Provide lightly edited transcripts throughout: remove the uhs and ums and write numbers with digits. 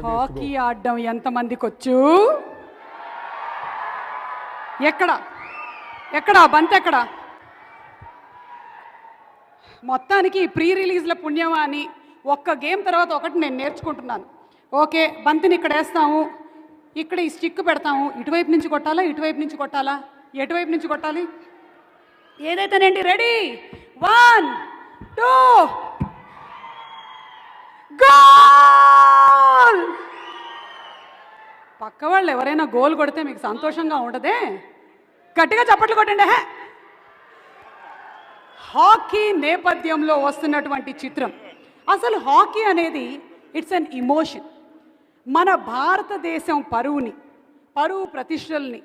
Hockey ఆడడం ఎంతమందికి వచ్చు? ఎక్కడ ఎక్కడ బంతి ఎక్కడ? మొత్తానికి ప్రీ రిలీజ్ల పుణ్యమా అని ఒక్క గేమ్ తర్వాత ఒకటి నేను నేర్చుకుంటున్నాను. ఓకే, బంతిని ఇక్కడ వేస్తాము, ఇక్కడ ఈ స్టిక్ పెడతాము. ఇటువైపు నుంచి కొట్టాలా, ఇటువైపు నుంచి కొట్టాలా, ఎటువైపు నుంచి కొట్టాలి? ఏదైతేనండి, రెడీ, 1 2 గోల్! పక్క వాళ్ళు ఎవరైనా గోల్ కొడితే మీకు సంతోషంగా ఉండదే? గట్టిగా చప్పట్లు కొట్టండి. హాకీ నేపథ్యంలో వస్తున్నటువంటి చిత్రం. అసలు హాకీ అనేది ఇట్స్ అన్ ఇమోషన్. మన భారతదేశం పరువు ప్రతిష్టల్ని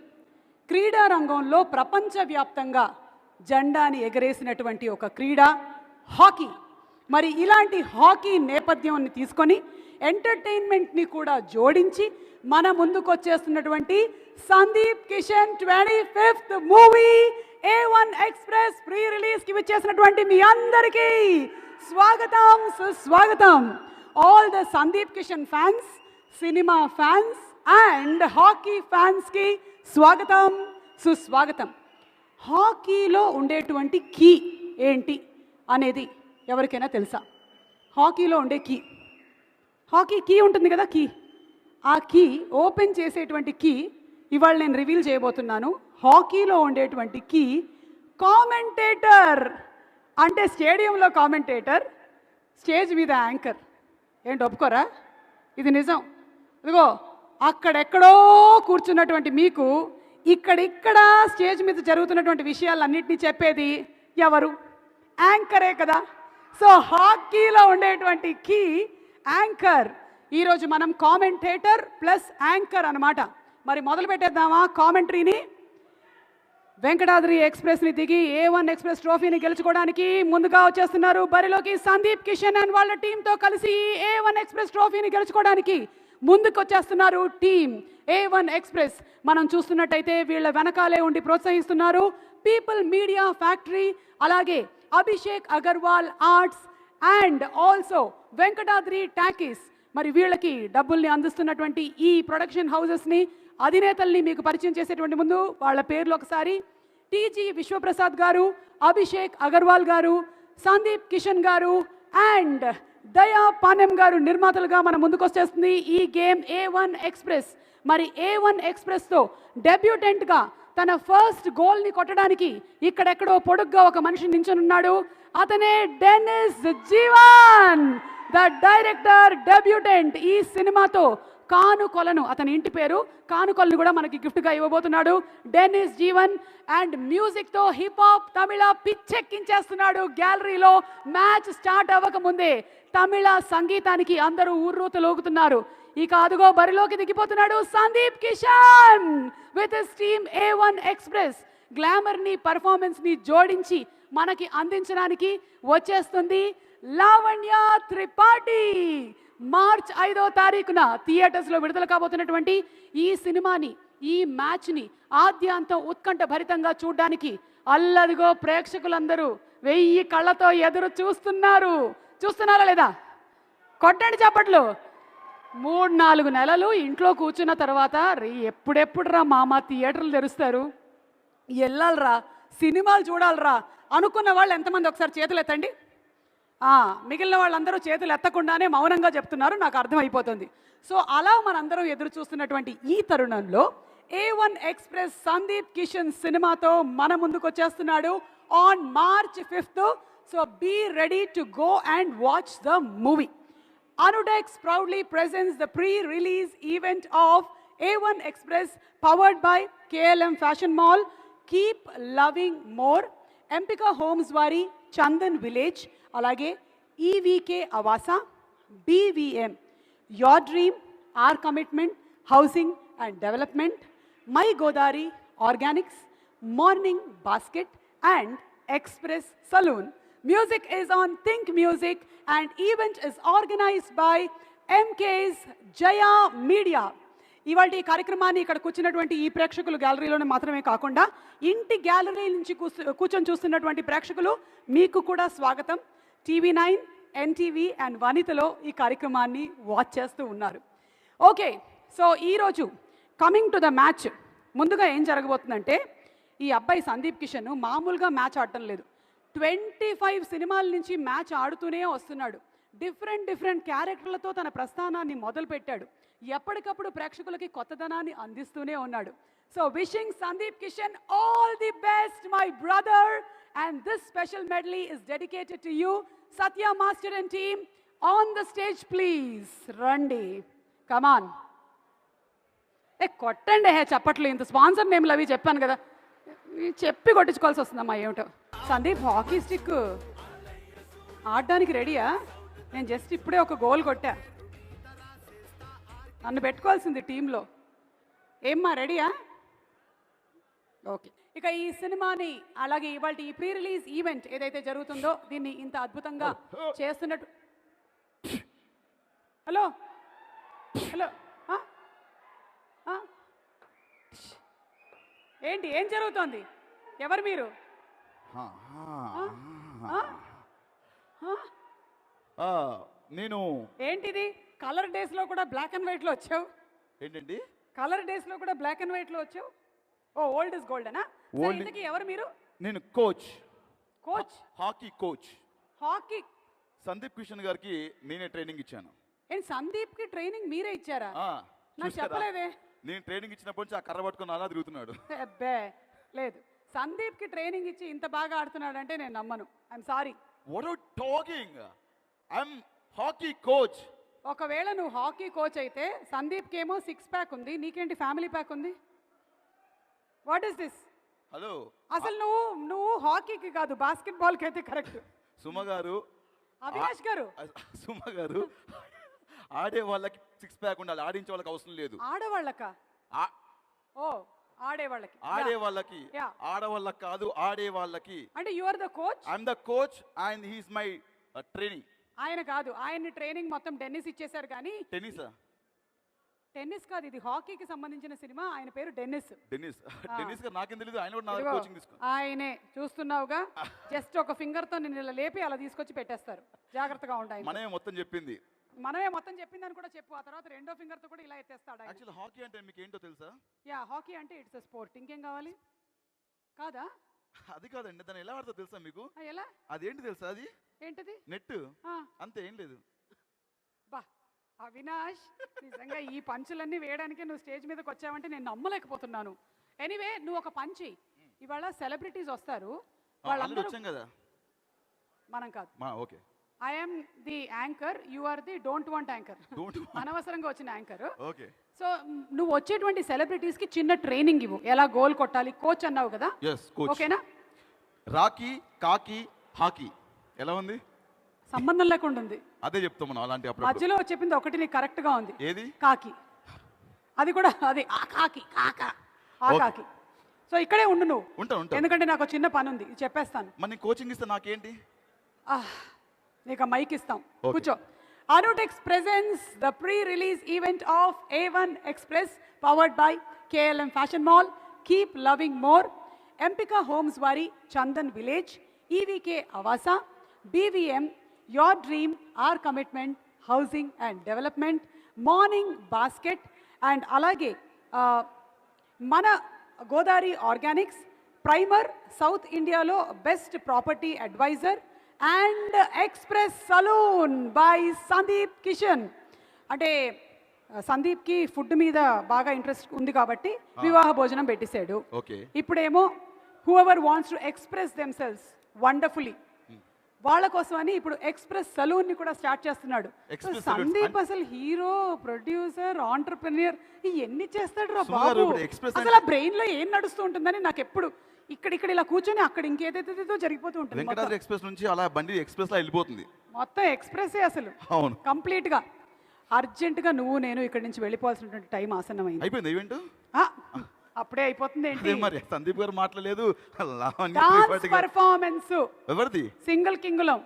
క్రీడా రంగంలో ప్రపంచవ్యాప్తంగా జెండాని ఎగరేసినటువంటి ఒక క్రీడ హాకీ. మరి ఇలాంటి హాకీ నేపథ్యాన్ని తీసుకొని ఎంటర్టైన్మెంట్ని కూడా జోడించి మన ముందుకు వచ్చేస్తున్నటువంటి Sandeep Kishan 25th movie A1 express pre రిలీజ్కి విచ్చేసినటువంటి మీ అందరికీ స్వాగతం, సుస్వాగతం. All the Sandeep Kishan fans, cinema fans and hockey ఫ్యాన్స్కి స్వాగతం, సుస్వాగతం. హాకీలో ఉండేటువంటి కీ ఏంటి అనేది ఎవరికైనా తెలుసా? హాకీలో ఉండే హాకీ కీ ఉంటుంది కదా, ఆ కీ ఓపెన్ చేసేటువంటి కీ ఇవాళ నేను రివీల్ చేయబోతున్నాను. హాకీలో ఉండేటువంటి కీ కామెంటేటర్. అంటే స్టేడియంలో కామెంటేటర్, స్టేజ్ మీద యాంకర్. ఏంటి, ఒప్పుకోరా? ఇది నిజం. ఇదిగో అక్కడెక్కడో కూర్చున్నటువంటి మీకు ఇక్కడ స్టేజ్ మీద జరుగుతున్నటువంటి విషయాలన్నింటినీ చెప్పేది ఎవరు? యాంకరే కదా. సో హాకీలో ఉండేటువంటి కీ యాంకర్. ఈరోజు మనం కామెంటేటర్ ప్లస్ యాంకర్ అన్నమాట. మరి మొదలు పెట్టేద్దామా కామెంటరీని? వెంకటాద్రి ఎక్స్ప్రెస్ని దిగి A1 ఎక్స్ప్రెస్ ట్రోఫీని గెలుచుకోవడానికి ముందుగా వచ్చేస్తున్నారు బరిలోకి సందీప్ కిషన్ అండ్ వాళ్ళ టీంతో కలిసి A1 ఎక్స్ప్రెస్ ట్రోఫీని గెలుచుకోవడానికి ముందుకు వచ్చేస్తున్నారు టీం A1 ఎక్స్ప్రెస్. మనం చూస్తున్నట్టయితే వీళ్ళ వెనకాలే ఉండి ప్రోత్సహిస్తున్నారు పీపుల్ మీడియా ఫ్యాక్టరీ, అలాగే Abhishek Agarwal arts and also Venkatadri talkies. మరి వీళ్ళకి డబ్బుల్ని అందిస్తున్నటువంటి ఈ ప్రొడక్షన్ హౌసెస్ని, అధినేతల్ని మీకు పరిచయం చేసేటువంటి ముందు వాళ్ళ పేర్లు ఒకసారి. టీజీ విశ్వప్రసాద్ గారు, అభిషేక్ అగర్వాల్ గారు, సందీప్ కిషన్ గారు అండ్ దయా పానెం గారు నిర్మాతలుగా మన ముందుకు వచ్చేస్తుంది ఈ గేమ్ A1 ఎక్స్ప్రెస్. మరి A1 ఎక్స్ప్రెస్తో డెబ్యూటెంట్గా తన ఫస్ట్ గోల్ని కొట్టడానికి ఇక్కడెక్కడో పొడుగ్గా ఒక మనిషి నించునున్నాడు. అతనే Dennis Jeevan, the director debutante. ఈ సినిమాతో కానుకొలను, అతని ఇంటి పేరు కానుకొలను కూడా మనకి గిఫ్ట్గా ఇవ్వబోతున్నాడు డెనిస్ జీవన్. అండ్ మ్యూజిక్తో హిప్ హాప్ తమిళ పిచ్చెక్కించేస్తున్నాడు. గ్యాలరీలో మ్యాచ్ స్టార్ట్ అవ్వకముందే తమిళ సంగీతానికి అందరూ ఊర్రూతలోగుతున్నారు. ఇక అదుగో బరిలోకి దిగిపోతున్నాడు Sandeep Kishan with his team A1 express. గ్లామర్ని పర్ఫార్మెన్స్ని జోడించి మనకి అందించడానికి వచ్చేస్తుంది లావణ్య త్రిపాఠి. మార్చ్ 5వ తారీఖున థియేటర్స్లో విడుదల కాబోతున్నటువంటి ఈ సినిమాని, ఈ మ్యాచ్ని ఆద్యాంతం ఉత్కంఠ భరితంగా చూడడానికి అల్లదిగో ప్రేక్షకులందరూ 1000 కళ్ళతో ఎదురు చూస్తున్నారా లేదా? కొట్టండి చప్పట్లు. 3-4 నెలలు ఇంట్లో కూర్చున్న తర్వాత ఎప్పుడెప్పుడురా మామ థియేటర్లు తెరుస్తారు, వెళ్ళాలరా, సినిమాలు చూడాలరా అనుకున్న వాళ్ళు ఎంతమంది ఒకసారి చేతులు ఎత్తండి. మిగిలిన వాళ్ళందరూ చేతులు ఎత్తకుండానే మౌనంగా చెప్తున్నారు, నాకు అర్థమైపోతుంది. సో అలా మనందరం ఎదురు చూస్తున్నటువంటి ఈ తరుణంలో A1 ఎక్స్ప్రెస్ సందీప్ కిషన్ సినిమాతో మన ముందుకు వచ్చేస్తున్నాడు on March 5th. So be ready to go and watch the movie. Anudex proudly presents the pre-release event of A1 Express powered by KLM Fashion Mall, Keep Loving More, Empika Homes Vari, Chandan Village, alage EVK Avasa, BVM, Your Dream, Our Commitment, Housing and Development, My Godari Organics, Morning Basket and Express Saloon. Music is on Think Music and event is organized by MK's Jaya Media. ఇవాళ ఈ కార్యక్రమాన్ని ఇక్కడ కూర్చున్నటువంటి ఈ ప్రేక్షకులు గ్యాలరీలోనే మాత్రమే కాకుండా ఇంటి గ్యాలరీ నుంచి కూర్చొని చూస్తున్నటువంటి ప్రేక్షకులు మీకు కూడా స్వాగతం. TV9, NTV అండ్ వనితలో ఈ కార్యక్రమాన్ని వాచ్ చేస్తూ ఉన్నారు. ఓకే, సో ఈరోజు కమింగ్ టు ద మ్యాచ్. ముందుగా ఏం జరగబోతుందంటే, ఈ అబ్బాయి సందీప్ కిషన్ మామూలుగా మ్యాచ్ ఆడటం లేదు. 25 సినిమాల నుంచి మ్యాచ్ ఆడుతూనే వస్తున్నాడు. డిఫరెంట్ క్యారెక్టర్లతో తన ప్రస్థానాన్ని మొదలుపెట్టాడు. ఎప్పటికప్పుడు ప్రేక్షకులకి కొత్తదనాన్ని అందిస్తూనే ఉన్నాడు. So wishing Sandeep Kishan all the best my brother, and this special medley is dedicated to you. Satya master and team on the stage please. రండి, కమాన్. కొట్టండి చప్పట్లు. ఇంత స్పాన్సర్ నేమ్లు అవి చెప్పాను కదా, చెప్పి కొట్టించుకోవాల్సి వస్తుందమ్మా. ఏమిటో సందీప్ హాకీ స్టిక్ ఆడడానికి రెడీయా? నేను జస్ట్ ఇప్పుడే ఒక గోల్ కొట్టా. నన్ను పెట్టుకోవాల్సింది టీంలో. ఏమ్మా, రెడీయా? ఓకే. ఇక ఈ సినిమాని, అలాగే ఇవాళ ఈ ప్రీ రిలీజ్ ఈవెంట్ ఏదైతే జరుగుతుందో, దీన్ని ఇంత అద్భుతంగా చేస్తున్నట్టు. హలో హలో, ఏంటి, ఏం జరుగుతోంది? ఎవరు మీరు? నేను. ఏంటిది కలర్ డేస్ లో కూడా బ్లాక్ అండ్ వైట్ లో వచ్చావు? ఏంటండి కలర్ డేస్ లో కూడా బ్లాక్ అండ్ వైట్ లో వచ్చావు? ఓ, ఓల్డ్ ఇస్ గోల్డ్ అనా? ఇంతకీ ఎవరు మీరు? నేను coach. Coach? Hockey coach. Hockey Sandeep Kishan గారికి నేనే ట్రైనింగ్ ఇచ్చాను. ఏంటి, సందీప్ కి ట్రైనింగ్ మీరే ఇచ్చారా? నాకు చెప్పలేదే. నేను ట్రైనింగ్ ఇచ్చినప్పటి నుంచి ఆ కర్ర పట్టుకుని అలా తిరుగుతున్నాడు. అబ్బే లేదు, సందీప్ కి ట్రైనింగ్ ఇచ్చి ఇంత బాగా ఆడుతున్నాడు అంటే నేను నమ్మను. I'm sorry. What are talking? I'm hockey coach. ఒకవేళ నువ్వు హాకీ కోచ్ అయితే సందీప్కి ఏమో 6 ప్యాక్ ఉంది, నీకేంటి ఫ్యామిలీ ప్యాక్ ఉంది? What is this? హలో, అసలు నువ్వు హాకీకి కాదు, బాస్కెట్బాల్కి అయితే కరెక్ట్. సుమ గారు, అవినాష్ గారు, సుమ గారు, ఆడే వాళ్ళకి 6 ప్యాక్ ఉండాలి, ఆడించే వాళ్ళకి అవసరం లేదు. ఆడవాళ్ళక? ఓ, ఆడేవాళ్ళకి. ఆడేవాళ్ళకి, ఆడవాళ్ళకి కాదు, ఆడేవాళ్ళకి. అంటే you are the coach? I'm the coach and he's my training. ఆయన కాదు, ఆయన్ని ట్రైనింగ్ మొత్తం టెన్నిస్ ఇచ్చేశారు. కానీ టెన్నిస్ కాదు, ఇది హాకీకి సంబంధించిన సినిమా. ఆయన పేరు డెన్నిస్. డెన్నిస్ గారు నాకేం తెలియదు, ఆయన కూడా నా దగ్గర కోచింగ్ తీసుకున్నారు. ఆయనే చూస్తున్నావుగా, జస్ట్ ఒక ఫింగర్ తో నిన్ను ఇలా లేపి అలా తీసుకొచ్చి పెట్టేస్తారు. జాగ్రత్తగా ఉంటాయి. మనమే మొత్తం చెప్పింది చెప్పిందని కూడా చెప్పు. ఆ తర్వాత రెండో ఫింగర్ తో కూడా ఇలా ఎత్తేస్తాడు. యాక్చువల్లీ హాకీ అంటే మీకు ఏంటో తెలుసా? యా, హాకీ అంటే ఇట్స్ ఎ స్పోర్ట్. ఇంకేం కావాలి? కాదా? అది కాదండి, దాన్ని ఎలా ఆడతా తెలుసా మీకు? ఎలా? అదేంటి తెలుసా? అది ఏంటది? నెట్, అంతే, ఏం లేదు. బా అవినాష్, నిజంగా ఈ పంచులన్నీ వేయడానికి నువ్వు స్టేజ్ మీదకి వచ్చావంటే నేను నమ్మలేకపోతున్నాను. ఎనీవే, నువ్వు ఒక పంచి. ఇవాళ సెలబ్రిటీస్ వస్తారు, వాళ్ళందరూ వచ్చాం కదా. మనం కాదు. Okay, I'm the anchor, you are the don't want anchor. అనవసరంగా వచ్చిన యాంకర్. ఓకే. సో నువ్వు వచ్చేటువంటి సెలబ్రిటీస్ కి చిన్న ట్రైనింగ్ ఇవ్వు, ఎలా గోల్ కొట్టాలి. కోచ్ అన్నావు కదా, ఓకేనా? రాకీ, కాకి, హాకీ ఎలా ఉంది? సంబంధం లేకుండా ఉంది. అదే చెప్తాం మనం. అలాంటి మధ్యలో చెప్పింది ఒకటి నీకు కరెక్ట్ గా ఉంది. ఏది? కాకి. అది కూడా అది కాకి, కాకి. సో ఇక్కడే ఉండు నువ్వు. ఉంటా. ఎందుకంటే నాకు చిన్న పని ఉంది, చెప్పేస్తాను. మరి కోచింగ్ ఇస్తే నాకేంటి? నీకు మైక్ ఇస్తాం, కూర్చో. Anutex presents the pre-release event of A1 Express powered by KLM Fashion Mall, Keep Loving More, Empika Homes Vari, Chandan Village, EVK Avasa, BVM, Your Dream, Our Commitment, Housing and Development, Morning Basket, and alage Mana Godari Organics, Primer, South India lo Best Property Advisor, and Express Saloon by Sandeep Kishan. అంటే సందీప్కి food మీద బాగా interest ఉంది కాబట్టి వివాహ భోజనం పెట్టేశాడు. ఇప్పుడేమో whoever wants to express themselves wonderfully, వాళ్ళ కోసం అని ఇప్పుడు ఎక్స్ప్రెస్ సలూన్ ని కూడా స్టార్ట్ చేస్తున్నాడు. సందీప్ అసలు హీరో, ప్రొడ్యూసర్, ఆంటర్ప్రెన్యూర్ ఇవన్నీ చేస్తాడు రా బాబు. అసలు ఆ బ్రెయిన్ లో ఏం నడుస్తూ ఉంటుందని నాకు ఎప్పుడు ఇక్కడ ఇలా కూర్చొని అక్కడ ఇంకేదైతే జరిగిపోతూ ఉంటుంది. వెంకటాద్రి ఎక్స్ప్రెస్ నుంచి అలా బండి ఎక్స్ప్రెస్ లా వెళ్ళిపోతుంది. మొత్తం ఎక్స్ప్రెస్ అసలు కంప్లీట్ గా. అర్జెంట్ గా నువ్వు నేను ఇక్కడ నుంచి వెళ్ళిపోవాల్సినటువంటి టైం ఆసన్నమైంది. అయిపోయింది ఈవెంట్, అప్పుడే అయిపోతుంది ఏంటి? మరి సందీప్ గారు మాట్లాడలేదు. పర్ఫార్మెన్స్ ఎవరిది? సింగిల్ కింగులం.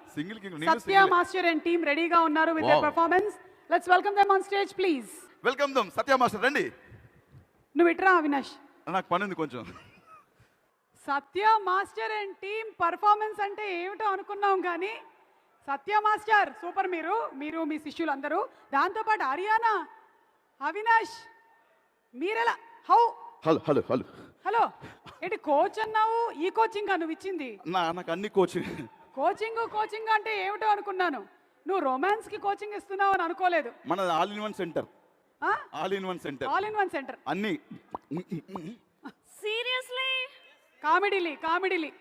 సత్య మాస్టర్ అండ్ టీమ్ రెడీగా ఉన్నారు with their performance. Let's welcome them on stage please. Welcome them. Satya master రండి. నువ్వు ఇట్రా అవినాష్, నాకు పని ఉంది కొంచెం. Satya master and team performance అంటే ఏమిటో అనుకున్నాం కానీ సత్య మాస్టర్ సూపర్. మీరు మీ శిష్యులందరూ, దాంతోపాటు హరియానా అవినాష్ మీరెలా how hello hello hello hello ఏంటి కోచ్ అన్నావు ఈ కోచింగ్ నువ్వు ఇచ్చింది నాకు అన్ని కోచింగ్. కోచింగ్ అంటే ఏమిటో అనుకున్నాను. నువ్వు రొమాన్స్ కి కోచింగ్ ఇస్తున్నావు అని అనుకోలేదు. మన all in one centre. All in one centre అన్ని. సీరియస్లీ కామెడీలీ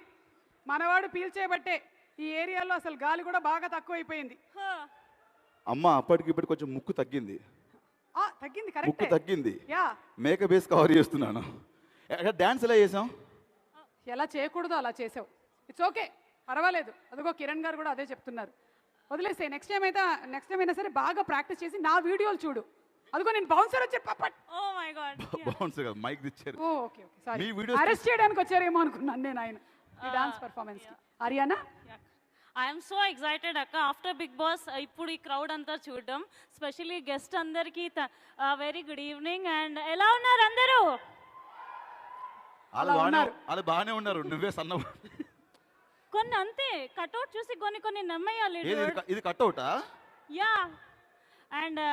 మనవాడు పీల్చేబట్టే ఈ ఏరియాలో అసలు గాలి కూడా బాగా తక్కువైపోయింది. అమ్మ అప్పటికి ఇప్పటికి కొంచెం ముక్కు తగ్గింది. తగ్గింది ముక్కు కరెక్ట్. తగ్గింది. యా మేకప్ వేసి కవర్ చేస్తున్నాను. డాన్స్ ఎలా చేసాం? ఎలా చేయకూడదో అలా చేసావు. ఇట్స్ ఓకే పర్వాలేదు. అదిగో కిరణ్ గారు కూడా అదే చెప్తున్నారు. వదిలేస్తే నెక్స్ట్ టైం అయినా సరే బాగా ప్రాక్టీస్ చేసి నా వీడియోలు చూడు. అదిగో నేను బౌన్సర్ వచ్చి ఓ మై గాడ్ బౌన్సర్ కదా మైక్ తెచ్చారు. ఓకే సారీ మీ వీడియోస్ అరెస్ట్ చేయడానికి వచ్చారేమో అనుకున్నాను నేను ఆయన ఈ డాన్స్ పర్ఫార్మెన్స్ కి. ఆర్యానా ఐఎమ్ సో ఎక్సైటెడ్ అక్క ఆఫ్టర్ బిగ్ బాస్ ఇప్పుడు ఈ క్రౌడ్ అంతా చూడడం స్పెషల్లీ గెస్ట్ అందరికి వెరీ గుడ్ ఈవినింగ్ అండ్ ఎలా ఉన్నారు అందరూ? వాళ్ళు బాగానే ఉన్నారు. నువ్వే సన్న. కొన్ని అంతే కట్అవుట్ చూసి కొన్ని నమ్మేయాలి. ఇది కట్అవుటా? యా అండ్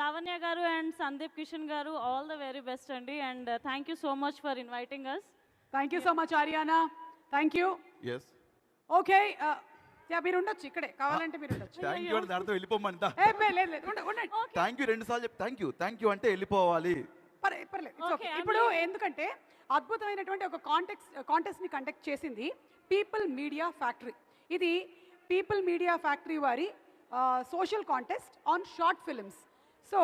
లావణ్య గారు అండ్ సందీప్ కిషన్ గారు ఆల్ ద వెరీ బెస్ట్ అండి and thank you so much for inviting us. Thank you so much Ariyana. Thank you. Yes okay మీరు ఉండొచ్చు ఇక్కడే కావాలంటే మీరు ఉండొచ్చు. థ్యాంక్ యూ అంటే దాంతో వెళ్ళిపోమంటా. లేదు ఉండండి. థ్యాంక్ యూ 2 సార్లు చెప్పి థ్యాంక్ యూ అంటే వెళ్ళిపోవాలి. పర్లేదు ఇప్పుడు ఎందుకంటే అద్భుతమైనటువంటి ఒక కాంటెస్ట్ ని కండక్ట్ చేసింది పీపుల్ మీడియా ఫ్యాక్టరీ. ఇది పీపుల్ మీడియా ఫ్యాక్టరీ వారి social contest on short films. So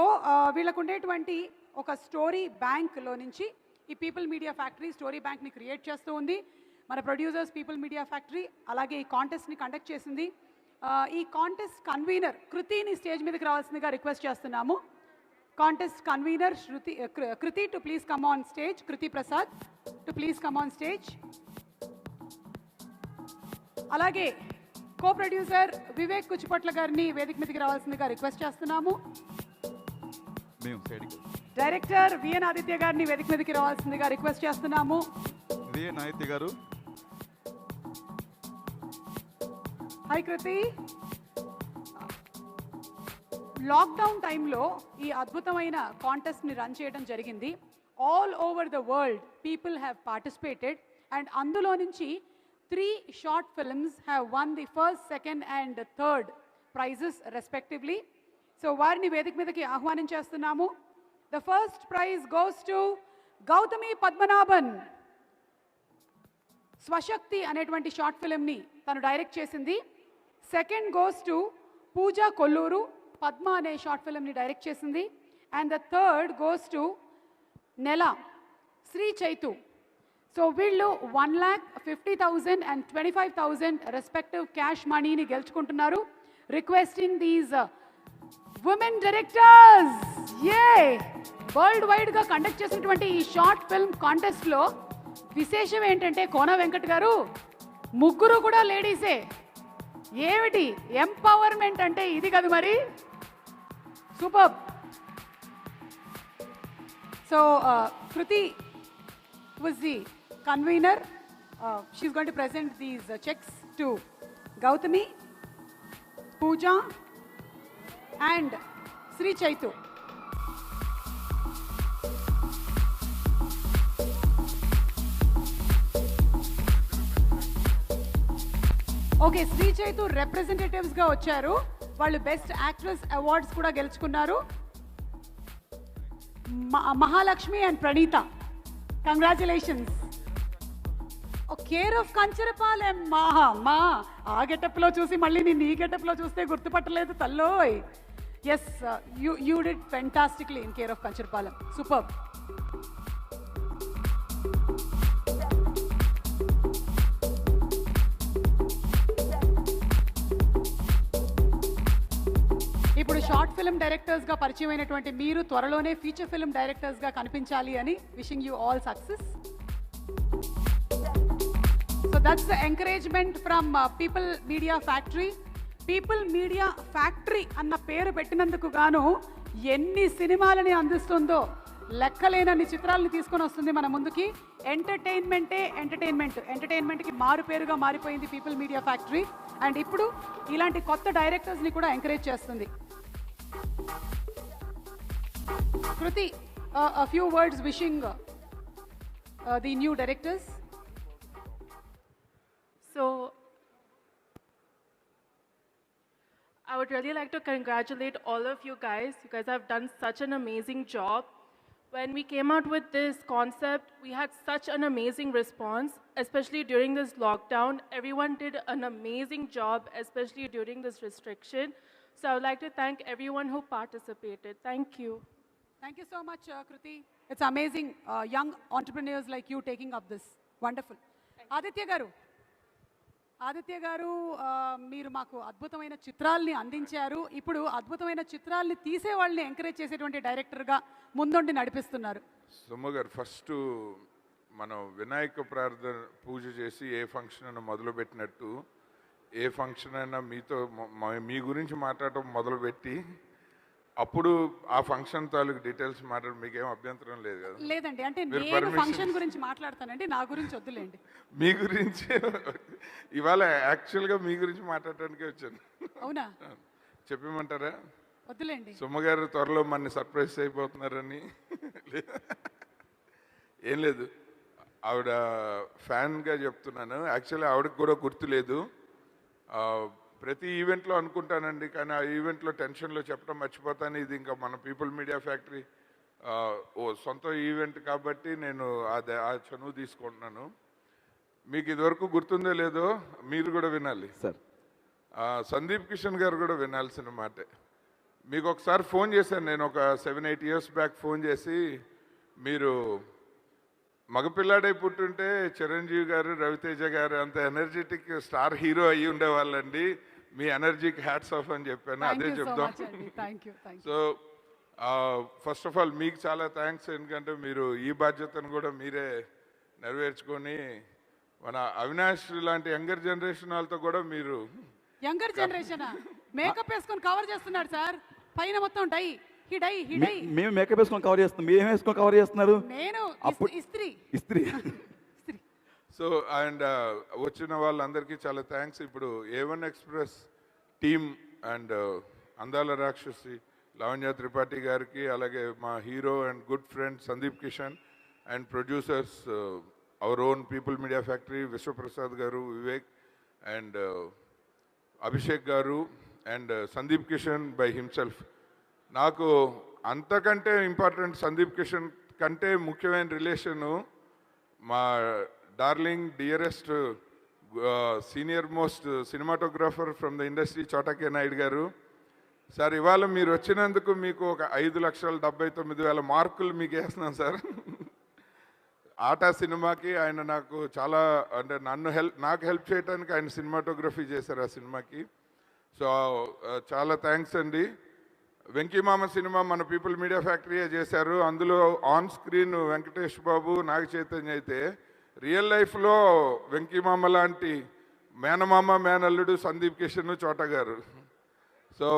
వీళ్ళకు ఉండేటువంటి ఒక స్టోరీ బ్యాంక్లో నుంచి ఈ పీపుల్ మీడియా ఫ్యాక్టరీ స్టోరీ బ్యాంక్ని క్రియేట్ చేస్తూ ఉంది. మన ప్రొడ్యూసర్స్ పీపుల్ మీడియా ఫ్యాక్టరీ అలాగే ఈ కాంటెస్ట్ని కండక్ట్ చేసింది. ఈ కాంటెస్ట్ కన్వీనర్ కృతిని స్టేజ్ మీదకి రావాల్సిందిగా రిక్వెస్ట్ చేస్తున్నాము. Contest convener Kriti to please come on stage. Kriti Prasad to please come on stage. అలాగే కో ప్రొడ్యూసర్ వివేక్ కుచిపట్ల గారిని వేదిక మీదకి రావాల్సిందిగా రిక్వెస్ట్ చేస్తున్నాము. డైరెక్టర్ విఎన్ ఆదిత్య గారిని వేదిక మీదకి రావాల్సిందిగా రిక్వెస్ట్ చేస్తున్నాము. విఎన్ ఆదిత్య గారు. హాయ్ కృతి. లాక్డౌన్ టైంలో ఈ అద్భుతమైన కాంటెస్ట్ని రన్ చేయడం జరిగింది. All over the world people have participated and అందులో నుంచి 3 short films have won the first, second and third prizes respectively. So వారిని వేదిక మీదకి ఆహ్వానించేస్తున్నాము. The first prize goes to Gautami Padmanabhan. Swashakti అనేటువంటి షార్ట్ ఫిల్మ్ని తను డైరెక్ట్ చేసింది. Second goes to Pooja Kolluru. Padma అనే షార్ట్ ఫిల్మ్ని డైరెక్ట్ చేసింది. And the third goes to Nela Sri Chaitu. So వీళ్ళు 1,50,000 and 25,000 రెస్పెక్టివ్ క్యాష్ మనీని గెలుచుకుంటున్నారు. Requesting these women directors world వైడ్గా కండక్ట్ చేసినటువంటి ఈ షార్ట్ ఫిల్మ్ కాంటెస్ట్లో విశేషం ఏంటంటే కోన వెంకట్ గారు ముగ్గురు కూడా లేడీసే. ఏమిటి ఎంపవర్మెంట్ అంటే ఇది కదా మరి. Super. So Kriti was the convener. She's going to present these checks to Gautami, Pooja and Sri Chaitu. Okay Sri Chaitu రిప్రజెంటేటివ్స్గా వచ్చారు. వాళ్ళు బెస్ట్ యాక్ట్రెస్ అవార్డ్స్ కూడా గెలుచుకున్నారు. Mahalakshmi and Praneetha, congratulations. Care of Kancharapalem. మా ఆ గెటప్లో చూసి మళ్ళీ నేను ఈ గెటప్లో చూస్తే గుర్తుపట్టలేదు తల్లోయ్. Yes you did fantastically in care of Kancharapalem. Super. ఇప్పుడు షార్ట్ ఫిల్మ్ డైరెక్టర్స్గా పరిచయం అయినటువంటి మీరు త్వరలోనే ఫీచర్ ఫిల్మ్ డైరెక్టర్స్గా కనిపించాలి అని wishing you all success. So that's the encouragement from People media Factory. People media Factory అన్న పేరు పెట్టినందుకు గాను ఎన్ని సినిమాలని అందిస్తుందో, లెక్కలేనన్ని చిత్రాలను తీసుకొని వస్తుంది మన ముందుకి. ఎంటర్టైన్మెంట్కి మారు పేరుగా మారిపోయింది పీపుల్ మీడియా ఫ్యాక్టరీ. అండ్ ఇప్పుడు ఇలాంటి కొత్త డైరెక్టర్స్ని కూడా ఎంకరేజ్ చేస్తుంది. Kruti, a few words wishing the new directors. So, I would really like to congratulate all of you guys. You guys have done such an amazing job. When we came out with this concept, we had such an amazing response, especially during this lockdown. Everyone did an amazing job, especially during this restriction. So I would like to thank everyone who participated. Thank you. Thank you so much, Kruti. It's amazing, young entrepreneurs like you taking up this. Wonderful. Aditya గారు మీరు మాకు అద్భుతమైన చిత్రాల్ని అందించారు. ఇప్పుడు అద్భుతమైన చిత్రాల్ని తీసే వాళ్ళని encourage చేసేటువంటి డైరెక్టర్గా ముందుండి నడిపిస్తున్నారు. సుమ గారు, ఫస్ట్ మనం వినాయక ప్రార్థన పూజ చేసి ఏ ఫంక్షన్ అయినా మొదలుపెట్టినట్టు ఏ ఫంక్షన్ అయినా మీతో మీ గురించి మాట్లాడటం మొదలుపెట్టి అప్పుడు ఆ ఫంక్షన్ తాలూకు డీటెయిల్స్ మాట్లాడడం మీకేం అభ్యంతరం లేదు కదా? లేదండి, అంటే నేను ఫంక్షన్ గురించి మాట్లాడతానండి, నా గురించి వద్దులేండి. మీ గురించి ఇవాళ యాక్చువల్గా మీ గురించి మాట్లాడటానికే వచ్చాను. అవునా? చెప్పమంటారా? వద్దులేండి. సుమ్మగారు త్వరలో మన సర్ప్రైజ్ అయిపోతున్నారని. ఏం లేదు, ఆవిడ ఫ్యాన్గా చెప్తున్నాను. యాక్చువల్లీ ఆవిడకి కూడా గుర్తులేదు. ప్రతి ఈవెంట్లో అనుకుంటానండి, కానీ ఆ ఈవెంట్లో టెన్షన్లో చెప్పడం మర్చిపోతాను. ఇది ఇంకా మన పీపుల్ మీడియా ఫ్యాక్టరీ సొంత ఈవెంట్ కాబట్టి నేను ఆ చనువు తీసుకుంటున్నాను. మీకు ఇదివరకు గుర్తుందో లేదో మీరు కూడా వినాలి సార్. సందీప్ కిషన్ గారు కూడా వినాల్సిన మాటే. మీకు ఒకసారి ఫోన్ చేశాను నేను, ఒక 7-8 years బ్యాక్ ఫోన్ చేసి, మీరు మగపిల్లాడై పుట్టుంటే చిరంజీవి గారు, రవితేజ గారు అంత ఎనర్జెటిక్ స్టార్ హీరో అయ్యి ఉండేవాళ్ళండి, మీ ఎనర్జీకి హ్యాట్స్ ఆఫ్ అని చెప్పాను. అదే చెప్దాం. సో ఫస్ట్ ఆఫ్ ఆల్ మీకు చాలా థ్యాంక్స్, ఎందుకంటే మీరు ఈ బాధ్యతను కూడా మీరే నెరవేర్చుకొని మన అవినాష్ లాంటి యంగర్ జనరేషన్ వాళ్ళతో కూడా మీరు యంగర్ జనరేషన్ మేకప్ వేసుకొని కవర్ చేస్తున్నాడు సార్, పైన మొత్తం డై. మేము మేకప్ వేసుకొని కవర్ చేస్తున్నాం, మేము వేసుకొని కవర్ చేస్తున్నారు. నేను ఇస్త్రీ. సో అండ్ వచ్చిన వాళ్ళందరికీ చాలా థ్యాంక్స్. ఇప్పుడు A1 ఎక్స్ప్రెస్ టీమ్ అండ్ అందాల రాక్షసి లావణ్య త్రిపాఠి గారికి, అలాగే మా hero and good friend Sandeep Kishan and producers our own people media factory Vishwaprasad గారు, వివేక్ అండ్ అభిషేక్ గారు and Sandeep Kishan by himself. నాకు అంతకంటే ఇంపార్టెంట్, సందీప్ కిషన్ కంటే ముఖ్యమైన రిలేషను మా darling dearest senior most cinematographer from the industry చోటా కే నాయుడు గారు. సార్, ఇవాళ మీరు వచ్చినందుకు మీకు ఒక 5,79,000 మార్కులు మీకు వేస్తున్నాం సార్. ఆటా సినిమాకి ఆయన నాకు చాలా, అంటే నాకు హెల్ప్ చేయడానికి ఆయన సినిమాటోగ్రఫీ చేశారు ఆ సినిమాకి. సో చాలా థ్యాంక్స్ అండి. వెంకీమామ సినిమా మన పీపుల్ మీడియా ఫ్యాక్టరీయే చేశారు. అందులో ఆన్ స్క్రీన్ వెంకటేష్ బాబు, నాగ చైతన్య అయితే రియల్ లైఫ్లో వెంకీమామ లాంటి మేనమామ మేనల్లుడు సందీప్ కిషన్ చోటా గారు. So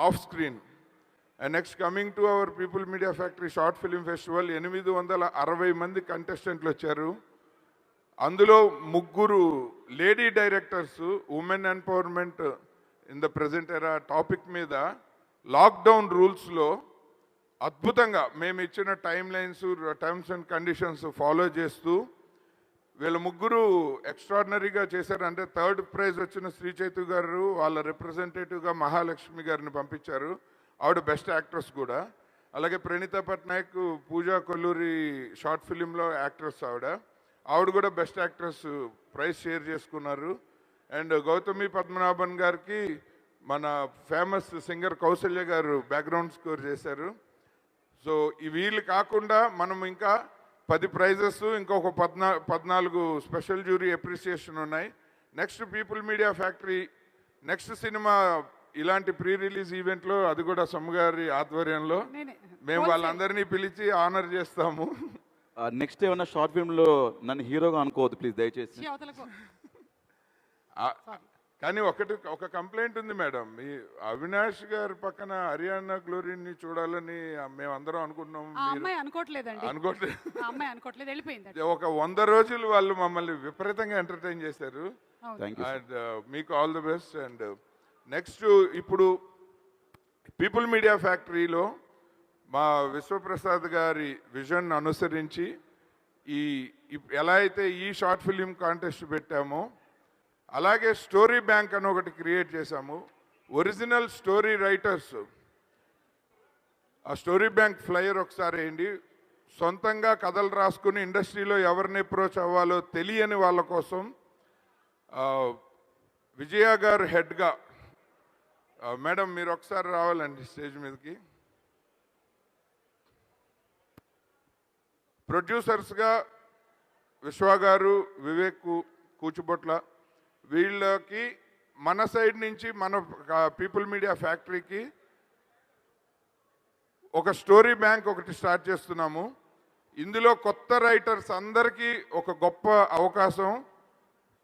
off screen. And next coming to our people media factory short film festival, 860 మంది కంటెస్టెంట్లు వచ్చారు. అందులో 3 lady directors, women empowerment in the present ఎరా టాపిక్ మీద లాక్డౌన్ రూల్స్లో అద్భుతంగా మేము ఇచ్చిన time lines, terms and conditions follow చేస్తూ వీళ్ళ 3 ఎక్స్ట్రాడినరీగా చేశారు. అంటే 3rd ప్రైజ్ వచ్చిన శ్రీ చైతు గారు వాళ్ళ రిప్రజెంటేటివ్గా మహాలక్ష్మి గారిని పంపించారు. ఆవిడ బెస్ట్ యాక్ట్రెస్ కూడా. అలాగే ప్రణీత పట్నాయక్, పూజా కొల్లూరి షార్ట్ ఫిలింలో యాక్ట్రెస్ ఆవిడ కూడా బెస్ట్ యాక్ట్రెస్ ప్రైజ్ షేర్ చేసుకున్నారు. అండ్ గౌతమి పద్మనాభన్ గారికి మన ఫేమస్ సింగర్ కౌశల్య గారు బ్యాక్గ్రౌండ్ స్కోర్ చేశారు. సో వీళ్ళు కాకుండా మనం ఇంకా 10 ప్రైజెస్, ఇంకొక 14 స్పెషల్ జ్యూరీ అప్రిసియేషన్ ఉన్నాయి. Next people media factory next cinema ఇలాంటి ప్రీ రిలీజ్ ఈవెంట్లో, అది కూడా సమ్మగారి ఆధ్వర్యంలో మేము వాళ్ళందరినీ పిలిచి ఆనర్ చేస్తాము. నెక్స్ట్ ఏమన్నా షార్ట్ ఫిల్మ్లో నన్ను హీరోగా అనుకోవద్దు ప్లీజ్ దయచేసి. కానీ ఒక కంప్లైంట్ ఉంది మేడం, మీ అవినాష్ గారి పక్కన హరియానా గ్లోరీని చూడాలని మేమందరం అనుకుంటున్నాం. అనుకోవట్లేదు. ఒక 100 రోజులు వాళ్ళు మమ్మల్ని విపరీతంగా ఎంటర్టైన్ చేశారు. అండ్ మీకు all the best. And next ఇప్పుడు పీపుల్ మీడియా ఫ్యాక్టరీలో మా విశ్వప్రసాద్ గారి విజన్ అనుసరించి ఎలా అయితే ఈ షార్ట్ ఫిలిం కాంటెస్ట్ పెట్టామో అలాగే స్టోరీ బ్యాంక్ అని ఒకటి క్రియేట్ చేశాము. ఒరిజినల్ స్టోరీ రైటర్స్ ఆ స్టోరీ బ్యాంక్ ఫ్లైయర్ ఒకసారి వేయండి. సొంతంగా కథలు రాసుకుని ఇండస్ట్రీలో ఎవరిని అప్రోచ్ అవ్వాలో తెలియని వాళ్ళ కోసం విజయ గారు హెడ్గా, మేడం మీరు ఒకసారి రావాలండి స్టేజ్ మీదకి. ప్రొడ్యూసర్స్గా విశ్వ గారు, వివేక్ కూచిబొట్ల, వీళ్ళకి మన సైడ్ నుంచి మన పీపుల్ మీడియా ఫ్యాక్టరీకి ఒక స్టోరీ బ్యాంక్ ఒకటి స్టార్ట్ చేస్తున్నాము. ఇందులో కొత్త రైటర్స్ అందరికీ ఒక గొప్ప అవకాశం.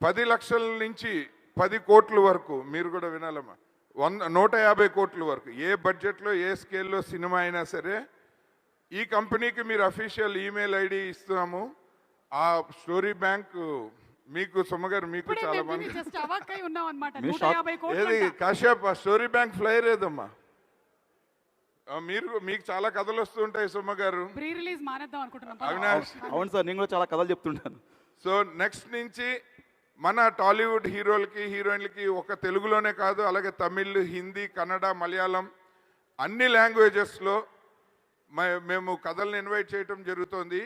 10 లక్షల నుంచి 10 కోట్ల వరకు, మీరు కూడా వినాలమ్మా, 150 కోట్ల వరకు ఏ బడ్జెట్లో ఏ స్కేల్లో సినిమా అయినా సరే ఈ కంపెనీకి మీరు అఫీషియల్ ఈమెయిల్ ఐడి ఇస్తున్నాము. ఆ స్టోరీ బ్యాంక్ మీకు సుమగారు మీకు చాలా మంది ఏది కాశ్యప్ ఆ స్టోరీ బ్యాంక్ ఫ్లైర్ ఏదమ్మా, మీకు చాలా కథలు వస్తుంటాయి సుమ గారు. ప్రీ రిలీజ్ మానేద్దాం అనుకుంటున్నాం. అవినాష్, అవును సార్, నేను కూడా చాలా కథలు చెప్తుంటాను. సో నెక్స్ట్ నుంచి మన టాలీవుడ్ హీరోలకి హీరోయిన్లకి ఒక తెలుగులోనే కాదు, అలాగే తమిళ్, హిందీ, కన్నడ, మలయాళం అన్ని లాంగ్వేజెస్లో మేము కథలను ఇన్వైట్ చేయటం జరుగుతుంది.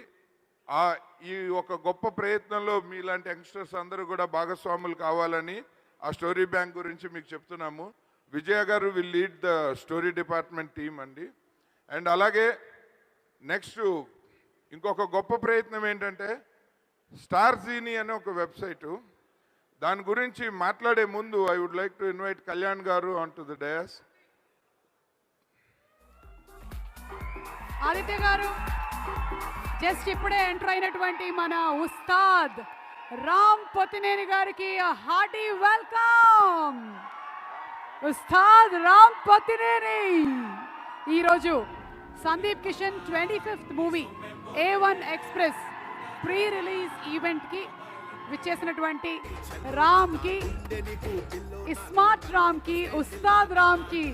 ఈ ఒక గొప్ప ప్రయత్నంలో మీలాంటి యంగ్స్టర్స్ అందరూ కూడా భాగస్వాములు కావాలని ఆ స్టోరీ బ్యాంక్ గురించి మీకు చెప్తున్నాము. విజయ గారు will lead the story department team అండి. అండ్ అలాగే నెక్స్ట్ ఇంకొక గొప్ప ప్రయత్నం ఏంటంటే స్టార్ జీనీ అనే ఒక వెబ్సైటు, దాని గురించి మాట్లాడే ముందు I would like to invite Kalyan garu on to the dais. Aditya garu just ఇప్పుడే ఎంటర్ అయినటువంటి మన ఉస్తాద్ రామ్ పొతినేని గారికి హార్టీ వెల్కమ్. ఉస్తాద్ రామ్ పొతినేని ఈరోజు Sandeep Kishan 25th movie A1 express pre release ఈవెంట్కి విచ్చేసినటువంటి రామ్కి, ఇస్మార్ట్ రామ్కి, ఉస్తాద్ రామ్కి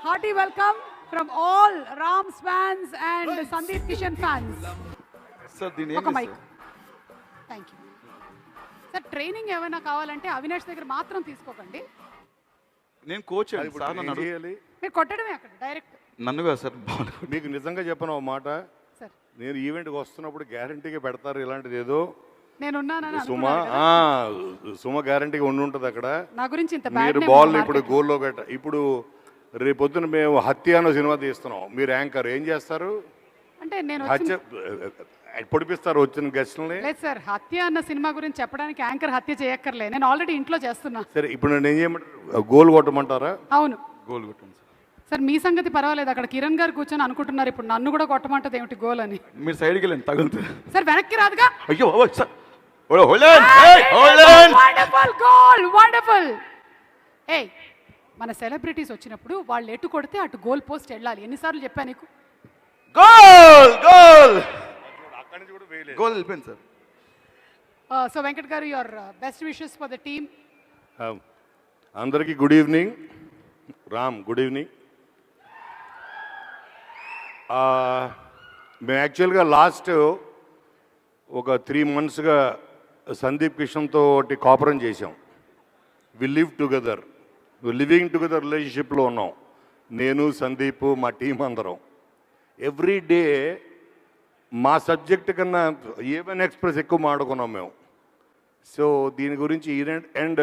hearty welcome from all Ram's fans and Sandeep Kishan fans. Sir దీని ఒక mic. Thank you sir. Training ఏమైనా కావాలంటే అవినాష్ దగ్గర మాత్రం తీసుకోకండి. నేను కోచ్ అండి సార్, నన్ను మీరు కొట్టడమే అక్కడ డైరెక్ట్. నన్ను కాదు సార్. మీకు నిజంగా చెప్పను ఒక మాట, సార్ నేను ఈవెంట్కి వస్తున్నప్పుడు గ్యారంటీగా పెడతారు ఇలాంటిది ఏదో. నేనున్నానని సుమ సుమ గ్యారంటీగా ఉంటుంది అక్కడ. నా గురించి ఇంత మీరు బాల్ ఇప్పుడు గోల్లో గట్ట. ఇప్పుడు రేపొద్దున మేము హత్య అన్న సినిమా తీస్తున్నాం, మీరు యాంకర్ ఏం చేస్తారు? అంటే నేను హత్య పొడిపిస్తారు వచ్చిన గెస్ట్లని. లేదు సార్, హత్య అన్న సినిమా గురించి చెప్పడానికి యాంకర్ హత్య చేయక్కర్లే, నేను ఆల్రెడీ ఇంట్లో చేస్తున్నా. సరే ఇప్పుడు నేను ఏం చేయమంటారు, గోల్ కొట్టమంటారా? అవును గోల్ కొట్టండి సార్. సార్ మీ సంగతి పర్వాలేదు, అక్కడ కిరణ్ గారు కూర్చొని అనుకుంటున్నారు ఇప్పుడు నన్ను కూడా కొట్టమంటది ఏమిటి గోల్ అని. మీరు సైడ్కి వెళ్ళండి, తగులుతుంది. సార్ వెనక్కి రాదుగా. అయ్యో సార్, వండర్ఫుల్ గోల్, వండర్ఫుల్. ఏయ్, మన సెలబ్రిటీస్ వచ్చినప్పుడు వాళ్ళు ఎటు కొడితే అటు గోల్ పోస్ట్ వెళ్ళాలి. ఎన్నిసార్లు చెప్పా నీకు? గోల్ గోల్ గోల్ వెళ్ళిపోయింది sir. So Venkat garu, your best wishes for the team. అందరికీ good evening. Ram good evening. మేము యాక్చువల్గా లాస్ట్ ఒక 3 monthsగా సందీప్ కిషన్తో ఒకటి కాపురం చేసాం. We live together, living together రిలేషన్షిప్లో ఉన్నాం. నేను, సందీప్, మా టీం అందరం. ఎవ్రీ డే మా సబ్జెక్ట్ కన్నా A1 ఎక్స్ప్రెస్ ఎక్కువ మాడుకున్నాం మేము. సో దీని గురించి and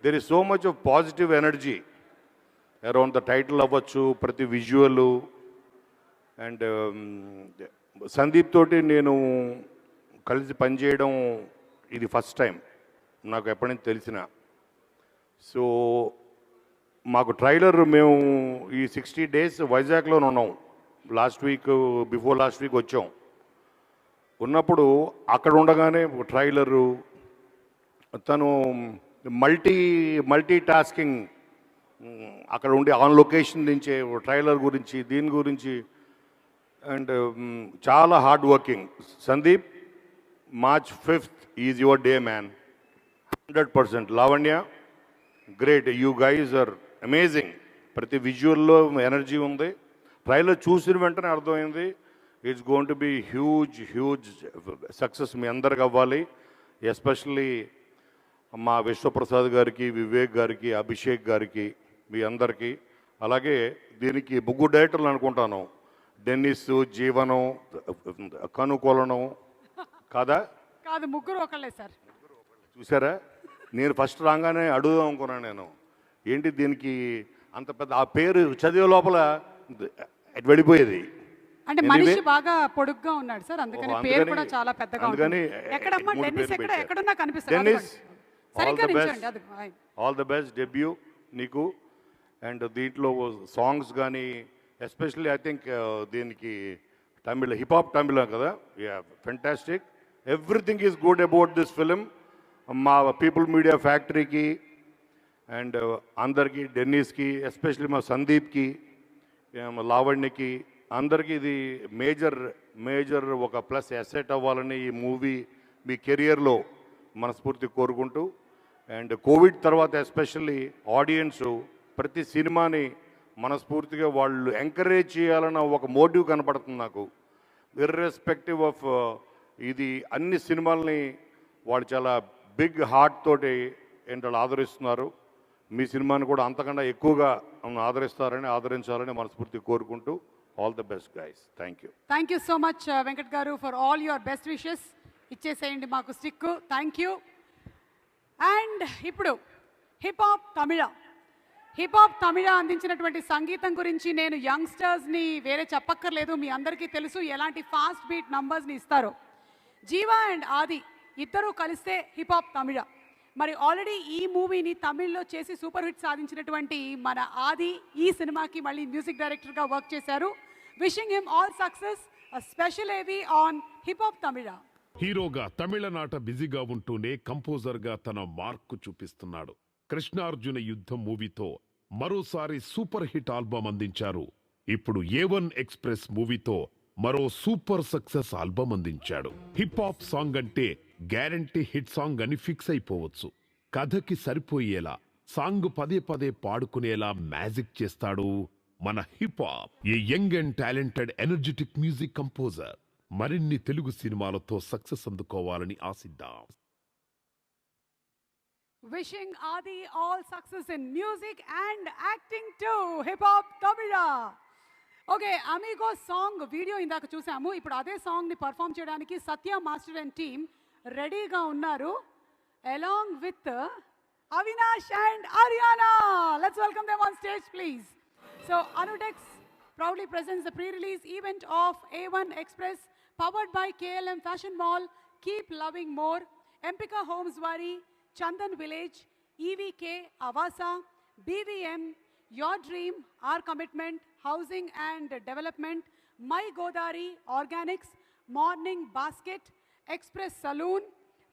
there is so much of positive energy around the title అవ్వచ్చు, ప్రతి విజువల్. అండ్ సందీప్ తోటి నేను కలిసి పనిచేయడం ఇది ఫస్ట్ టైం నాకు ఎప్పటి నుంచి తెలిసిన. సో మాకు ట్రైలర్ మేము ఈ 60 days వైజాగ్లో ఉన్నాం. Last week before last week వచ్చాం. ఉన్నప్పుడు అక్కడ ఉండగానే ట్రైలరు తను మల్టీ టాస్కింగ్ అక్కడ ఉండి ఆన్ లొకేషన్ దించే ట్రైలర్ గురించి దీని గురించి అండ్ చాలా hard working. Sandeep, March 5th is your day man. 100%. Lavanya, great, you guys are amazing. ప్రతి విజువల్లో ఎనర్జీ ఉంది. ట్రైలర్ చూసిన వెంటనే అర్థమైంది it's going to be huge success మీ అందరికి అవ్వాలి. ఎస్పెషల్లీ మా విశ్వప్రసాద్ గారికి, వివేక్ గారికి, అభిషేక్ గారికి, మీ అందరికీ. అలాగే దీనికి ముగ్గురు డైరెక్టర్లు అనుకుంటాను, డెన్నిస్, జీవనం, కనుకొలను కాదా? కాదు, ముగ్గురు ఒకళ్ళే సార్. చూసారా, నేను ఫస్ట్ రాగానే అడుగుదాం అనుకున్నాను నేను, ఏంటి దీనికి అంత పెద్ద ఆ పేరు చదివే లోపల వెళ్ళిపోయేది. అంటే మనిషి బాగా పొడుగ్గా ఉన్నాడు సార్, అందుకని పేరు కూడా చాలా పెద్దగా అందుకని ఉంటుంది. ఎక్కడమ్మా డెన్నిస్ ఎక్కడున్నా కనిపిస్తుంది. డెన్నిస్, సరిగ్గా నిల్చోండి. అది ఆల్ ద బెస్ట్ డెబ్యూ నీకు. అండ్ దీంట్లో సాంగ్స్ కానీ ఎస్పెషల్లీ ఐ థింక్ దీనికి తమిళ హిప్-హాప్ తమిళ కదా, fantastic. Everything is good about this film. మా పీపుల్ మీడియా ఫ్యాక్టరీకి అండ్ అందరికీ, డెన్నిస్కి, ఎస్పెషల్లీ మా సందీప్కి, లావణ్యకి, అందరికీ ఇది మేజర్ ఒక ప్లస్ అసెట్ అవ్వాలని ఈ మూవీ మీ కెరియర్లో మనస్ఫూర్తి కోరుకుంటూ. అండ్ కోవిడ్ తర్వాత ఎస్పెషల్లీ ఆడియన్స్ ప్రతి సినిమాని మనస్ఫూర్తిగా వాళ్ళు ఎంకరేజ్ చేయాలన్న ఒక మోటివ్ కనపడుతుంది నాకు. ఇర్రెస్పెక్టివ్ ఆఫ్ ఇది అన్ని సినిమాల్ని వాళ్ళు చాలా బిగ్ హార్ట్ తోటి ఏంటో ఆదరిస్తున్నారు. మీ సినిమాని కూడా అంతకన్నా ఎక్కువగా ఆదరించాలని మనస్ఫూర్తి కోరుకుంటూ all the best guys. Thank you. Thank you so much Venkat garu for all your best wishes. ఇచ్చేసేయండి మాకు స్టిక్. Thank you. అండ్ ఇప్పుడు హిప్ హాప్ తమిళ అందించినటువంటి సంగీతం గురించి నేను యంగ్స్టర్స్ని వేరే చెప్పక్కర్లేదు, మీ అందరికీ తెలుసు ఎలాంటి ఫాస్ట్ బీట్ నంబర్స్ని ఇస్తారో. జీవా అండ్ ఆది ఇద్దరూ కలిస్తే హిప్ హాప్ తమిళ. మరి ఆల్రెడీ ఈ మూవీని తమిళ్లో చేసి సూపర్ హిట్ సాధించినటువంటి మన ఆది ఈ సినిమాకి మళ్ళీ మ్యూజిక్ డైరెక్టర్గా వర్క్ చేశారు. Wishing him all success. అ స్పెషల్ ఏవి ఆన్ హిప్ హాప్ తమిళ. హీరోగా తమిళనాట బిజీగా ఉంటూనే కంపోజర్గా తన మార్కు చూపిస్తున్నాడు. కృష్ణార్జున యుద్ధం మూవీతో మరోసారి సూపర్ హిట్ ఆల్బమ్ అందించారు. ఇప్పుడు A1 ఎక్స్ప్రెస్ మూవీతో మరో సూపర్ సక్సెస్ ఆల్బమ్ అందించాడు. హిప్ హాప్ సాంగ్ అంటే గ్యారంటీ హిట్ సాంగ్ అని ఫిక్స్ అయిపోవచ్చు. కథకి సరిపోయేలా సాంగ్ పదే పదే పాడుకునేలా మ్యాజిక్ చేస్తాడు మన hip hop. A young and talented energetic music composer. మరిన్ని తెలుగు సినిమాలతో సక్సెస్ అందుకోవాలని ఆశిద్దాం. Wishing Adi all success in music and acting too. Hip Hop Tamila. Okay, amigo song video ఇందాక చూసాము. ఇప్పుడు అదే సాంగ్ని పర్ఫామ్ చేయడానికి సత్య మాస్టర్ అండ్ టీమ్ రెడీగా ఉన్నారు, along with Avinash and Ariyana. Let's welcome them on stage please. So Anudex proudly presents the pre-release event of A1 Express, powered by KLM Fashion Mall, Keep Loving More, Empika Homes Wari, Chandan Village, EVK, Avasa, BVM, Your Dream, Our Commitment, Housing and Development, My Godari, Organics, Morning Basket, Express Saloon,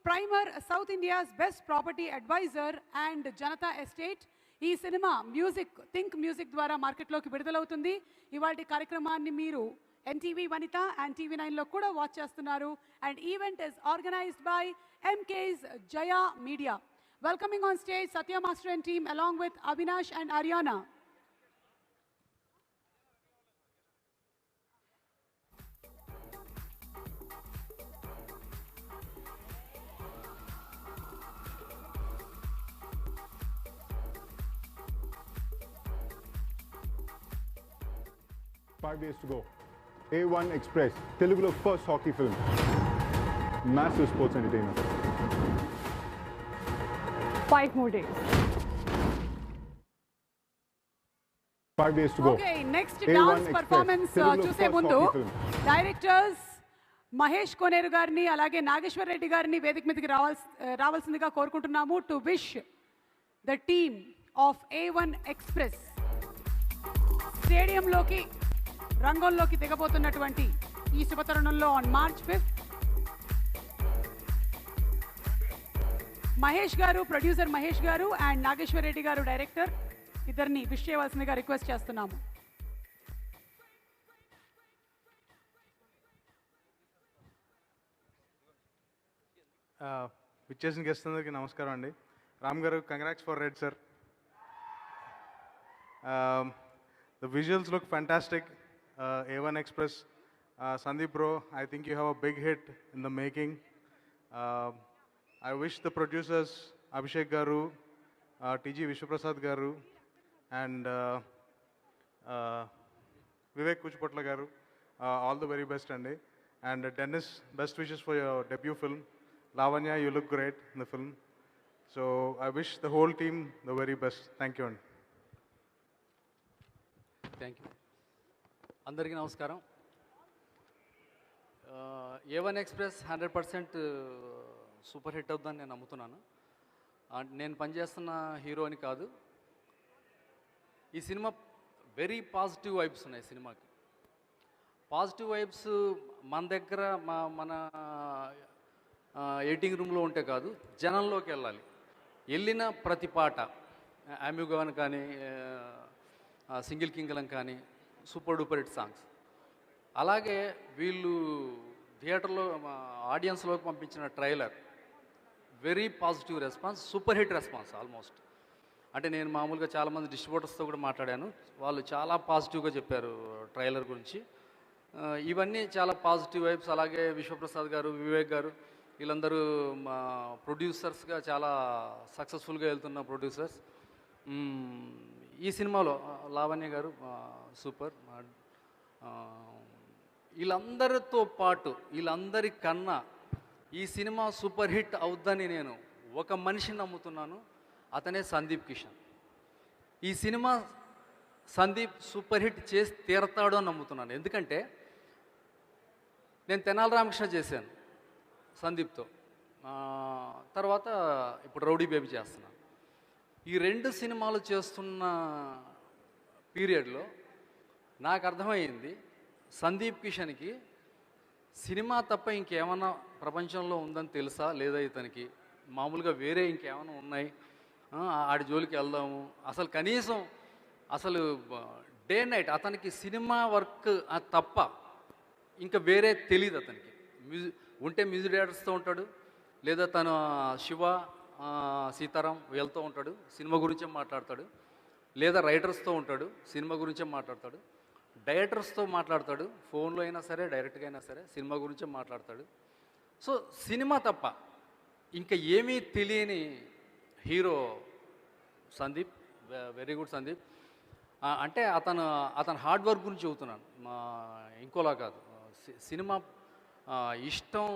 Primer, South India's Best Property Advisor and Janata Estate. ఈ cinema think music ద్వారా మార్కెట్లోకి విడుదలవుతుంది. ఇవాళ కార్యక్రమాన్ని మీరు NTV Vanitha and TV9లో కూడా watch చేస్తున్నారు. And event is organised by MK's Jaya Media. Welcoming on stage Satya Master and team along with Avinash and Aryana. Five days to go. A1 Express, Telugu's first hockey film. Massive sports entertainment. 5 more days. 5 days to go. Okay, next A1 dance Express, performance Telugu's చూసే first ముందు hockey film. Directors Mahesh Koneru గారిని అలాగే నాగేశ్వర్ రెడ్డి గారిని వేదిక మీదకి రావాల్సిందిగా కోరుకుంటున్నాము to wish the team of A1 express స్టేడియంలోకి రంగంలోకి దిగబోతున్నటువంటి ఈ శుభతరుణంలో ఆన్ March 5th మహేష్ గారు, ప్రొడ్యూసర్ మహేష్ గారు అండ్ నాగేశ్వర్ రెడ్డి గారు డైరెక్టర్, ఇద్దరిని విష్ చేయవలసిందిగా రిక్వెస్ట్ చేస్తున్నాము. విచ్చేసిన గెస్ట్ అందరికీ నమస్కారం అండి. రామ్ గారు, congrats for red sir. The visuals look fantastic. A1 Express. Sandeep bro, I think you have a big hit in the making. I wish the producers, Abhishek Garu, TG Vishwaprasad Garu, and Vivek Kuchpotla Garu, all the very best, Andy. And Dennis, best wishes for your debut film. Lavanya, you look great in the film. So I wish the whole team the very best. Thank you, Andy. Thank you. అందరికీ నమస్కారం. A1 express 100% super hit అవుతుందని నేను నమ్ముతున్నాను. నేను పనిచేస్తున్న hero అని కాదు. ఈ సినిమా వెరీ పాజిటివ్ వైబ్స్ ఉన్నాయి సినిమాకి. పాజిటివ్ వైబ్స్ మన దగ్గర మన ఎడిటింగ్ రూమ్లో ఉంటే కాదు, జనంలోకి వెళ్ళాలి. వెళ్ళిన ప్రతి పాట అమ్యూగాన్ కానీ సింగిల్ కింగలం కానీ సూపర్ డూపర్ హిట్ సాంగ్స్. అలాగే వీళ్ళు థియేటర్లో ఆడియన్స్లోకి పంపించిన trailer very positive response, super hit response almost. అంటే నేను మామూలుగా చాలామంది డిస్ట్రిబ్యూటర్స్తో కూడా మాట్లాడాను, వాళ్ళు చాలా పాజిటివ్గా చెప్పారు ట్రైలర్ గురించి. ఇవన్నీ చాలా పాజిటివ్ వైబ్స్. అలాగే విశ్వప్రసాద్ గారు, వివేక్ గారు, వీళ్ళందరూ మా ప్రొడ్యూసర్స్గా చాలా సక్సెస్ఫుల్గా వెళ్తున్న ప్రొడ్యూసర్స్. ఈ సినిమాలో లావణ్య గారు సూపర్. వీళ్ళందరితో పాటు వీళ్ళందరి కన్నా ఈ సినిమా సూపర్ హిట్ అవుద్దని నేను ఒక మనిషిని నమ్ముతున్నాను, అతనే సందీప్ కిషన్. ఈ సినిమా సందీప్ సూపర్ హిట్ చేసి తీరతాడు అని నమ్ముతున్నాను. ఎందుకంటే నేను తెనాలి రామకృష్ణ చేశాను సందీప్తో, తర్వాత ఇప్పుడు రౌడీ బేబీ చేస్తున్నాను. ఈ 2 సినిమాలు చేస్తున్న పీరియడ్లో నాకు అర్థమైంది సందీప్ కిషన్కి సినిమా తప్ప ఇంకేమన్నా ప్రపంచంలో ఉందని తెలుసా లేదా, ఇతనికి మామూలుగా వేరే ఇంకేమైనా ఉన్నాయి, ఆడి జోలికి వెళ్దాము. అసలు కనీసం అసలు డే నైట్ అతనికి సినిమా వర్క్ తప్ప ఇంకా వేరే తెలియదు అతనికి. ఉంటే మ్యూజిక్ డైరెక్టర్స్తో ఉంటాడు, లేదా తను శివ సీతారాం వెళ్తూ ఉంటాడు, సినిమా గురించే మాట్లాడతాడు, లేదా రైటర్స్తో ఉంటాడు, సినిమా గురించే మాట్లాడతాడు, డైరెక్టర్స్తో మాట్లాడతాడు, ఫోన్లో అయినా సరే డైరెక్ట్గా అయినా సరే సినిమా గురించే మాట్లాడతాడు. సో సినిమా తప్ప ఇంకా ఏమీ తెలియని hero Sandeep. Very good Sandeep. అంటే అతను హార్డ్ వర్క్ గురించి చెబుతున్నాను, ఇంకోలా కాదు. సినిమా ఇష్టం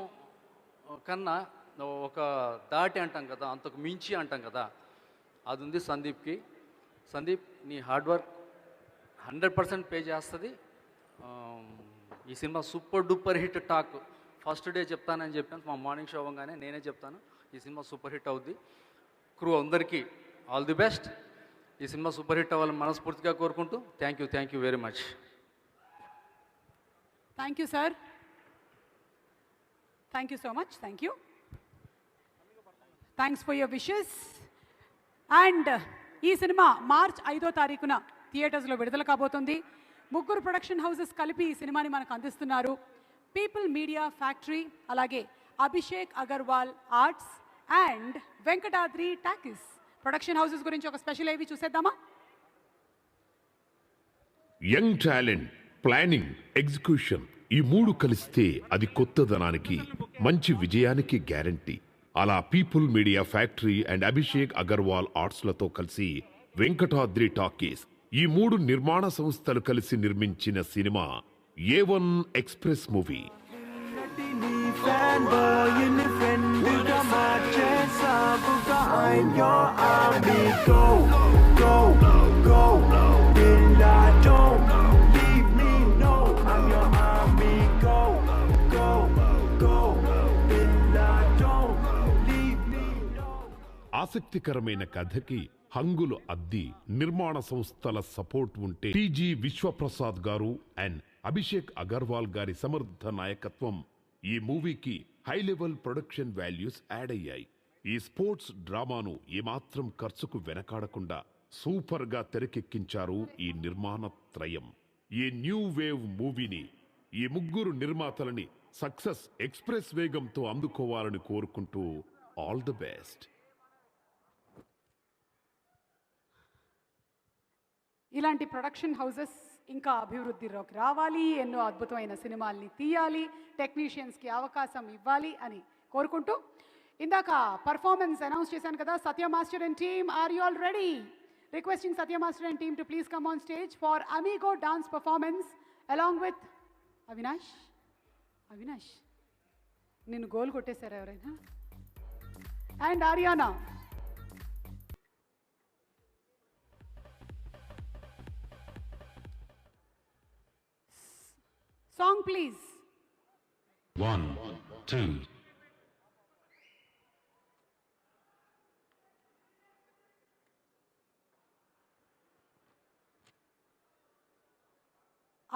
కన్నా ఒక దాటి అంటాం కదా, అంతకు మించి అంటాం కదా, అది ఉంది సందీప్కి. సందీప్, నీ హార్డ్ వర్క్ 100% పే చేస్తుంది. ఈ cinema super duper hit talk first day చెప్తానని చెప్పాను, మా మార్నింగ్ షో అవ్వగానే నేనే చెప్తాను ఈ సినిమా సూపర్ హిట్ అవుద్ది. క్రూ అందరికీ ఆల్ ది బెస్ట్. ఈ సినిమా సూపర్ హిట్ అవ్వాలని మనస్ఫూర్తిగా కోరుకుంటూ thank you very much. Thank you sir, thank you so much. Thank you, thanks for your wishes. And ఈ సినిమా మార్చ్ 5వ తారీఖున థియేటర్స్లో విడుదల కాబోతుంది. 3 ప్రొడక్షన్ హౌసెస్ కలిపి ఈ సినిమాని మనకు అందిస్తున్నారు. పీపుల్ మీడియా ఫ్యాక్టరీ, అలాగే Abhishek Agarwal arts and Venkatadri talkies. Production houses గురించి ఒక స్పెషల్ ఏవి చూసేద్దామా? యంగ్ టాలెంట్, ప్లానింగ్, ఎగ్జిక్యూషన్, ఈ 3 కలిస్తే అది కొత్తదనానికి, మంచి విజయానికి గ్యారంటీ. అలా people media factory and Abhishek Agarwal ఆర్ట్స్లతో కలిసి వెంకటాద్రి టాకీస్, ఈ 3 నిర్మాణ సంస్థలు కలిసి నిర్మించిన సినిమా A1 ఎక్స్ప్రెస్ మూవీ. ఆసక్తికరమైన కథకి హంగులు అద్ది నిర్మాణ సంస్థల సపోర్ట్ ఉంటే టీజీ విశ్వప్రసాద్ గారు అండ్ అభిషేక్ అగర్వాల్ గారి సమర్థ నాయకత్వం ఈ మూవీకి high level production values add అయ్యాయి. ఈ స్పోర్ట్స్ డ్రామాను ఏమాత్రం ఖర్చుకు వెనకాడకుండా సూపర్ గా తెరకెక్కించారు ఈ నిర్మాణ త్రయం. ఈ న్యూ వేవ్ మూవీని ఈ 3 నిర్మాతలని సక్సెస్ ఎక్స్ప్రెస్ వేగంతో అందుకోవాలని కోరుకుంటూ ఆల్ ది బెస్ట్. ఇలాంటి ప్రొడక్షన్ హౌసెస్ ఇంకా అభివృద్ధిలోకి రావాలి, ఎన్నో అద్భుతమైన సినిమాల్ని తీయాలి, టెక్నీషియన్స్కి అవకాశం ఇవ్వాలి అని కోరుకుంటూ ఇందాక పర్ఫార్మెన్స్ అనౌన్స్ చేశాను కదా. Satya master and team, are you all ready? Requesting Satya master and team to please come on stage for amigo dance performance along with Avinash. Avinash నిన్ను గోల్ కొట్టేశారా ఎవరైనా? And Aryana. Song please. 1, 2.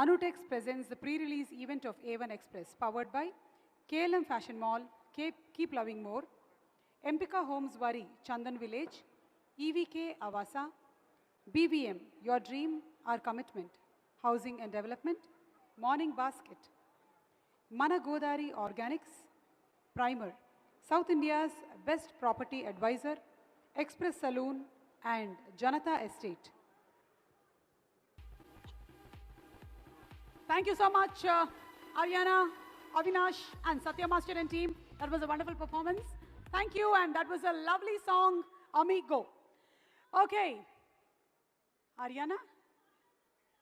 Anutex presents the pre-release event of A1 Express, powered by KLM Fashion Mall, Keep Loving More, Empika Homes Wari, Chandan Village, EVK Avasa, BVM, Your Dream, Our Commitment, Housing and Development, Morning Basket, Mana Godari Organics, Primer, South India's Best Property Advisor, Express Saloon, and Janata Estate. Thank you so much, Aryana, Avinash, and Satya Master and team. That was a wonderful performance. Thank you, and that was a lovely song, Amigo. Okay, Aryana,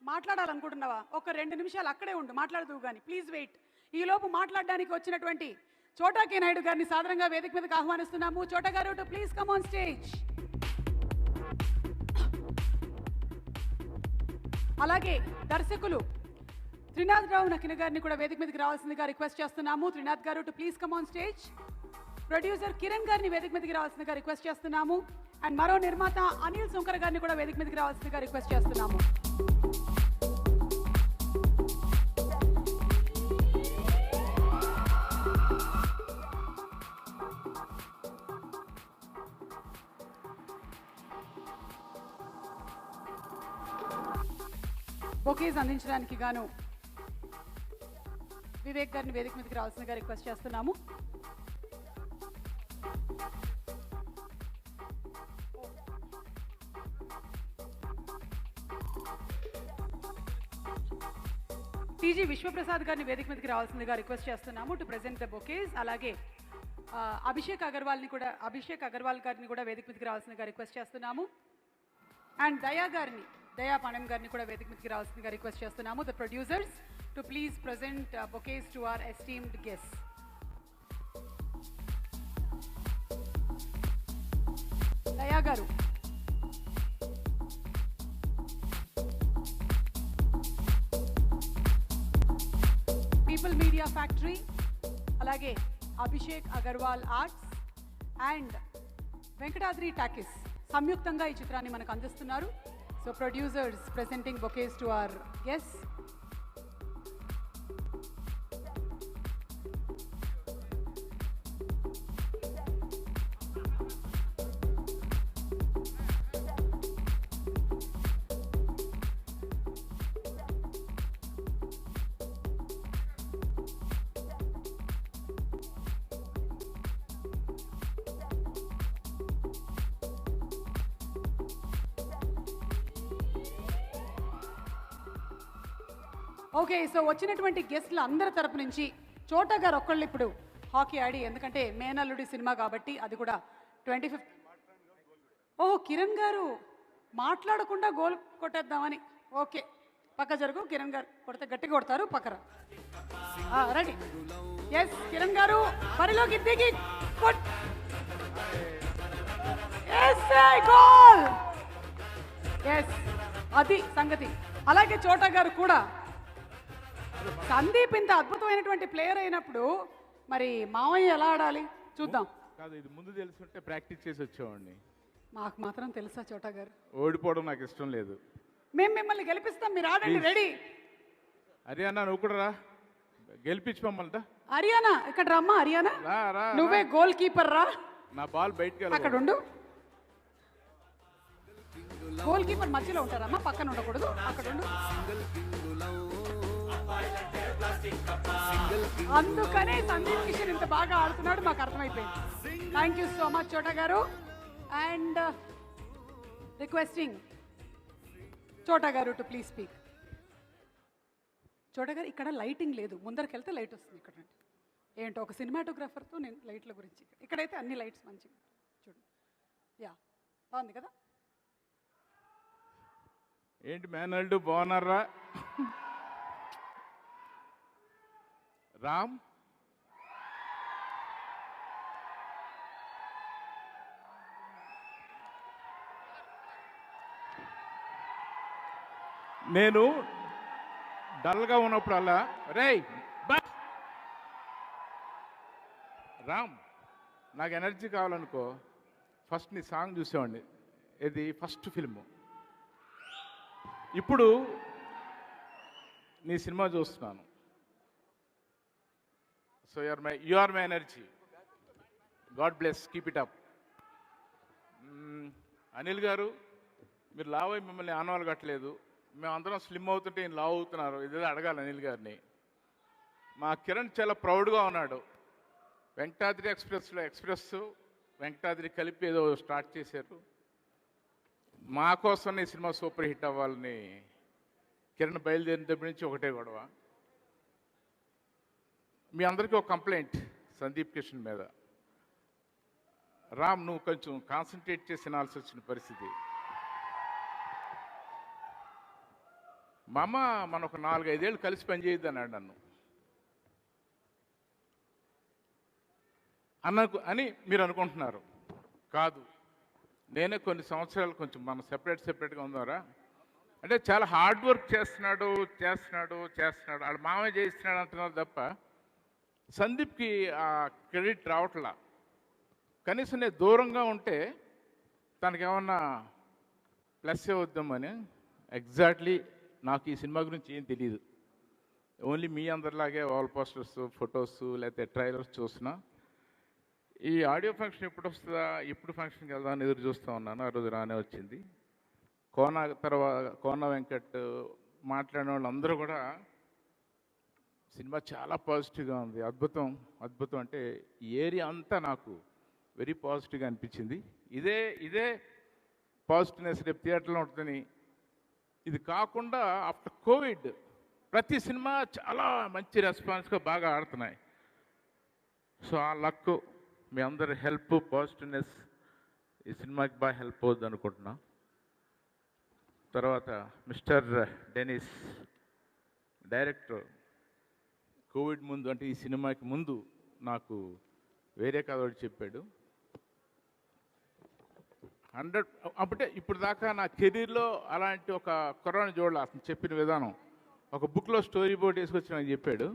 మాట్లాడాలనుకుంటున్నావా? ఒక 2 నిమిషాలు అక్కడే ఉండు, మాట్లాడదు కానీ please wait. ఈలోపు మాట్లాడడానికి వచ్చినటువంటి చోటా కే నాయుడు గారిని సాదరంగా వేదిక మీదకి ఆహ్వానిస్తున్నాము. చోటా గారు to please come on stage. అలాగే దర్శకులు త్రినాథ్ రావు నకిన గారిని కూడా వేదిక మీదకి రావాల్సిందిగా రిక్వెస్ట్ చేస్తున్నాము. త్రినాథ్ గారు to please come on stage. Producer Kiran గారిని వేదిక మీదకి రావాల్సిందిగా రిక్వెస్ట్ చేస్తున్నాము. అండ్ మరో నిర్మాత అనిల్ శంకర్ గారిని కూడా వేదిక మీదకి రావాల్సిందిగా రిక్వెస్ట్ చేస్తున్నాము. బొకేస్ అందించడానికి గాను వివేక్ గారిని వేదిక మీదకి రావాల్సిందిగా రిక్వెస్ట్ చేస్తున్నాము. టీజీ విశ్వప్రసాద్ గారిని వేదిక మీదకి రావాల్సిందిగా రిక్వెస్ట్ చేస్తున్నాము టు ప్రెజెంట్ ద బొకేస్. అలాగే అభిషేక్ అగర్వాల్ గారిని కూడా వేదిక మీదకి రావాల్సిందిగా రిక్వెస్ట్ చేస్తున్నాము. అండ్ దయా పాణం గారిని కూడా వేదిక మీదకి రావాల్సిందిగా రిక్వెస్ట్ చేస్తున్నాము. The producers to please present bouquets to our esteemed guests. దయా గారు, పీపుల్ మీడియా ఫ్యాక్టరీ, అలాగే Abhishek Agarwal arts and Venkatadri talkies సంయుక్తంగా ఈ చిత్రాన్ని మనకు అందిస్తున్నారు. So producers presenting bouquets to our guests. Okay, so వచ్చినటువంటి గెస్ట్ల అందరి తరపు నుంచి చోటా గారు ఒక్కళ్ళు ఇప్పుడు హాకీ ఆడి, ఎందుకంటే మేనల్లుడి సినిమా కాబట్టి అది కూడా 25th. ఓహో, కిరణ్ గారు మాట్లాడకుండా గోల్ కొట్టేద్దామని. ఓకే, పక్క జరుగు. కిరణ్ గారు కొడితే గట్టిగా కొడతారు, పక్కన రండి. ఎస్, కిరణ్ గారు బరిలోకి దిగి గోల్. ఎస్, అది సంగతి. అలాగే చోటా గారు కూడా, సందీప్ ఇంత అద్భుతమైనటువంటి ప్లేయర్ అయినప్పుడు మరి మామయ్య ఎలా ఆడాలి చూద్దాం. కాదు, ఇది ముందు తెలుసుంటే ప్రాక్టీస్ చేసి వచ్చేవాడిని. మాకు మాత్రం తెలుసా చోటా గారు? ఓడిపోవడం నాకు ఇష్టం లేదు. మేము మిమ్మల్ని గెలిపిస్తాం, మీరు ఆడండి. రెడీ? హరియానా నువ్వు కూడా రా, గెలిపించి మమ్మల్ని. హరియానా ఇక్కడ రమ్మా. హరియానా నువ్వే గోల్ కీపర్ రా. నా బాల్ బయటకి అక్కడ ఉండు. గోల్ కీపర్ మధ్యలో ఉంటారమ్మా, పక్కన ఉండకూడదు. అక్కడ ఉండు. అందుకనే సందీప్ కిషన్ ఇంత బాగా ఆడుతున్నాడు, మాకు అర్థమైపోయింది. థ్యాంక్ యూ సో మచ్ చోటా గారు. అండ్ రిక్వెస్టింగ్ చోటా గారు టు ప్లీజ్ స్పీక్. చూడగారు ఇక్కడ లైటింగ్ లేదు, ముందరికి వెళ్తే లైట్ వస్తుంది ఇక్కడ నుండి. ఏంటో ఒక సినిమాటోగ్రాఫర్తో నేను లైట్ల గురించి, ఇక్కడైతే అన్ని లైట్స్ మంచిగా చూడండి. యా, బాగుంది కదా. ఏంటి మేనల్డు బాగున్నారా? రామ్ నేను డల్గా ఉన్నప్పుడల్లా రేయ్ బా రామ్ నాకు ఎనర్జీ కావాలనుకో ఫస్ట్ నీ సాంగ్ చూసేవాడిని. ఇది ఫస్ట్ ఫిల్ము. ఇప్పుడు నీ సినిమా చూస్తున్నాను. So you are my energy. God bless, keep it up. Anil గారు, మీరు లావ్ అయి మిమ్మల్ని ఆనవాళ్ళు కట్టలేదు. మేమందరం స్లిమ్ అవుతుంటే ఈయన లావ్ అవుతున్నారు. ఇదేదో అడగాలి అనిల్ గారిని. మా కిరణ్ చాలా ప్రౌడ్గా ఉన్నాడు. వెంకటాద్రి ఎక్స్ప్రెస్ వెంకటాద్రి కలిపి ఏదో స్టార్ట్ చేశారు. మా కోసం ఈ సినిమా సూపర్ హిట్ అవ్వాలని కిరణ్ బయలుదేరినప్పటి నుంచి ఒకటే గొడవ. మీ అందరికీ ఒక కంప్లైంట్ సందీప్ కిషన్ మీద. రామ్, నువ్వు కొంచెం కాన్సన్ట్రేట్ చేసి వినాల్సి వచ్చిన పరిస్థితి. మా అమ్మ మన ఒక 4-5 ఏళ్ళు కలిసి పనిచేయద్దు అన్నాడు నన్ను. అని మీరు అనుకుంటున్నారు. కాదు, నేనే కొన్ని సంవత్సరాలు కొంచెం మనం సెపరేట్గా ఉందారా అంటే చాలా హార్డ్ వర్క్ చేస్తున్నాడు. వాళ్ళ మామయ్య చేస్తున్నాడు అంటున్నారు తప్ప సందీప్కి ఆ క్రెడిట్ రావట్లా. కనీసం నేను దూరంగా ఉంటే తనకేమన్నా ప్లస్ అవుద్దామని. ఎగ్జాక్ట్లీ నాకు ఈ సినిమా గురించి ఏం తెలియదు. ఓన్లీ మీ అందరిలాగే వాల్ పోస్టర్స్, ఫొటోస్, లేకపోతే ట్రైలర్స్ చూస్తున్నా. ఈ ఆడియో ఫంక్షన్ ఎప్పుడు వస్తుందా, ఎప్పుడు ఫంక్షన్కి వెళ్దామని ఎదురు చూస్తూ ఉన్నాను. ఆ రోజు రానే వచ్చింది. కోన వెంకట్ మాట్లాడిన వాళ్ళందరూ కూడా సినిమా చాలా పాజిటివ్గా ఉంది. అద్భుతం అంటే ఈ ఏరియా అంతా నాకు వెరీ పాజిటివ్గా అనిపించింది. ఇదే పాజిటివ్నెస్ రేపు థియేటర్లో ఉంటుందని. ఇది కాకుండా ఆఫ్టర్ కోవిడ్ ప్రతి సినిమా చాలా మంచి రెస్పాన్స్గా బాగా ఆడుతున్నాయి. సో ఆ లక్, మీ అందరి హెల్ప్, పాజిటివ్నెస్ ఈ సినిమాకి బాగా హెల్ప్ అవుద్ది అనుకుంటున్నా. తర్వాత మిస్టర్ డెనిస్ డైరెక్టర్ కోవిడ్ ముందు, అంటే ఈ సినిమాకి ముందు నాకు వేరే కథ ఒకటి చెప్పాడు. 100 అప్పుడే ఇప్పుడు దాకా నా కెరీర్లో అలాంటి ఒక కుర్రాన్ని చూడాలి. అతను చెప్పిన విధానం ఒక బుక్లో స్టోరీ బోర్డ్ వేసుకొచ్చిన చెప్పాడు.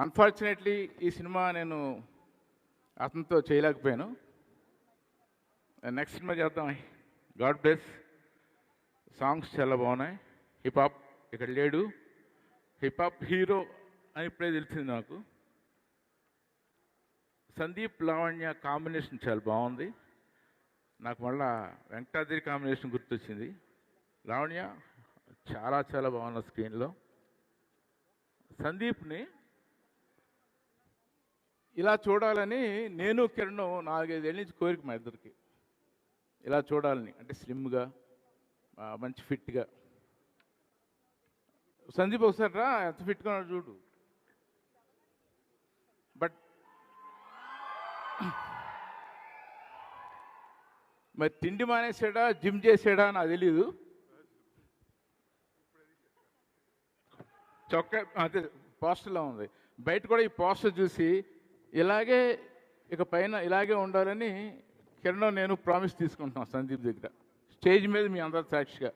అన్ఫార్చునేట్లీ ఈ సినిమా నేను అతనితో చేయలేకపోయాను. నెక్స్ట్ సినిమా చేద్దాం. God bless. సాంగ్స్ చాలా బాగున్నాయి. హిప్ హాప్ ఇక్కడ లేడు. హిప్ హాప్ హీరో అని ఇప్పుడే తెలిసింది నాకు. సందీప్ లావణ్య కాంబినేషన్ చాలా బాగుంది. నాకు మళ్ళా వెంకటాద్రి కాంబినేషన్ గుర్తొచ్చింది. లావణ్య చాలా బాగున్న స్క్రీన్లో. సందీప్ని ఇలా చూడాలని నేను కిరణ్ 4-5 ఏళ్ళ నుంచి కోరిక మా ఇద్దరికి. ఇలా చూడాలని, అంటే స్లిమ్గా, మంచి ఫిట్గా. సందీప్ ఒకసారి రా, ఎంత ఫిట్గా ఉన్నాడు చూడు. బట్ మరి తిండి మానేసాడా, జిమ్ చేసాడా నాకు తెలీదు. చొక్కా అదే పోస్టర్లో ఉంది. బయట కూడా ఈ పోస్టర్ చూసి ఇలాగే ఇక పైన ఇలాగే ఉండాలని కిరణ్ నేను ప్రామిస్ తీసుకుంటున్నాం సందీప్ దగ్గర. స్టేజ్ మీద మీ అందరి సాక్షిగా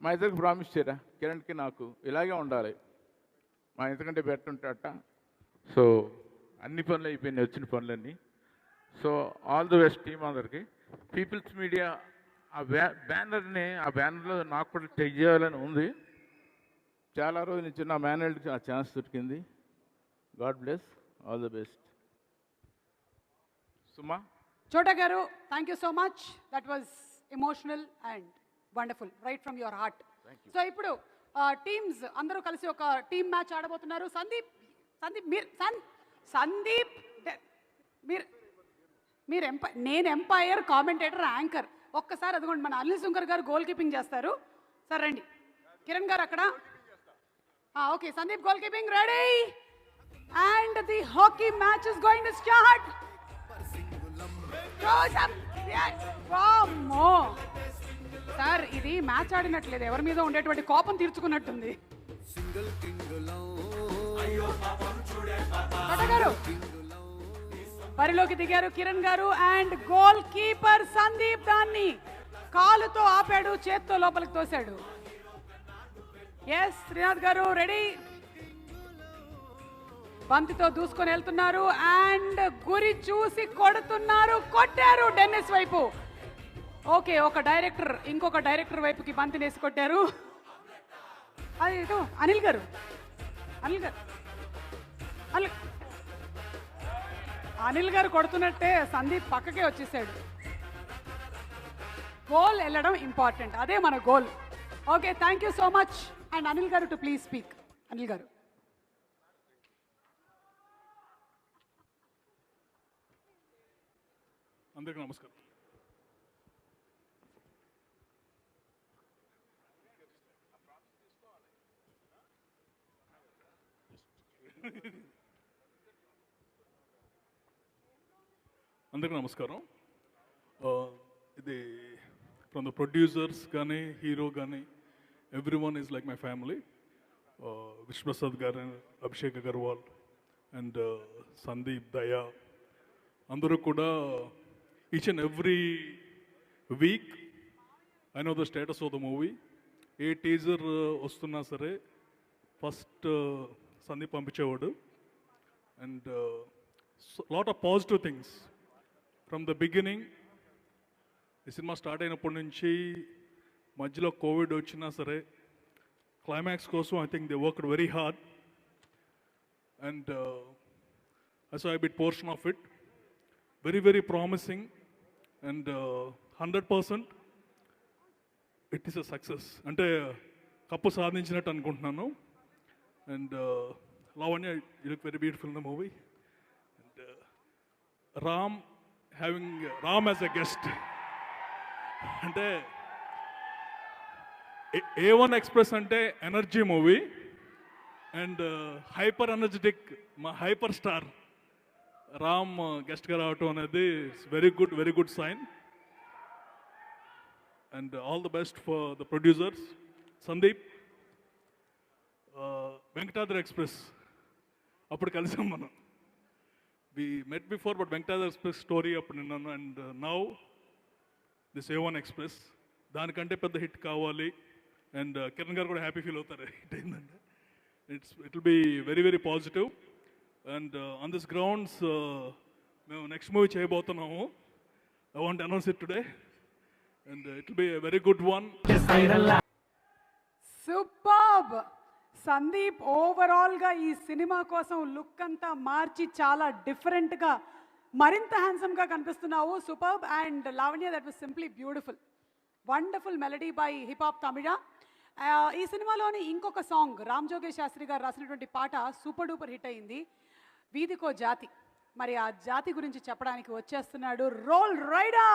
మా ఇద్దరికి ప్రామిస్ చేయరా, కిరణ్కి నాకు ఇలాగే ఉండాలి, మా ఇంతకంటే బెటర్ ఉంటాడట. సో అన్ని పనులు అయిపోయినాయి, వచ్చిన పనులన్నీ. So all the best team అందరికి. పీపుల్స్ మీడియా ఆ బ్యానర్లో నాకు కూడా టెక్ చేయాలని ఉంది. చాలా రోజుల నుంచి నా మేనేజర్కి ఆ ఛాన్స్ దొరికింది. God bless, all the best. Suma, Chota గారు, thank you so much. That was emotional and wonderful, right from your heart. So ఇప్పుడు టీమ్స్ అందరూ కలిసి ఒక టీమ్ మ్యాచ్ ఆడబోతున్నారు. సందీప్ మీరు నేను ఎంపైర్, కామెంటేటర్, యాంకర్. ఒక్కసారి అదిగోండి మన అనిల్ శంకర్ గారు గోల్ కీపింగ్ చేస్తారు. సార్ రండి. కిరణ్ గారు అక్కడ Okay, Sandeep goalkeeping ready. And the hockey match is going to start. Throws up. Yes. Wow. Sir ఇది మ్యాచ్ ఆడినట్లేదు, ఎవరి మీద ఉండేటువంటి కోపం తీర్చుకున్నట్టుంది. గారు బరిలోకి దిగారు కిరణ్ గారు అండ్ గోల్ కీపర్ సందీప్ దాన్ని కాలుతో ఆపాడు, చేత్తో లోపలికి తోశాడు. ఎస్ శ్రీనాథ్ గారు రెడీ. బంతితో దూసుకొని వెళ్తున్నారు అండ్ గురి చూసి కొడుతున్నారు, కొట్టారు డెన్నిస్ వైపు. ఓకే, ఒక డైరెక్టర్ ఇంకొక డైరెక్టర్ వైపుకి బంతిని వేసి కొట్టారు. అది ఇటు అనిల్ గారు, అనిల్ గారు, అనిల్ గారు కొడుతున్నట్టే సందీప్ పక్కకే వచ్చేసాడు. గోల్ వెళ్ళడం ఇంపార్టెంట్, అదే మన goal. Okay, thank you so much. And Anil గారు టు ప్లీజ్ స్పీక్. అనిల్ గారు. అందరికీ నమస్కారం. అందరికీ నమస్కారం. ఇది ఫ్రమ్ ద ప్రొడ్యూసర్స్ కానీ హీరో కానీ everyone is like my family. Vishwaprasad గారు, అభిషేక్ అగర్వాల్ అండ్ సందీప్, దయా అందరూ కూడా each and every week I know the status of the movie. A teaser వస్తున్నా సరే ఫస్ట్ సందీప్ పంపించేవాడు. And lot of positive things from the beginning. ఈ సినిమా స్టార్ట్ అయినప్పటి నుంచి మధ్యలో కోవిడ్ వచ్చినా సరే క్లైమాక్స్ కోసం I think they worked very hard. And I saw a bit portion of it. Very, very promising. And 100% it is a success. అంటే cup సాధించినట్టు అనుకుంటున్నాను. And Lavanya, you look very beautiful in the movie. And Ram as a guest అంటే A1 express అంటే energy movie and hyper energetic మా hyper star Ram గెస్ట్గా రావటం అనేది very good sign. And all the best for the producers. Sandeep, Venkatadri express అప్పుడు కలిసాం మనం. We met before but Venkatadri express story అప్పుడు నిన్నాను. And now this A1 express దానికంటే పెద్ద హిట్ కావాలి. అండ్ కిరణ్ గారు కూడా హ్యాపీ ఫీల్ అవుతారు హిట్ అయిందంటే. It will be very very positive. And on this grounds మేము నెక్స్ట్ మూవీ చేయబోతున్నాము. I want announce it today and it will be a very good one. Superb. Sandeep ఓవరాల్గా ఈ cinema కోసం look అంతా మార్చి చాలా డిఫరెంట్గా మరింత హ్యాండ్సమ్గా కనిపిస్తున్నావు. Superb. And Lavanya, that was simply beautiful. Wonderful melody by hip hop Tamizha. ఈ సినిమాలోని ఇంకొక సాంగ్ రామ్ జోగేష్ శాస్త్రి గారు రాసినటువంటి పాట సూపర్ డూపర్ హిట్ అయింది, వీధికో జాతి. మరి ఆ జాతి గురించి చెప్పడానికి వచ్చేస్తున్నాడు Roll Rida.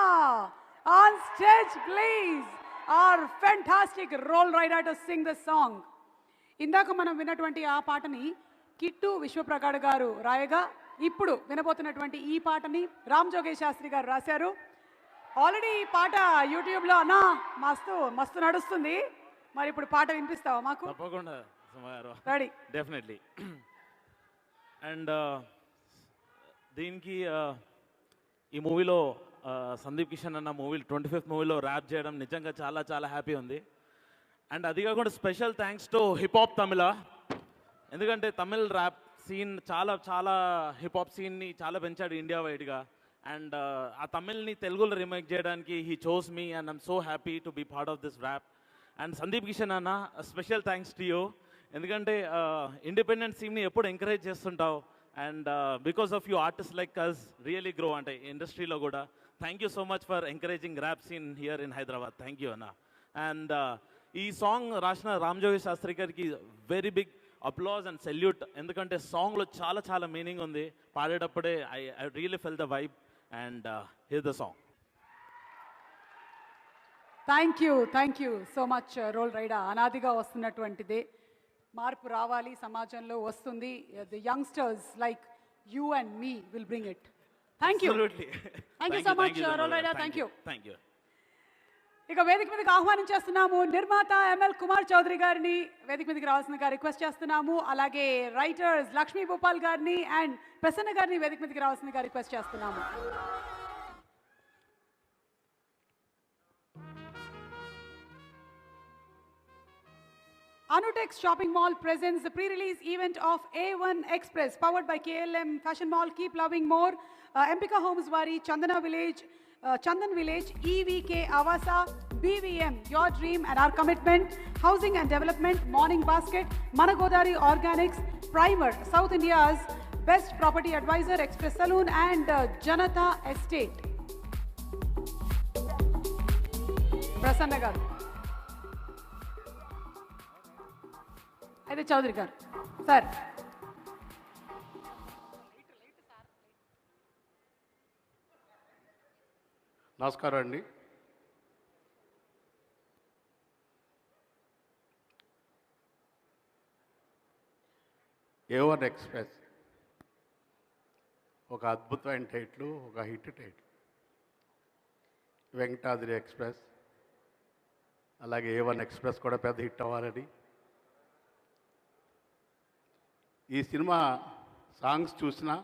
On stage please our fantastic Roll Rida to sing the song. ఇందాక మనం విన్నటువంటి ఆ పాటని కిట్టు విశ్వప్రకాడ్ గారు రాయగా, ఇప్పుడు వినబోతున్నటువంటి ఈ పాటని రామ్ జోగేష్ శాస్త్రి గారు రాశారు. ఆల్రెడీ ఈ పాట యూట్యూబ్లో అన్నా మస్తు నడుస్తుంది. మరి ఇప్పుడు పాట వినిపిస్తావా మాకు? తప్పకుండా రెడీ, డెఫినెట్లీ. అండ్ దీనికి ఈ మూవీలో సందీప్ కిషన్ అన్న మూవీలో 25th మూవీలో ర్యాప్ చేయడం నిజంగా చాలా చాలా హ్యాపీ ఉంది. అండ్ అది కాకుండా special thanks to hip hop Tamizha. ఎందుకంటే తమిళ్ ర్యాప్ సీన్ చాలా హిప్ హాప్ సీన్ని చాలా పెంచాడు ఇండియా వైడ్గా. అండ్ ఆ తమిళ్ని తెలుగులో రీమేక్ చేయడానికి he chose me and I'm so happy to be part of this rap. And Sandeep Kishan అన్న, స్పెషల్ థ్యాంక్స్ టు యూ. ఎందుకంటే ఇండిపెండెంట్ సీన్ని ఎప్పుడు ఎంకరేజ్ చేస్తుంటావు. And because of you artist like us really grow అంటే ఇండస్ట్రీలో కూడా. Thank you so much for encouraging rap scene here in Hyderabad. Thank you అన్న. And ఈ సాంగ్ రాసిన రామ్ జోగేష్ శాస్త్రి గారికి very big applause and salute. ఎందుకంటే సాంగ్లో చాలా మీనింగ్ ఉంది. పాడేటప్పుడే I really felt the vibe. And hear the song. Thank you so much. Roll Rida అనాదిగా వస్తున్నటువంటిదే. మార్పు రావాలి సమాజంలో వస్తుంది. The youngsters like you and me will bring it. Thank you. Thank you so much Rollrida. Thank you. ఇక వేదిక మీదకి ఆహ్వానం చేస్తున్నాము నిర్మాత ఎంఎల్ కుమార్ చౌదరి గారిని వేదిక మీదకి రావాల్సిందిగా రిక్వెస్ట్ చేస్తున్నాము. అలాగే రైటర్స్ లక్ష్మీ భూపాల్ గారిని అండ్ ప్రసన్న గారిని వేదిక మీదకి రావాల్సిందిగా రిక్వెస్ట్ చేస్తున్నాము. Anutex Shopping Mall presents the pre-release event of A1 Express, powered by KLM Fashion Mall. Keep loving more. Empika Homes Vari, Chandan Village, EVK Avasa, BVM, your dream and our commitment. Housing and Development, Morning Basket, Managodari Organics, Primer, South India's best property advisor, Express Saloon and Janata Estate. Prasanna garu. అయితే చౌదరి గారు sir. నమస్కారం అండి. A1 express ఒక అద్భుతమైన title, ఒక hit title. Venkatadri express, అలాగే A1 express కూడా పెద్ద హిట్ అవ్వాలని. ఈ సినిమా సాంగ్స్ చూసినా,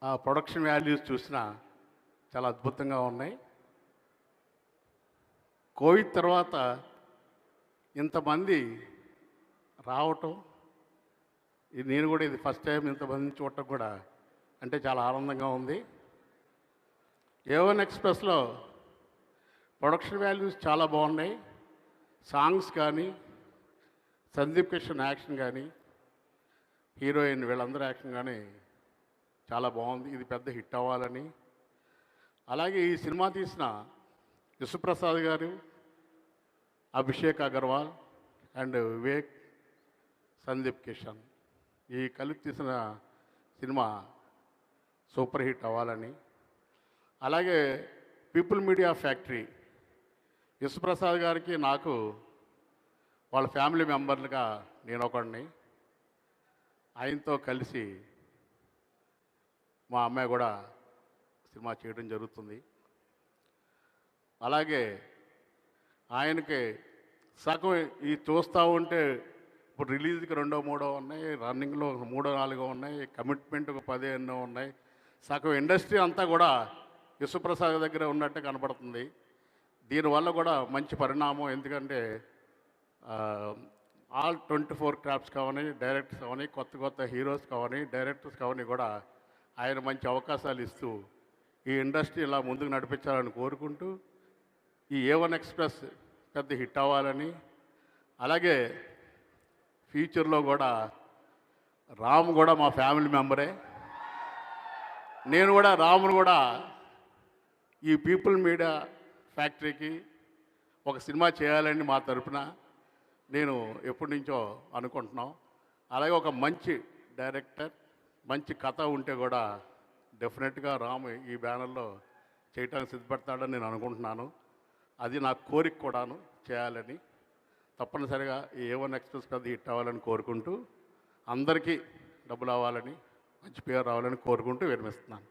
ఆ ప్రొడక్షన్ వాల్యూస్ చూసినా చాలా అద్భుతంగా ఉన్నాయి. కోవిడ్ తర్వాత ఇంతమంది రావటం, నేను కూడా ఇది ఫస్ట్ టైం ఇంతమందిని చూడటం కూడా అంటే చాలా ఆనందంగా ఉంది. A1 ఎక్స్ప్రెస్లో ప్రొడక్షన్ వాల్యూస్ చాలా బాగున్నాయి. సాంగ్స్ కానీ, సందీప్ కిషన్ యాక్షన్ కానీ, హీరోయిన్ వీళ్ళందరూ యాక్షన్ కానీ చాలా బాగుంది. ఇది పెద్ద హిట్ అవ్వాలని. అలాగే ఈ సినిమా తీసిన విశ్వప్రసాద్ గారు, అభిషేక్ అగర్వాల్ అండ్ వివేక్, సందీప్ కిషన్ ఈ కలిపి తీసిన సినిమా సూపర్ హిట్ అవ్వాలని. అలాగే పీపుల్ మీడియా ఫ్యాక్టరీ విశ్వప్రసాద్ గారికి నాకు వాళ్ళ ఫ్యామిలీ మెంబర్లుగా నేను ఒకడిని. ఆయనతో కలిసి మా అమ్మాయి కూడా సినిమా చేయడం జరుగుతుంది. అలాగే ఆయనకి సగం ఈ చూస్తూ ఉంటే ఇప్పుడు రిలీజ్కి 2, 3 ఉన్నాయి, రన్నింగ్లో 3, 4 ఉన్నాయి, కమిట్మెంట్ ఒక 10 ఎన్నో ఉన్నాయి. సగం ఇండస్ట్రీ అంతా కూడా విశ్వప్రసాద్ దగ్గర ఉన్నట్టు కనపడుతుంది. దీనివల్ల కూడా మంచి పరిణామం. ఎందుకంటే ఆల్ 24 క్రాఫ్ట్స్ కావని, డైరెక్టర్స్ కావని, కొత్త హీరోస్ కావని, డైరెక్టర్స్ కావని కూడా ఆయన మంచి అవకాశాలు ఇస్తూ ఈ ఇండస్ట్రీ ఇలా ముందుకు నడిపించాలని కోరుకుంటూ ఈ A1 ఎక్స్ప్రెస్ పెద్ద హిట్ అవ్వాలని. అలాగే ఫ్యూచర్లో కూడా రామ్ కూడా మా ఫ్యామిలీ మెంబరే. నేను కూడా రామును కూడా ఈ పీపుల్ మీడియా ఫ్యాక్టరీకి ఒక సినిమా చేయాలని మా తరపున నేను ఎప్పటి నుంచో అనుకుంటున్నాం. అలాగే ఒక మంచి డైరెక్టర్, మంచి కథ ఉంటే కూడా డెఫినెట్గా రాము ఈ బ్యానర్లో చేయటానికి సిద్ధపడతాడని నేను అనుకుంటున్నాను. అది నా కోరిక కూడాను చేయాలని. తప్పనిసరిగా ఈ A1 ఎక్స్ప్రెస్ పెద్ద హిట్ అవ్వాలని కోరుకుంటూ, అందరికీ డబ్బులు అవ్వాలని, మంచి పేరు రావాలని కోరుకుంటూ విరమిస్తున్నాను.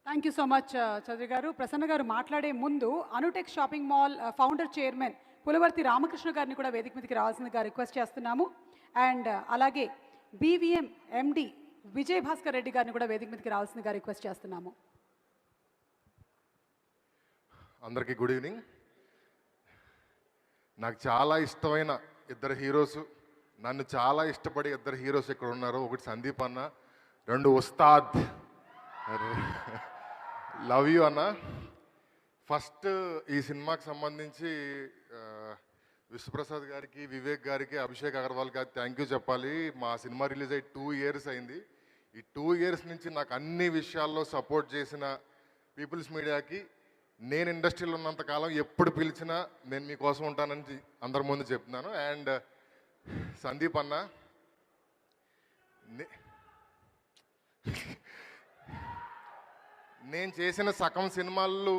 Thank you so much Chowdary గారు. ప్రసన్న గారు మాట్లాడే ముందు Anutex shopping mall founder chairman Pulavarthi Ramakrishna గారిని కూడా వేదిక మీదకి రావాల్సిందిగా రిక్వెస్ట్ చేస్తున్నాము. అండ్ అలాగే BVM MD విజయ్ భాస్కర్ రెడ్డి గారిని కూడా వేదిక మీదకి రావాల్సిందిగా రిక్వెస్ట్ చేస్తున్నాము. అందరికీ గుడ్ ఈవినింగ్. నాకు చాలా ఇష్టమైన ఇద్దరు హీరోస్, నన్ను చాలా ఇష్టపడే ఇద్దరు హీరోస్ ఇక్కడ ఉన్నారు. ఒకటి సందీప్ అన్న, 2 ఉస్తాద్. లవ్ యూ అన్న. ఫస్ట్ ఈ సినిమాకి సంబంధించి విశ్వప్రసాద్ గారికి, వివేక్ గారికి, అభిషేక్ అగర్వాల్ గారికి థ్యాంక్ యూ చెప్పాలి. మా సినిమా రిలీజ్ అయ్యి 2 ఇయర్స్ అయింది. ఈ 2 ఇయర్స్ నుంచి నాకు అన్ని విషయాల్లో సపోర్ట్ చేసిన పీపుల్స్ మీడియాకి, నేను ఇండస్ట్రీలో ఉన్నంతకాలం ఎప్పుడు పిలిచినా నేను మీకోసం ఉంటానని అందరి ముందు చెప్తున్నాను. అండ్ సందీప్ అన్న, నేను చేసిన సగం సినిమాలు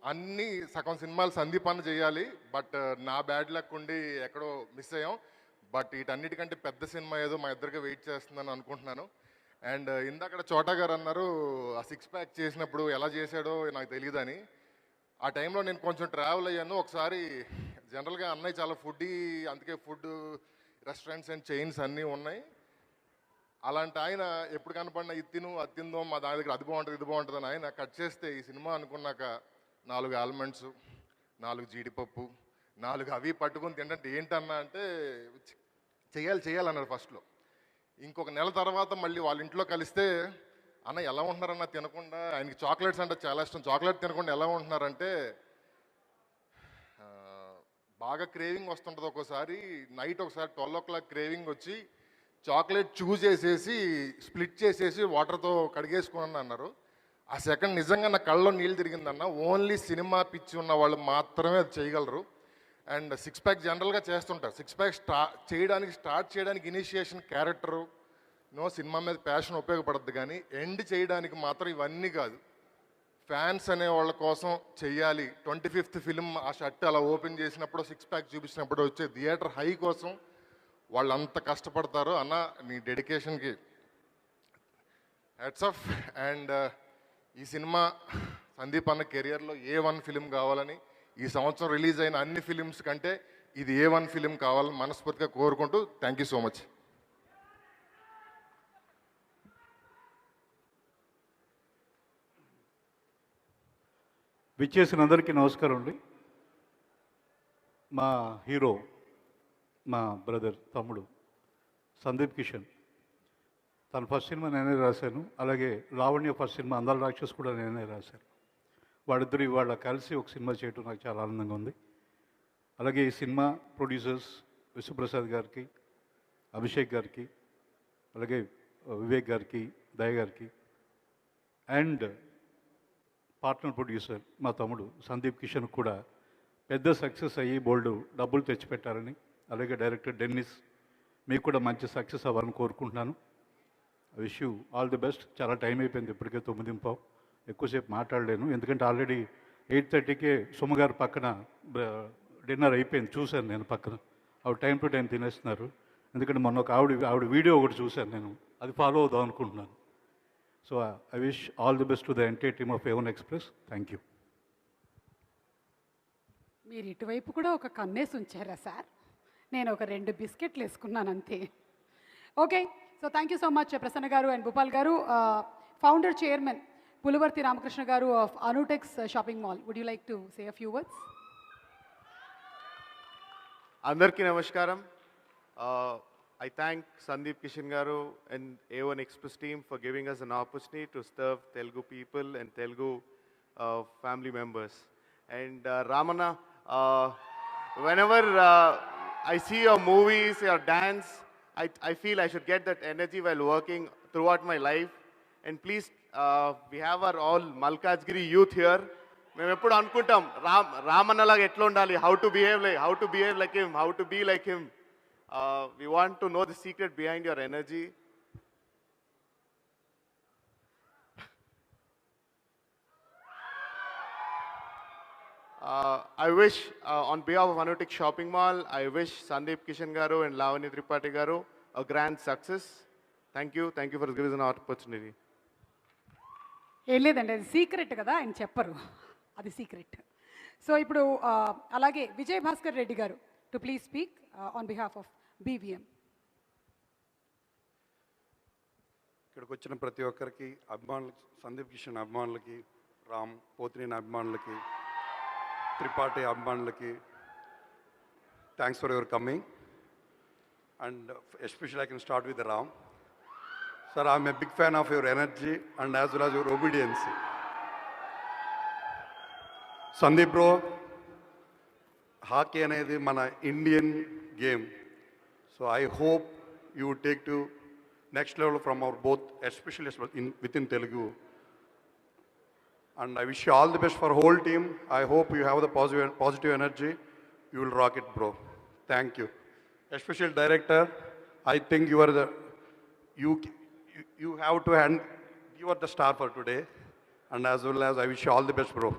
అన్ని సగం సినిమాలు సందీప్ అన్న చేయాలి, బట్ నా బ్యాడ్ లక్ ఉండి ఎక్కడో మిస్ అయ్యాం. బట్ వీటన్నిటికంటే పెద్ద సినిమా ఏదో మా ఇద్దరికి వెయిట్ చేస్తుందని అనుకుంటున్నాను. అండ్ ఇందాక చోటా గారు అన్నారు ఆ 6 ప్యాక్ చేసినప్పుడు ఎలా చేశాడో నాకు తెలియదని. ఆ టైంలో నేను కొంచెం ట్రావెల్ అయ్యాను. ఒకసారి జనరల్గా అన్నయ్య చాలా ఫుడ్డీ, అందుకే ఫుడ్ రెస్టారెంట్స్ అండ్ చైన్స్ అన్నీ ఉన్నాయి. అలాంటి ఆయన ఎప్పుడు కనపడినా ఇది తిను అది తిందో మా దాని దగ్గర అది బాగుంటుంది ఇది బాగుంటుంది అని ఆయన కట్ చేస్తే ఈ సినిమా అనుకున్నాక 4 ఆల్మండ్స్, 4 జీడిపప్పు, 4 అవి పట్టుకుని తింటే ఏంటన్నా అంటే చేయాలన్నారు ఫస్ట్లో. ఇంకొక నెల తర్వాత మళ్ళీ వాళ్ళ ఇంట్లో కలిస్తే అన్న ఎలా ఉంటున్నారన్న తినకుండా, ఆయనకి చాక్లెట్స్ అంటే చాలా ఇష్టం, చాక్లెట్ తినకుండా ఎలా ఉంటున్నారంటే బాగా క్రేవింగ్ వస్తుంటుంది. ఒక్కోసారి నైట్ ఒకసారి 12 o'clock క్రేవింగ్ వచ్చి చాక్లెట్ చూస్ చేసేసి స్ప్లిట్ చేసేసి వాటర్తో కడిగేసుకుని అన్నారు. ఆ సెకండ్ నిజంగా నా కళ్ళలో నీళ్ళు తిరిగిందన్న. ఓన్లీ సినిమా పిచ్చి ఉన్న వాళ్ళు మాత్రమే అది చేయగలరు. అండ్ 6 ప్యాక్ జనరల్గా చేస్తుంటారు. 6 ప్యాక్ స్టార్ట్ చేయడానికి ఇనిషియేషన్ క్యారెక్టరు సినిమా మీద ప్యాషన్ ఉపయోగపడద్దు, కానీ ఎండ్ చేయడానికి మాత్రం ఇవన్నీ కాదు. ఫ్యాన్స్ అనే వాళ్ళ కోసం చెయ్యాలి. 25th ఫిలిం ఆ షర్ట్ అలా ఓపెన్ చేసినప్పుడు 6 ప్యాక్ చూపించినప్పుడు వచ్చే థియేటర్ హై కోసం వాళ్ళు అంత కష్టపడతారు. అన్న నీ డెడికేషన్కి హ్యాట్స్ ఆఫ్. అండ్ ఈ సినిమా సందీప్ అన్న కెరియర్లో A1 ఫిలిం కావాలని, ఈ సంవత్సరం రిలీజ్ అయిన అన్ని ఫిలిమ్స్ కంటే ఇది A1 ఫిలిం కావాలని మనస్ఫూర్తిగా కోరుకుంటూ థ్యాంక్ యూ సో మచ్. విచ్చేసిన అందరికీ నమస్కారం అండి. మా హీరో, మా బ్రదర్ తమ్ముడు సందీప్ కిషన్, తన ఫస్ట్ సినిమా నేనే రాశాను. అలాగే లావణ్య ఫస్ట్ సినిమా అందాల రాక్షస్ కూడా నేనే రాశాను. వాళ్ళిద్దరు ఇవాళ కలిసి ఒక సినిమా చేయటం నాకు చాలా ఆనందంగా ఉంది. అలాగే ఈ సినిమా ప్రొడ్యూసర్స్ విశ్వప్రసాద్ గారికి, అభిషేక్ గారికి, అలాగే వివేక్ గారికి, దయ గారికి, అండ్ పార్ట్నర్ ప్రొడ్యూసర్ మా తమ్ముడు సందీప్ కిషన్ కూడా పెద్ద సక్సెస్ అయ్యి బోల్డ్ డబ్బులు తెచ్చిపెట్టారని, అలాగే డైరెక్టర్ డెన్నిస్ మీకు కూడా మంచి సక్సెస్ అవ్వాలని కోరుకుంటున్నాను. Wish you all the best. చాలా టైం అయిపోయింది, ఇప్పటికే 9:15. ఎక్కువసేపు మాట్లాడలేను ఎందుకంటే ఆల్రెడీ 8:30కే సుమగారు పక్కన డిన్నర్ అయిపోయింది, చూశాను నేను పక్కన. ఆవిడ టైం టు టైం తినేస్తున్నారు. ఎందుకంటే మొన్న ఒక ఆవిడ వీడియో ఒకటి చూశాను నేను, అది ఫాలో అవుదాం అనుకుంటున్నాను. So I wish all the best to the entire team of A1 Express. Thank you. మీరు ఇటువైపు కూడా ఒక కన్నేసి ఉంచారా సార్? నేను ఒక 2 బిస్కెట్లు వేసుకున్నాను అంతే. Okay, so thank you so much Prasanna గారు అండ్ భూపాల్ గారు. ఫౌండర్ చైర్మన్ పులవర్తి రామకృష్ణ గారు of Anutex shopping mall, would you like to say a few words? అందరికీ నమస్కారం. I thank Sandeep Kishan Garu and A1 Express team for giving us an opportunity to serve Telugu people and Telugu family members. And Ramana, whenever I see your movies, your dance, I feel I should get that energy while working throughout my life. And please, we have our all Malkajgiri youth here. మేము ఎప్పుడు అనుకుంటాం రామన్నలాగా ఎట్లా ఉండాలి, how to behave like him, how to be like him. We want to know the secret behind your energy. I wish, on behalf of Anutik Shopping Mall, I wish Sandeep Kishan Garu and Lavanya Tripathi Garu a grand success. Thank you for giving us an opportunity. ఏం లేదండి, అది secret కదా, ఆయన చెప్పరు, అది secret. So ఇప్పుడు అలాగే విజయ్ భాస్కర్ రెడ్డి గారు to please speak on behalf of BVM. ఇక్కడికి వచ్చిన ప్రతి ఒక్కరికి, అభిమానులకి, సందీప్ కిషన్ అభిమానులకి, రామ్ పోతినేని అభిమానులకి, త్రిపాఠి అభిమానులకి, thanks for your coming. And especially I can start with Ram. Sir, I'm a big fan of your energy and as well as your obedience. Sandeep bro, hockey అనేది మన Indian game. So I hope you take to next level from our both especially with in Telugu. And I wish you all the best for whole team. I hope you have the positive energy. You will rock it bro. Thank you. Special director, I think you are the you have to hand, you are the star for today, and as well as I wish you all the best bro.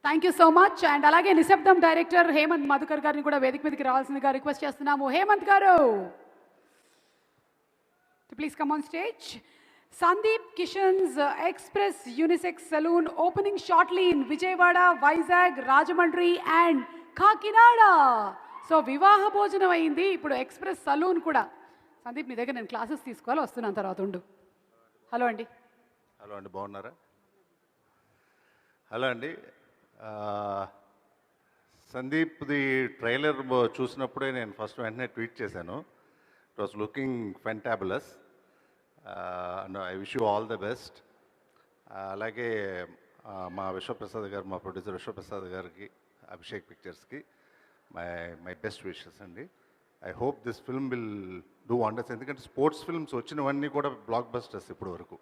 Thank you so much. And అలాగే నిశ్శబ్దం director Hemant Madhukar గారిని కూడా వేదిక మీదకి రావాల్సిందిగా request చేస్తున్నాము. హేమంత్ గారు, please come on stage. Sandeep Kishan's express unisex salon opening shortly in Vijayawada, Vizag, Rajahmundry and Kakinada. So Vivaha Bhojanam అయింది, ఇప్పుడు ఎక్స్ప్రెస్ సలూన్ కూడా. సందీప్, నీ దగ్గర నేను క్లాసెస్ తీసుకోవాలి, వస్తున్నాను తర్వాత ఉండు. హలో అండి. హలో అండి, బాగున్నారా? హలో అండి. సందీప్ది ట్రైలర్ చూసినప్పుడే నేను ఫస్ట్ వెంటనే ట్వీట్ చేశాను. It was looking fantabulous. I wish you all the best. అలాగే మా విశ్వప్రసాద్ గారు, మా ప్రొడ్యూసర్ విశ్వప్రసాద్ గారికి, అభిషేక్ పిక్చర్స్కి మై బెస్ట్ విషెస్ అండి. I hope this film will do wonders. ఎందుకంటే స్పోర్ట్స్ ఫిల్మ్స్ వచ్చినవన్నీ కూడా బ్లాక్ బస్టర్స్ ఇప్పటి వరకు.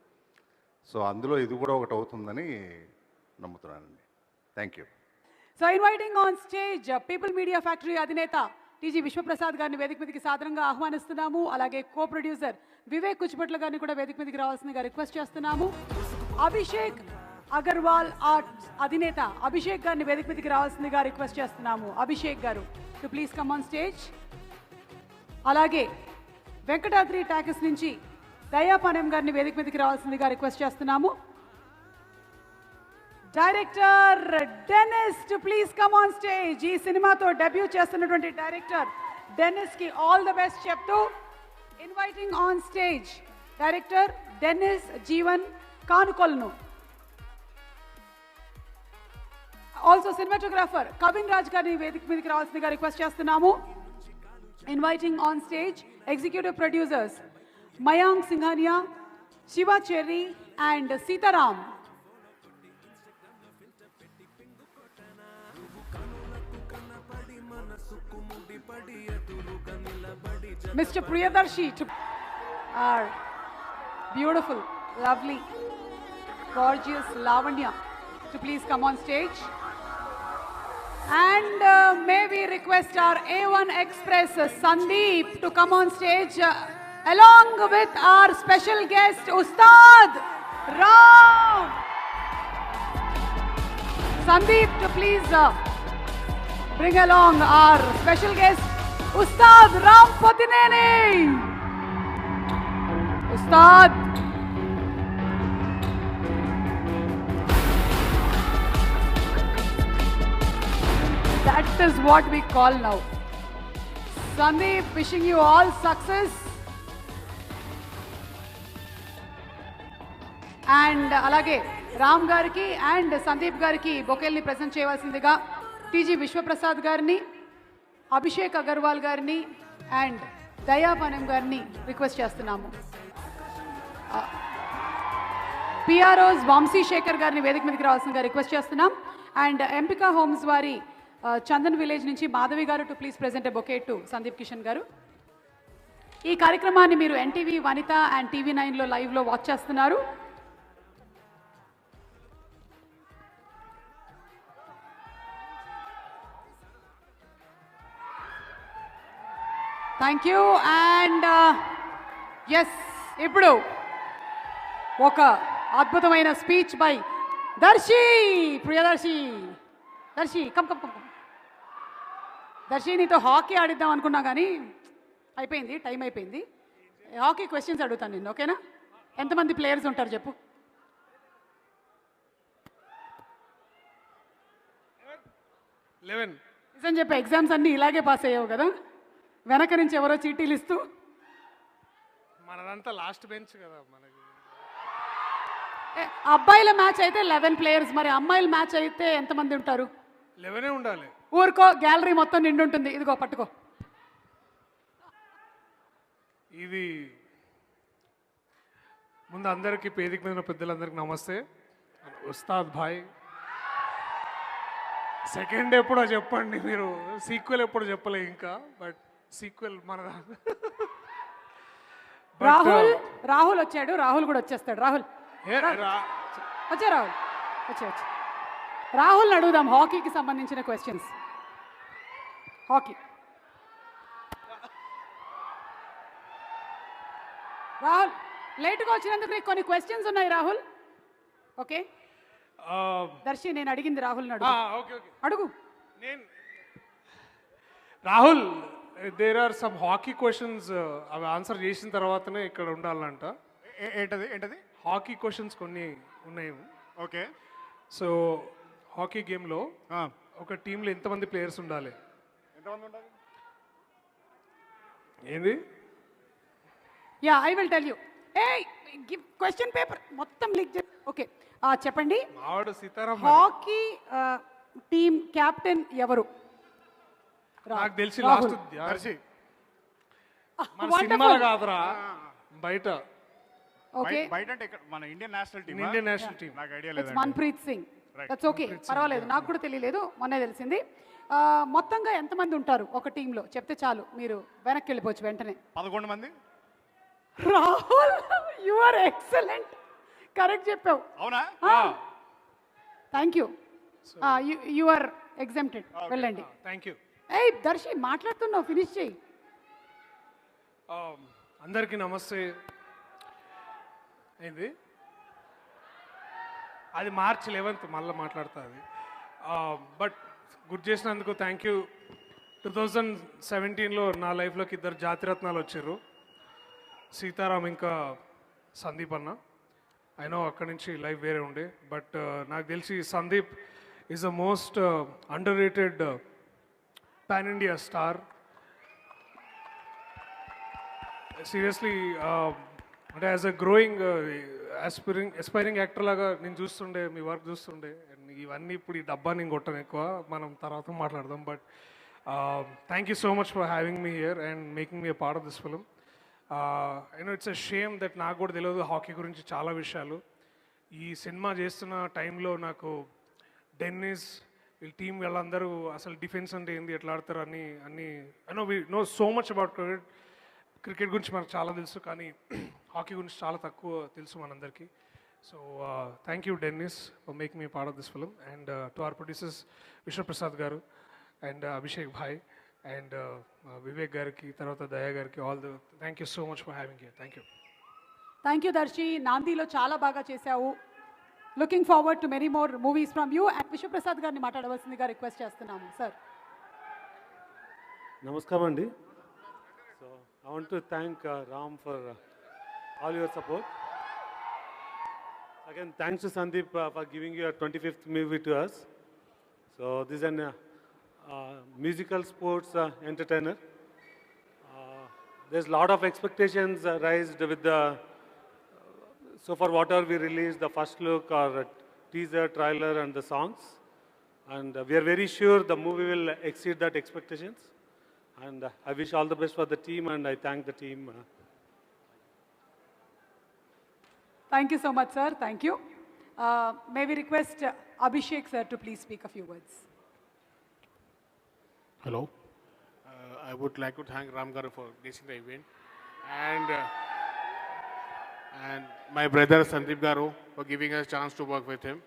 సో అందులో ఇది కూడా ఒకటి అవుతుందని నమ్ముతున్నానండి. Thank you. So inviting on stage people media factory అధినేత టీజీ విశ్వప్రసాద్ గారిని వేదిక మీదకి సాదరంగా ఆహ్వానిస్తున్నాము. అలాగే కో ప్రొడ్యూసర్ వివేక్ కుచిపట్ల గారిని కూడా వేదిక మీదకి రావాల్సిందిగా రిక్వెస్ట్ చేస్తున్నాము. అభిషేక్ అగర్వాల్ ఆర్ట్స్ అధినేత అభిషేక్ గారిని వేదిక మీదకి రావాల్సిందిగా రిక్వెస్ట్ చేస్తున్నాము. అభిషేక్ గారు to please come on stage. అలాగే వెంకటాద్రి టాకీస్ నుంచి దయాపానెం గారిని వేదిక మీదకి రావాల్సిందిగా రిక్వెస్ట్ చేస్తున్నాము. Director Dennis to please come on stage. ఈ సినిమాతో డెబ్యూ చేస్తున్నటువంటి డైరెక్టర్ డెనిస్ కి ఆల్ ద బెస్ట్ చెప్తూ inviting on stage director Dennis Jeevan Kanukolanu. Also cinematographer Kavin Raj గారిని వేదిక మీదకి రావాల్సిందిగా రిక్వెస్ట్ చేస్తున్నాము. Inviting on stage executive producers Mayank Singhania, Shiva Cherry and Sitaram. Mr. Priyadarshi to our beautiful, lovely, gorgeous Lavanya to please come on stage. And may we request our A1 Express Sandeep to come on stage along with our special guest Ustad Ram. Sandeep to please bring along our special guest Ustad Ram Potineni. Ustad. That is what we call now. Sandeep, wishing you all success. And alage Ram gariki and Sandeep gariki bouquet ni present cheyavalsindiga TG Vishwaprasad గారిని, అభిషేక్ అగర్వాల్ గారిని and దయాపానెం గారిని request చేస్తున్నాము. PROs Vamsi Shekhar గారిని వేదిక మీదకి రావాల్సిందిగా request చేస్తున్నాం. And ఎంపికా homes వారి చందన్ విలేజ్ నుంచి మాధవి గారు to please present a bouquet to Sandeep Kishan గారు. ఈ కార్యక్రమాన్ని మీరు ఎన్టీవీ వనిత అండ్ టీవీ 9లో లైవ్లో వాచ్ చేస్తున్నారు. Thank you. అండ్ ఎస్, ఇప్పుడు ఒక అద్భుతమైన speech by Darshi. Priyadarshi, Darshi come come come. Darshi, నీతో హాకీ ఆడిద్దాం అనుకున్నా కానీ అయిపోయింది, టైం అయిపోయింది. హాకీ క్వశ్చన్స్ అడుగుతాను నేను, ఓకేనా? ఎంతమంది ప్లేయర్స్ ఉంటారు చెప్పు. 11. నిజం చెప్పే, ఎగ్జామ్స్ అన్నీ ఇలాగే పాస్ అయ్యావు కదా, వెనక నుంచి ఎవరో చీటీలు ఇస్తూ. మనదంతా లాస్ట్ బెంచ్ కదా మనకి. అబ్బాయిల మ్యాచ్ అయితే 11 ప్లేయర్స్, మరి అమ్మాయిల మ్యాచ్ అయితే ఎంతమంది ఉంటారు? 11 ఉండాలి. ఊరుకో, గ్యాలరీ మొత్తం నిండుంటుంది. ఇదిగో పట్టుకో. ఇది ముందు అందరికీ వేదిక మీద ఉన్న పెద్దలందరికీ నమస్తే. ఉస్తాద్ భాయ్, సెకండ్ ఎప్పుడో చెప్పండి మీరు, సీక్వెల్ ఎప్పుడో చెప్పలే ఇంకా, బట్ సీక్వెల్ మన రాహుల్ వచ్చాడు, రాహుల్ కూడా వచ్చేస్తాడు. రాహుల్ వచ్చా, రాహుల్ వచ్చా. రాహుల్ని అడుగుదాం హాకీకి సంబంధించిన క్వశ్చన్స్. హాకీ రాహుల్, లేటుగా వచ్చినందుకు నీకు కొన్ని క్వశ్చన్స్ ఉన్నాయి రాహుల్. ఓకే, దర్శి నేను అడిగింది రాహుల్ని అడుగు. ఓకే ఓకే అడుగు. నేను Rahul there are some hockey questions అవి ఆన్సర్ చేసిన తర్వాతనే ఇక్కడ ఉండాలంట. ఏంటది ఏంటది? హాకీ క్వశ్చన్స్ కొన్ని ఉన్నాయి. ఓకే. సో హాకీ గేమ్లో ఒక టీంలో ఎంతమంది ప్లేయర్స్ ఉండాలి? ఎంతమంది ఉండాలి? ఏంది? Yeah I will tell you. A question paper మొత్తం లీక్ చేసి ఓకే చెప్పండి. మావాడు సీతారాం. హాకీ టీమ్ కెప్టెన్ ఎవరు? నాకు తెలిసి లాస్ట్ మన సినిమాలో కాదురా, బయట. ఓకే, బయట అంటే ఇక్కడ మన Indian national team. Indian national team. నాకు ఐడియా లేదు. మన్ప్రీత్ సింగ్. దట్స్ ఓకే, పర్వాలేదు, నాకు కూడా తెలియలేదు, మొన్నే తెలిసింది. మొత్తంగా ఎంతమంది ఉంటారు ఒక టీంలో చెప్తే చాలు, మీరు వెనక్కి వెళ్ళిపోవచ్చు వెంటనే. 11 మంది. Rahul you are excellent, correct చెప్పావు. అవునా? Thank you. You are exempted, వెళ్ళండి. Thank you. ఏయ్ దర్శి మాట్లాడుతున్నావు, ఫినిష్ చేయి. అందరికీ నమస్తే. ఏంది అది మార్చ్ 11th మళ్ళీ మాట్లాడుతా అది. బట్ గుర్తు చేసినందుకు థ్యాంక్ యూ. 2017లో నా లైఫ్లోకి 2 జాతిరత్నాలు వచ్చారు, సీతారాం ఇంకా సందీప్ అన్న. అయినో అక్కడి నుంచి లైఫ్ వేరే ఉండే, బట్ నాకు తెలిసి Sandeep is the most underrated pan India star. Seriously అంటే as a growing aspiring actor లాగా నేను చూస్తుండే, మీ వర్క్ చూస్తుండే. అండ్ ఇవన్నీ ఇప్పుడు ఈ డబ్బా నేను కొట్టను ఎక్కువ, మనం తర్వాత మాట్లాడదాం. But thank you so much for having me here and making me a part of this film. You know it's a shame that నాకు కూడా తెలియదు హాకీ గురించి చాలా విషయాలు. ఈ సినిమా చేస్తున్న టైంలో నాకు డెన్నిస్ వీళ్ళ టీం వీళ్ళందరూ అసలు డిఫెన్స్ అంటే ఏంది, ఎట్లా ఆడతారు అని I know so much about cricket గురించి మనకు చాలా తెలుసు, కానీ హాకీ గురించి చాలా తక్కువ తెలుసు మనందరికీ. So thank you Dennis for making me part of this film. And to our producers Vishwaprasad గారు అండ్ అభిషేక్ భాయ్ అండ్ వివేక్ గారికి, తర్వాత దయా గారికి, all the thank you so much for having here. Thank you. Thank you Darshi, నాందిలో చాలా బాగా చేశావు. Looking forward to many more movies from you. And Vishwaprasad గారిని మాట్లాడవలసిందిగా రిక్వెస్ట్ చేస్తున్నాము సార్. నమస్కారం అండి. So I want to thank Ram for all your support. Again, thanks to Sandeep for giving your 25th movie to us. So this is an musical sports entertainer. There's a lot of expectations raised with the, so far whatever we released, the first look or teaser, trailer and the songs. And we are very sure the movie will exceed that expectations. And I wish all the best for the team and I thank the team. Thank you so much, sir. Thank you. May we request Abhishek, sir, to please speak a few words. Hello. I would like to thank Ram Garu for gracing the event, and my brother Sandeep Garu for giving us a chance to work with him,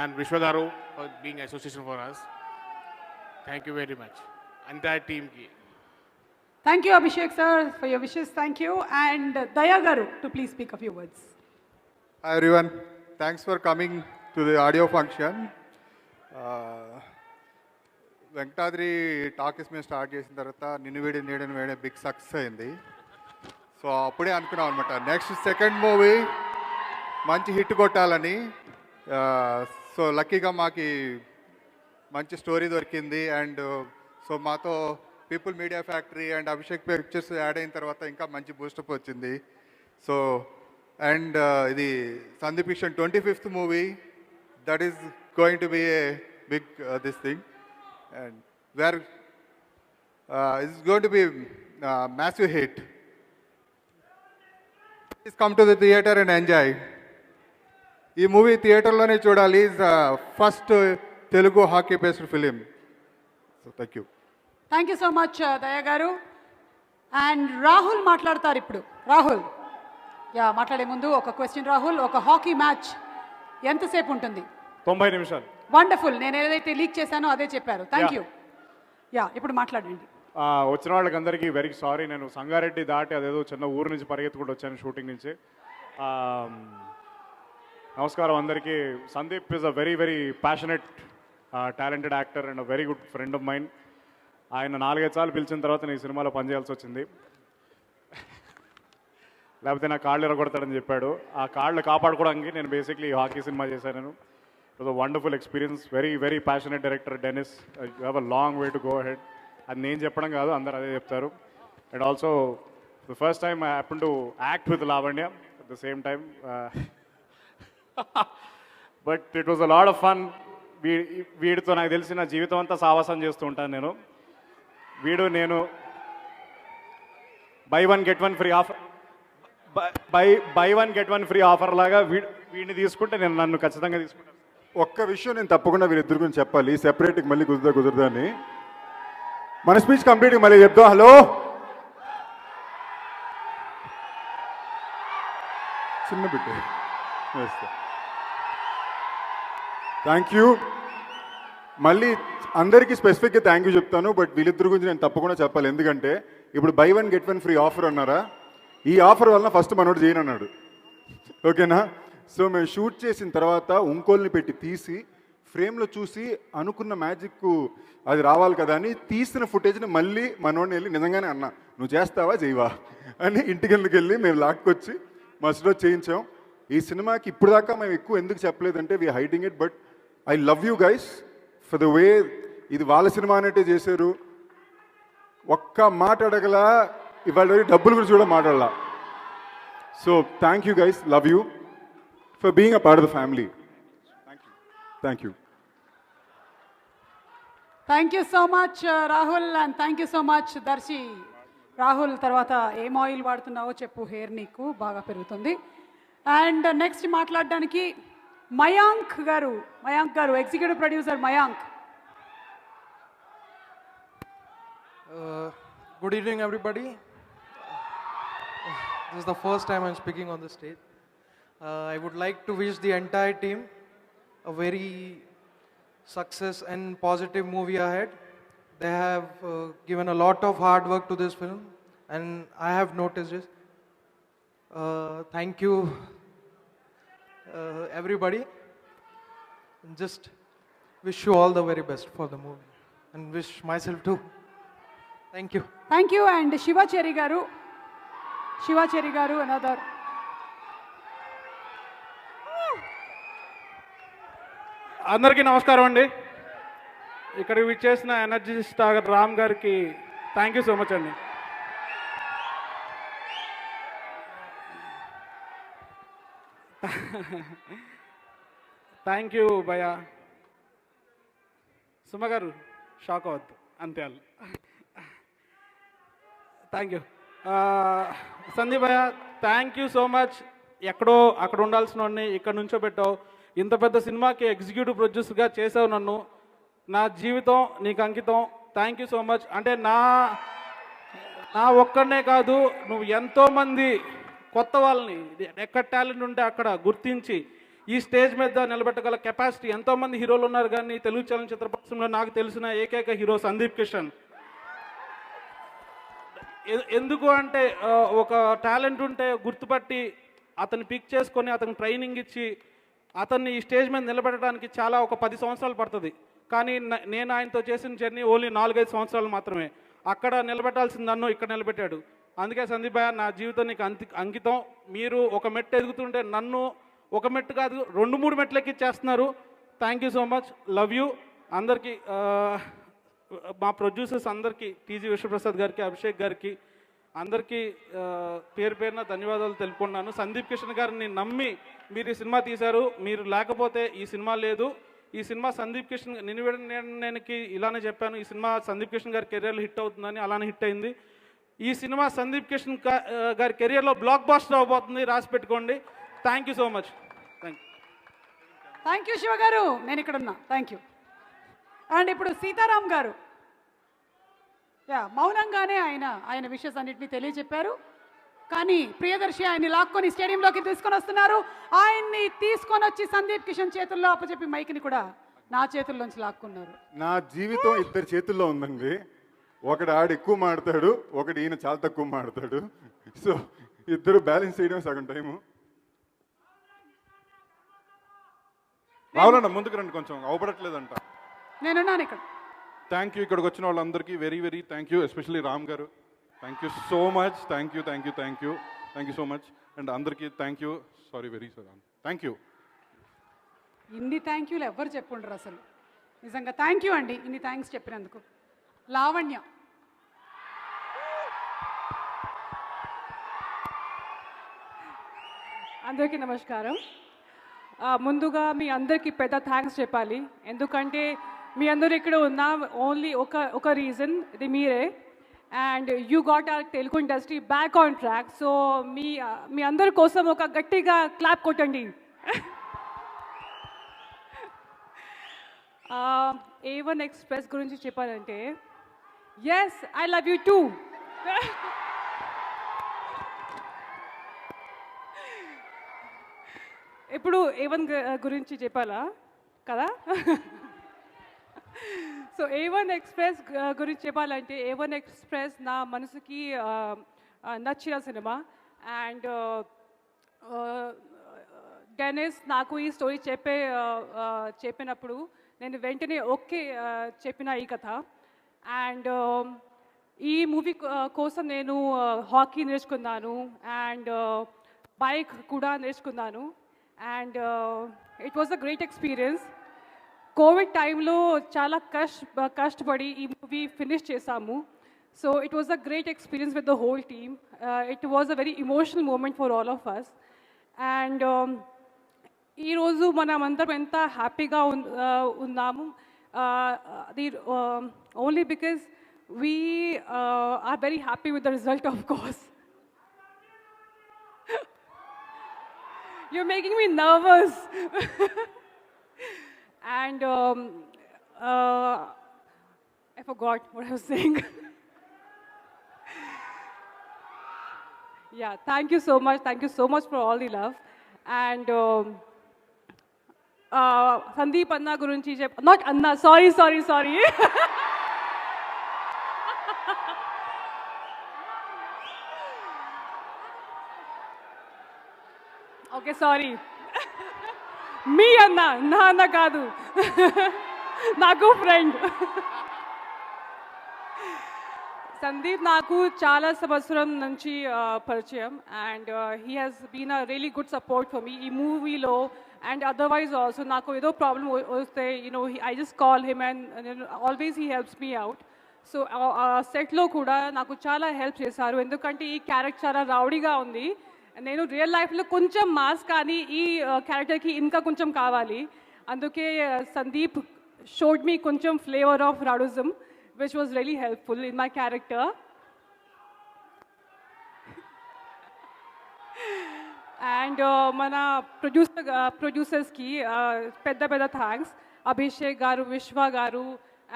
and Vishwa Garu for being association for us. Thank you very much. Entire team ki. Thank you, Abhishek, sir, for your wishes. Thank you. And Daya Garu to please speak a few words. Hi everyone, thanks for coming to the audio function. Venkatadri talkies మీద start చేసిన తర్వాత Ninnu Veedi Needani Vede big success అయింది. So అప్పుడే అనుకున్నాం అనమాట next second movie మంచి hit కొట్టాలని. So లక్కీగా మాకు మంచి స్టోరీ దొరికింది. అండ్ సో మాతో people media factory and Abhishek pictures add అయిన తర్వాత ఇంకా మంచి బూస్టప్ వచ్చింది. సో అండ్ ఇది Sandeep Kishan 25th movie, that is going to be a big this thing and where it's going to B massive hit. Please come to the theatre and enjoy. ఈ movie థియేటర్లోనే చూడాలి. Is first Telugu hockey based film. So thank you. Thank you so much Daya గారు. And Rahul మాట్లాడతారు ఇప్పుడు. రాహుల్ మాట్లాడే ముందు ఒక question. Rahul, ఒక హాకీ మ్యాచ్ ఎంతసేపు ఉంటుంది? 90 నిమిషాలు. వండర్ఫుల్. నేను ఏదైతే లీక్ చేశానో అదే చెప్పారు. Thank you. ఇప్పుడు మాట్లాడండి. వచ్చిన వాళ్ళకి అందరికీ వెరీ సారీ. నేను సంగారెడ్డి దాటి అదేదో చిన్న ఊరు నుంచి పరిగెత్తుకుంటూ వచ్చాను షూటింగ్ నుంచి. నమస్కారం అందరికీ. Sandeep is a very very passionate talented actor and a very good friend of mind. ఆయన 4-5 సార్లు పిలిచిన తర్వాత నేను ఈ సినిమాలో పనిచేయాల్సి వచ్చింది. లేకపోతే నా కాళ్ళు ఎరగొడతాడని చెప్పాడు. ఆ కాళ్ళు కాపాడుకోవడానికి నేను బేసిక్లీ హాకీ సినిమా చేశాను. It was a wonderful experience. Very very passionate director Denis. You have a long way to go head. అది నేను చెప్పడం కాదు, అందరు అదే చెప్తారు. And also the first time I happen to act with Lavanya at the same time. But it was a lot of fun. వీడితో నాకు తెలిసిన జీవితం అంతా సావాసం చేస్తూ ఉంటాను నేను. నేను by one get one free offer లాగా వీడిని తీసుకుంటే నేను నన్ను ఖచ్చితంగా తీసుకుంటాను. ఒక్క విషయం నేను తప్పకుండా వీళ్ళిద్దరి గురించి చెప్పాలి. సెపరేట్గా మళ్ళీ కుదరదా అని. మన స్పీచ్ కంప్లీట్గా మళ్ళీ చెప్తాం. హలో, చిన్న బిడ్డ. Thank you. మళ్ళీ అందరికీ స్పెసిఫిక్గా థ్యాంక్ యూ చెప్తాను. బట్ వీళ్ళిద్దరి గురించి నేను తప్పకుండా చెప్పాలి. ఎందుకంటే ఇప్పుడు by one get one free offer అన్నారా, ఈ ఆఫర్ వలన ఫస్ట్ మనోడు చేయను అన్నాడు. ఓకేనా? సో మేము షూట్ చేసిన తర్వాత ఇంకోల్ని పెట్టి తీసి ఫ్రేమ్లో చూసి అనుకున్న మ్యాజిక్ అది రావాలి కదా అని తీసిన ఫుటేజ్ని మళ్ళీ మనోడిని వెళ్ళి నిజంగానే అన్నా, నువ్వు చేస్తావా చేయవా అని ఇంటికి వెళ్ళి మేము లాక్కొచ్చి మస్ట్లో చేయించాం. ఈ సినిమాకి ఇప్పుడు దాకా మేము ఎక్కువ ఎందుకు చెప్పలేదంటే we hiding it. But I love you guys for the way ఇది వాళ్ళ సినిమా అన్నట్టే చేశారు. ఒక్క మాట అడగలా, ఇవాళ డబ్బుల గురించి కూడా మాట్లాడలా. So thank you guys, love you for being a part of the family. Thank you. Thank you so much Rahul, and thank you so much Darshi. Rahul, తర్వాత ఏం ఆయిల్ వాడుతున్నావో చెప్పు, హెయిర్ నీకు బాగా పెరుగుతుంది. అండ్ నెక్స్ట్ మాట్లాడడానికి మయాంక్ గారు, executive producer Mayank. Good evening, everybody. This is the first time I'm speaking on the stage. I would like to wish the entire team a very success and positive movie ahead. They have given a lot of hard work to this film, and I have noticed this. Thank you, everybody. And just wish you all the very best for the movie, and wish myself too. Thank you. Thank you. And Shiva Cherry garu, another. అందరికీ నమస్కారం అండి. ఇక్కడ విచ్చేసిన energy star Ram గారికి thank you so much అండి. Thank you భయ. సుమ గారు shock అవ్వద్దు, అంతే వాళ్ళు. థ్యాంక్ యూ సందీప్ భయ, థ్యాంక్ యూ సో మచ్. ఎక్కడో అక్కడ ఉండాల్సిన వాడిని ఇక్కడ నుంచో పెట్టావు. ఇంత పెద్ద సినిమాకి ఎగ్జిక్యూటివ్ ప్రొడ్యూసర్గా చేసావు నన్ను. నా జీవితం నీకు అంకితం. Thank you so much. అంటే నా ఒక్కడనే కాదు, నువ్వు ఎంతోమంది కొత్త వాళ్ళని ఎక్కడ టాలెంట్ ఉంటే అక్కడ గుర్తించి ఈ స్టేజ్ మీద నిలబెట్టగల కెపాసిటీ ఎంతోమంది హీరోలు ఉన్నారు. కానీ తెలుగు చలనచిత్ర పరిశ్రమలో నాకు తెలిసిన ఏకైక హీరో సందీప్ కిషన్. ఎందుకు అంటే ఒక టాలెంట్ ఉంటే గుర్తుపట్టి అతన్ని పిక్ చేసుకొని అతనికి ట్రైనింగ్ ఇచ్చి అతన్ని ఈ స్టేజ్ మీద నిలబెట్టడానికి చాలా ఒక 10 సంవత్సరాలు పడుతుంది. కానీ నేను ఆయనతో చేసిన జర్నీ ఓన్లీ 4-5 సంవత్సరాలు మాత్రమే. అక్కడ నిలబెట్టాల్సింది నన్ను ఇక్కడ నిలబెట్టాడు. అందుకే సందీప్ భయ్య, నా జీవితం నీకు అంకితం. మీరు ఒక మెట్టు ఎదుగుతుంటే నన్ను ఒక మెట్టు కాదు 2-3 మెట్లు ఎక్కిచ్చేస్తున్నారు. Thank you so much, love you. అందరికీ మా ప్రొడ్యూసర్స్ అందరికీ, టీజీ విశ్వప్రసాద్ గారికి, అభిషేక్ గారికి, అందరికీ పేరు పేరున ధన్యవాదాలు తెలుపుకున్నాను. సందీప్ కిషన్ గారిని నమ్మి మీరు ఈ సినిమా తీశారు. మీరు లేకపోతే ఈ సినిమా లేదు. ఈ సినిమా సందీప్ కిషన్, నేను ఇలానే చెప్పాను, ఈ సినిమా సందీప్ కిషన్ గారి కెరియర్లో హిట్ అవుతుందని, అలానే హిట్ అయింది. ఈ సినిమా సందీప్ కిషన్ గారి కెరియర్లో బ్లాక్ బాస్టర్ అవబోతుంది, రాసి పెట్టుకోండి. Thank you so much. Thank you Shiva గారు, నేను ఇక్కడ ఉన్నా. Thank you. అండ్ ఇప్పుడు సీతారాం గారు, మౌనంగానే ఆయన విషయస్ అన్నింటినీ తెలియజెప్పారు. కానీ ప్రియదర్శి ఆయన్ని లాక్కొని స్టేడియంలోకి తీసుకొని వస్తున్నారు. ఆయన్ని తీసుకొని వచ్చి సందీప్ కిషన్ చేతుల్లో అప్పచెప్పి మైక్ని కూడా నా చేతుల్లోంచి లాక్కున్నారు. నా జీవితం ఇద్దరి చేతుల్లో ఉందండి. ఒకడు ఆడు ఎక్కువ మాడతాడు, ఒకడు ఈయన చాలా తక్కువ మాడతాడు. సో ఇద్దరు బ్యాలెన్స్ చేయడం సగం టైము. రావాలన్న ముందుకు రండి, కొంచెం అవపడట్లేదంట. నేనున్నాను ఇక్కడ. థ్యాంక్ యూ ఇక్కడికి వచ్చిన వాళ్ళందరికీ very very thank you, especially Ram గారు. Thank you so much. Thank you thank you thank you thank you so much. And అందరికీ thank you. Sorry very sir, thank you. ఇన్ని థ్యాంక్ యూలు ఎవ్వరు చెప్పుండరు అసలు. నిజంగా థ్యాంక్ యూ అండి ఇన్ని థ్యాంక్స్ చెప్పినందుకు. లావణ్య. అందరికీ నమస్కారం. ముందుగా మీ అందరికీ పెద్ద థ్యాంక్స్ చెప్పాలి, ఎందుకంటే మీ అందరూ ఇక్కడ ఉన్న ఓన్లీ ఒక రీజన్, ఇది మీరే. And you got our Telugu industry back on track. So మీ అందరి కోసం ఒక గట్టిగా క్లాప్ కొట్టండి. A1 ఎక్స్ప్రెస్ గురించి చెప్పాలంటే, yes I love you too. ఇప్పుడు A1 గురించి చెప్పాలా కదా? సో A1 ఎక్స్ప్రెస్ గురించి చెప్పాలంటే, A1 ఎక్స్ప్రెస్ నా మనసుకి నచ్చిన సినిమా. అండ్ డెనిస్ నాకు ఈ స్టోరీ చెప్పినప్పుడు నేను వెంటనే ఓకే చెప్పిన ఈ కథ. అండ్ ఈ మూవీ కోసం నేను హాకీ నేర్చుకున్నాను అండ్ బైక్ కూడా నేర్చుకున్నాను. And it was a great experience. Covid టైంలో చాలా కష్టపడి ఈ మూవీ ఫినిష్ చేసాము. So it was a great experience with the whole team. It was a very emotional moment for all of us. And ఈరోజు మనమందరం ఎంత హ్యాపీగా ఉన్నాము, అది only because we are very happy with the result of course. You're making me nervous. And I forgot what I was saying. Yeah, thank you so much. Thank you so much for all the love. And Sandeep Anna Gurunchi, not Anna, sorry. Okay, sorry. మీ అన్న, నా అన్న కాదు, నాకు friend. Sandeep నాకు చాలా సంవత్సరం నుంచి పరిచయం. And he has been a really good support for me ఈ మూవీలో. అండ్ అదర్వైజ్ ఆల్సో నాకు ఏదో ప్రాబ్లం వస్తే I just call him and always he helps me out. So సెట్లో కూడా నాకు చాలా హెల్ప్ చేశారు, ఎందుకంటే ఈ క్యారెక్టర్ చాలా రౌడీగా ఉంది. నేను రియల్ లైఫ్లో కొంచెం మాస్, కానీ ఈ క్యారెక్టర్కి ఇంకా కొంచెం కావాలి. అందుకే సందీప్ షోడ్ మీ కొంచెం flavour of rowdyism, which was really helpful in my character. And మన ప్రొడ్యూసర్స్కి పెద్ద థ్యాంక్స్. అభిషేక్ గారు, విశ్వ గారు,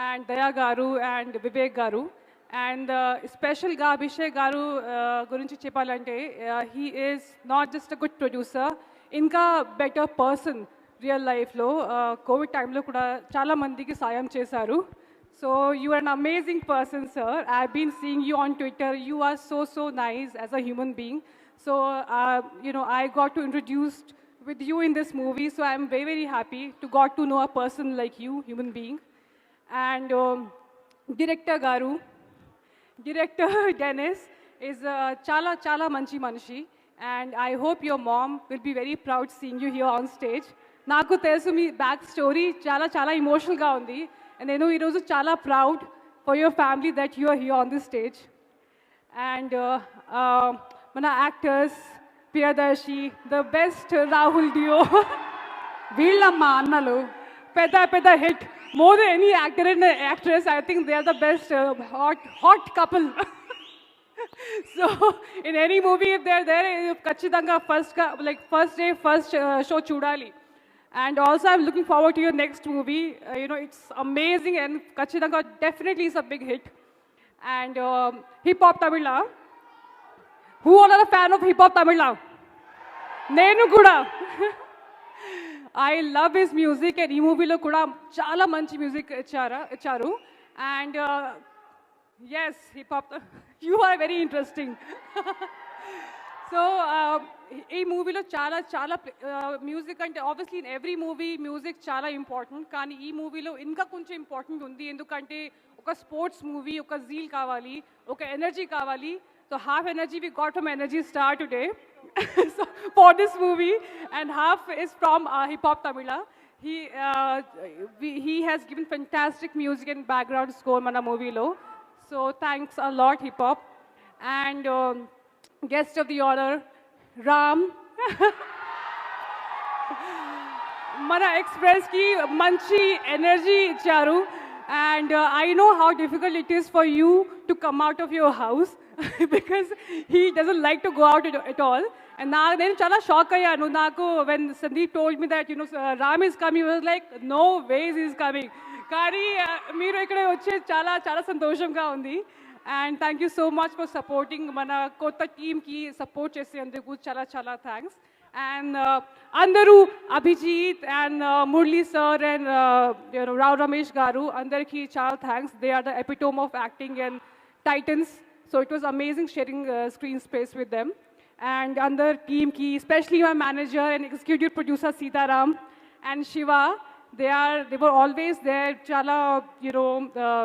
అండ్ దయా గారు, అండ్ వివేక్ గారు. అండ్ స్పెషల్గా అభిషేక్ గారు గురించి చెప్పాలంటే, he is not just a good producer, ఇంకా బెటర్ పర్సన్ రియల్ లైఫ్లో. కోవిడ్ టైంలో కూడా చాలా మందికి సాయం చేశారు. So you are an amazing person sir. I been seeing you on Twitter. You are so nice as a human being. So, I got to introduced with you in this movie. So, I'm very happy to got to know a person like you, human being. And Director Garu, Director Dennis is chala manchi manishi. And I hope your mom will be very proud seeing you here on stage. Naku telusu mee back story chala emotional ga undi. And nenu ee roju chala proud for your family that you are here on this stage. And మన actors, Priyadarshi, the best Rahul డియో, వీళ్ళమ్మ అన్నలు, పెద్ద hit. More than any actor and actress, I think they are the best hot couple. So in any movie if they are there, ఖచ్చితంగా first day first show చూడాలి. And also I'm looking forward to your next movie. It's amazing and ఖచ్చితంగా definitely it's a big hit. And hip hop Tamizha, who all are a fan of hip hop Tamil? Nenu kuda. I love his music, and ee movie lo kuda chala manchi music icharu. And yes, hip hop, you are very interesting. So ఈ మూవీలో చాలా చాలా music అంటే obviously in every movie music చాలా important, కానీ ఈ మూవీలో ఇంకా కొంచెం ఇంపార్టెంట్ ఉంది. ఎందుకంటే ఒక స్పోర్ట్స్ మూవీ, ఒక జీల్ కావాలి, ఒక ఎనర్జీ కావాలి. So half energy we got from energy star today so for this movie, and half is from Hip Hop Tamila. He has given fantastic music and background score mana movie lo. So thanks a lot Hip Hop. And guest of the honor Ram mana express ki manchi energy icharu, and I know how difficult it is for you to come out of your house because he doesn't like to go out at all. And నేను చాలా shock అయ్యాను. నాకు when Sandeep told me that Ram is coming, I was like no ways he is coming. కానీ మీరు ఇక్కడ వచ్చే చాలా చాలా సంతోషంగా ఉంది. And thank you so much for supporting మన కొత్త టీమ్కి సపోర్ట్ చేసేందుకు చాలా చాలా థ్యాంక్స్. అండ్ అందరూ Abhijit and Murali sir and Rao Ramesh గారు అందరికీ చాలా thanks. They are the epitome of acting and titans. So it was amazing sharing screen space with them. And under team ki, especially my manager and executive producer Sitaram and Shiva, they were always there. Chala,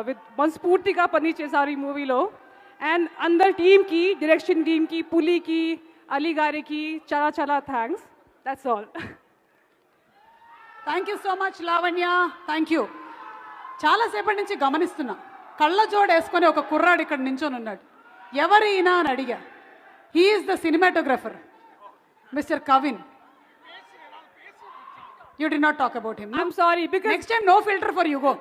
with manspurtiga pani chesaru ee movie lo. And under team ki, direction team ki, Puli ki, Ali Gare ki, chala chala thanks. That's all. Thank you so much Lavanya, thank you. చాలాసేపటి నుంచి గమనిస్తున్నా, కళ్ళ జోడు వేసుకొని ఒక కుర్రాడు ఇక్కడ నించొని ఉన్నాడు. ఎవరు ఈయన అని అడిగా. He is the cinematographer mister Kavin. You did not talk about him. I'm sorry because next time no filter for you. Go.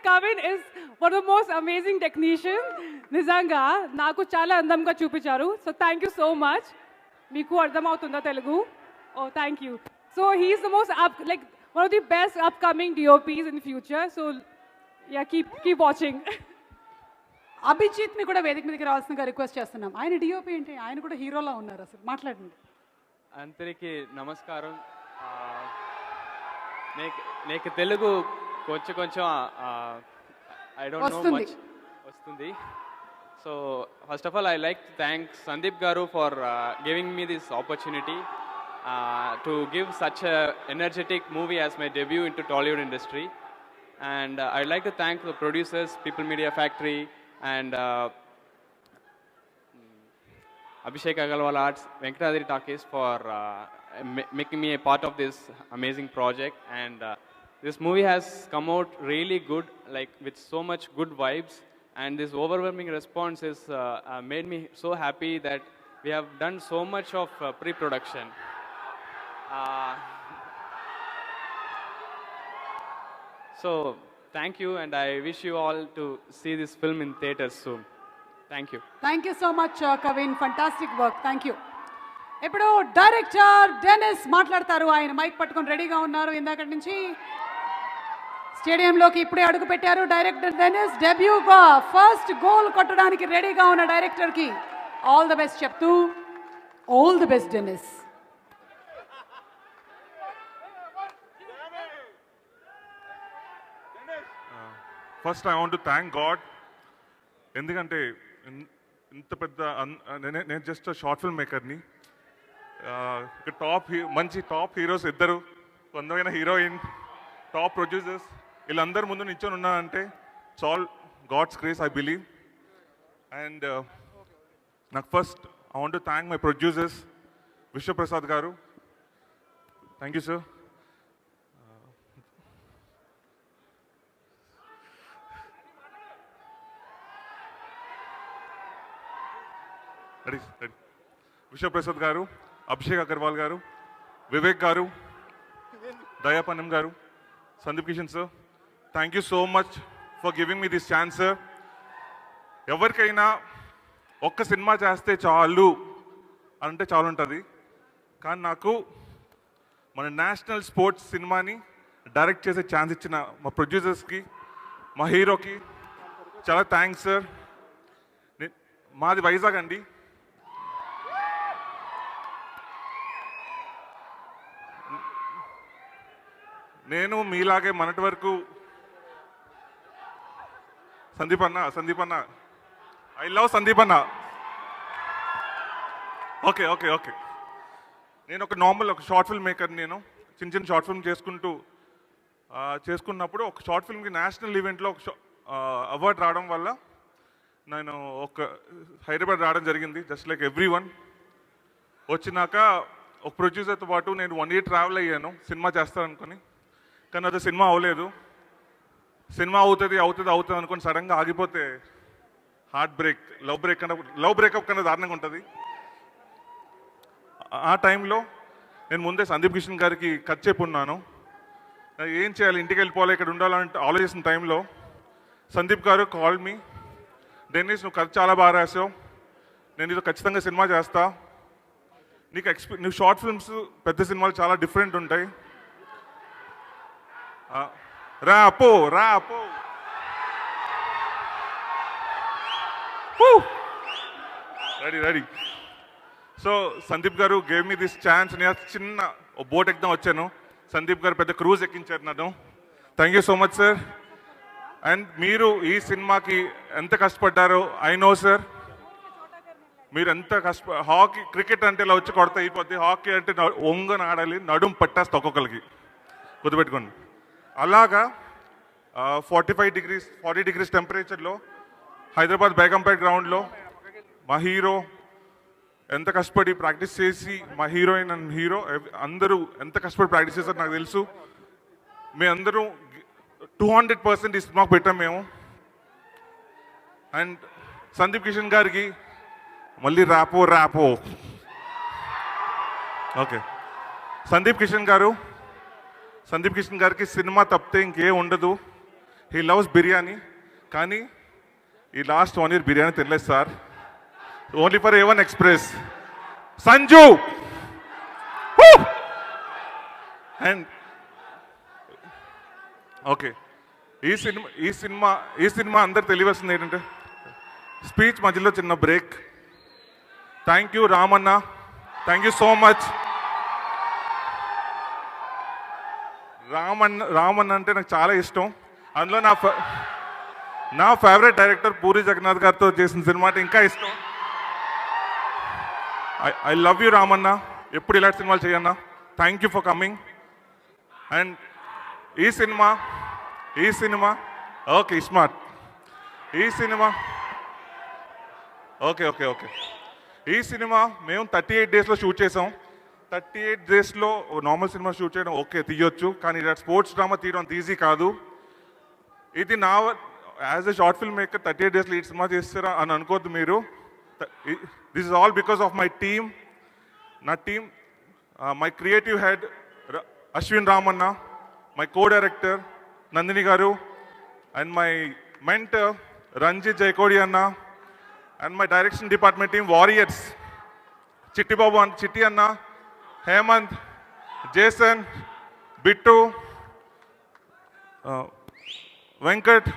Kavin is one of the most amazing technicians. నిజంగా నాకు చాలా అందంగా చూపించారు. So thank you so much. మీకు అర్థమవుతుందా Telugu? Oh thank you. So he is the most one of the best upcoming DOPs in future. So yeah, keep watching. అభిజిత్ని కూడా వేదిక మీదకి రావాల్సిందిగా రిక్వెస్ట్ చేస్తున్నాం. ఆయన డిఓపి ఏంటి, ఆయన కూడా హీరోలా ఉన్నారు. అసలు మాట్లాడండి. అందరికీ నమస్కారం. నీకు తెలుగు కొంచెం కొంచెం ఐ డోంట్ నో మచ్ వస్తుంది. So first of all I like to thank Sandeep గారు for giving me this opportunity to give such a energetic movie as my debut into Tollywood industry. And I'd like to thank the producers, People Media Factory, and Abhishek Agarwal Arts, Venkatadri Talkies for making me a part of this amazing project. And this movie has come out really good, like with so much good vibes. And this overwhelming response has made me so happy that we have done so much of pre-production. So thank you, and I wish you all to see this film in theaters soon. Thank you. Thank you so much Kavin, fantastic work. Thank you. ఇప్పుడు director Denis మాట్లాడతారు. ఆయన mic పట్టుకొని రెడీగా ఉన్నారు ఇందాక నుంచి. స్టేడియంలోకి ఇప్పుడే అడుగు పెట్టారు డైరెక్టర్ డెనిస్. డెబ్యూగా ఫస్ట్ గోల్ కొట్టడానికి రెడీగా ఉన్న డైరెక్టర్కి ఆల్ ద బెస్ట్ చెప్తూ, all the best Denis. First I want to thank God. ఎందుకంటే ఇంత పెద్ద నేను జస్ట్ షార్ట్ ఫిల్మ్ మేకర్ని. మంచి టాప్ హీరోస్ ఇద్దరు, అందమైన హీరోయిన్, టాప్ ప్రొడ్యూసర్స్, వీళ్ళందరూ ముందు నిల్చొని ఉన్నారంటే it's all God's grace I believe. And నాకు first I want to thank my producers Vishwaprasad గారు. Thank you sir. విశ్వప్రసాద్ గారు, అభిషేక్ అగర్వాల్ గారు, వివేక్ గారు, దయాపనం గారు, Sandeep Kishan sir, thank you so much for giving me this chance sir. ఎవరికైనా ఒక్క సినిమా చేస్తే చాలు అంటే చాలు ఉంటుంది, కానీ నాకు మన నేషనల్ స్పోర్ట్స్ సినిమాని డైరెక్ట్ చేసే ఛాన్స్ ఇచ్చిన మా ప్రొడ్యూసర్స్కి, మా హీరోకి చాలా థ్యాంక్స్ సార్. మాది వైజాగ్ అండి. నేను మీలాగే మొన్నటి వరకు సందీప్ అన్న ఐ లవ్ సందీప్ అన్న. ఓకే ఓకే ఓకే నేను ఒక నార్మల్ ఒక షార్ట్ ఫిల్మ్ మేకర్. నేను చిన్న చిన్న షార్ట్ ఫిల్మ్ చేసుకున్నప్పుడు ఒక షార్ట్ ఫిల్మ్కి నేషనల్ ఈవెంట్లో ఒక అవార్డు రావడం వల్ల నేను ఒక హైదరాబాద్ రావడం జరిగింది. Just like every one. వచ్చినాక ఒక ప్రొడ్యూసర్తో పాటు నేను 1 year ట్రావెల్ అయ్యాను సినిమా చేస్తాననుకొని. కానీ అది సినిమా అవ్వలేదు. సినిమా అవుతుంది అనుకొని సడన్గా ఆగిపోతే హార్ట్ బ్రేక్, లవ్ బ్రేకప్ కన్నా దారుణంగా ఉంటుంది. ఆ టైంలో నేను ముందే సందీప్ కిషన్ గారికి కట్ చెప్పి ఉన్నాను. ఏం చేయాలి, ఇంటికి వెళ్ళిపోవాలి, ఇక్కడ ఉండాలంటే ఆలోచిస్తున్న టైంలో సందీప్ గారు కాల్ మీ, డెన్నిస్ నువ్వు కథ చాలా బాగా రాసావు, నేను ఇది ఖచ్చితంగా సినిమా చేస్తా, నీకు నువ్వు షార్ట్ ఫిల్మ్స్ పెద్ద సినిమాలు చాలా డిఫరెంట్ ఉంటాయి, రా అప్పో రెడీ. సో సందీప్ గారు గేవ్ మీ దిస్ ఛాన్స్. నేను చిన్న బోట్ ఎక్దాం వచ్చాను, సందీప్ గారు పెద్ద క్రూజ్ ఎక్కించారు నన్ను. Thank you so much sir. And మీరు ఈ సినిమాకి ఎంత కష్టపడ్డారో ఐ నో సార్. మీరు ఎంత హాకీ, క్రికెట్ అంటే ఇలా వచ్చి కొడతా అయిపోద్ది, హాకీ అంటే ఒంగని ఆడాలి, నడుము పట్టేస్తా ఒక్కొక్కరికి, గుర్తుపెట్టుకోండి. అలాగా 40 degrees టెంపరేచర్లో హైదరాబాద్ బేగంపేట్ గ్రౌండ్లో మా హీరో ఎంత కష్టపడి ప్రాక్టీస్ చేసి, మా హీరోయిన్ అండ్ హీరో అందరూ ఎంత కష్టపడి ప్రాక్టీస్ చేశారు నాకు తెలుసు. మీ అందరూ 200% ఈ సినిమాకు పెట్టాం మేము. అండ్ సందీప్ కిషన్ గారికి మళ్ళీ ర్యాపో ఓకే. సందీప్ కిషన్ గారికి సినిమా తప్పితే ఇంకేం ఉండదు. హీ లవ్స్ బిర్యానీ, కానీ ఈ లాస్ట్ 1 year బిర్యానీ తినలేదు sir. Only for A1 Express. Sanju and okay. ఈ సినిమా అందరు తెలియవలసింది ఏంటంటే స్పీచ్ మధ్యలో చిన్న break. Thank you Ramanna, thank you so much. Ramanna అంటే నాకు చాలా ఇష్టం. అందులో నా ఫేవరెట్ డైరెక్టర్ పూరి జగన్నాథ్ గారితో చేసిన సినిమా అంటే ఇంకా ఇష్టం. ఐ లవ్ యూ రామన్న, ఎప్పుడు ఇలాంటి సినిమాలు చేయన్నా. Thank you for coming. And ఈ సినిమా ఓకే స్మార్ట్. ఈ సినిమా ఓకే. ఈ సినిమా మేము 38 daysలో షూట్ చేసాం. 38 daysలో నార్మల్ సినిమా షూట్ చేయడం ఓకే తీయొచ్చు, కానీ ఇలా స్పోర్ట్స్ డ్రామా తీయడం అంత ఈజీ కాదు. ఇది నా as a short film maker 38 daysలో ఈ సినిమా చేస్తారా అని అనుకోవద్దు మీరు. This is all because of my team. నా team, my creative head Ashwin Ramanna, my co-director Nandini గారు, and my mentor Ranjith Jaikodi అన్న, and my direction department team warriors Chitti అన్న, Hemanth, Jason, Bittu, Venkat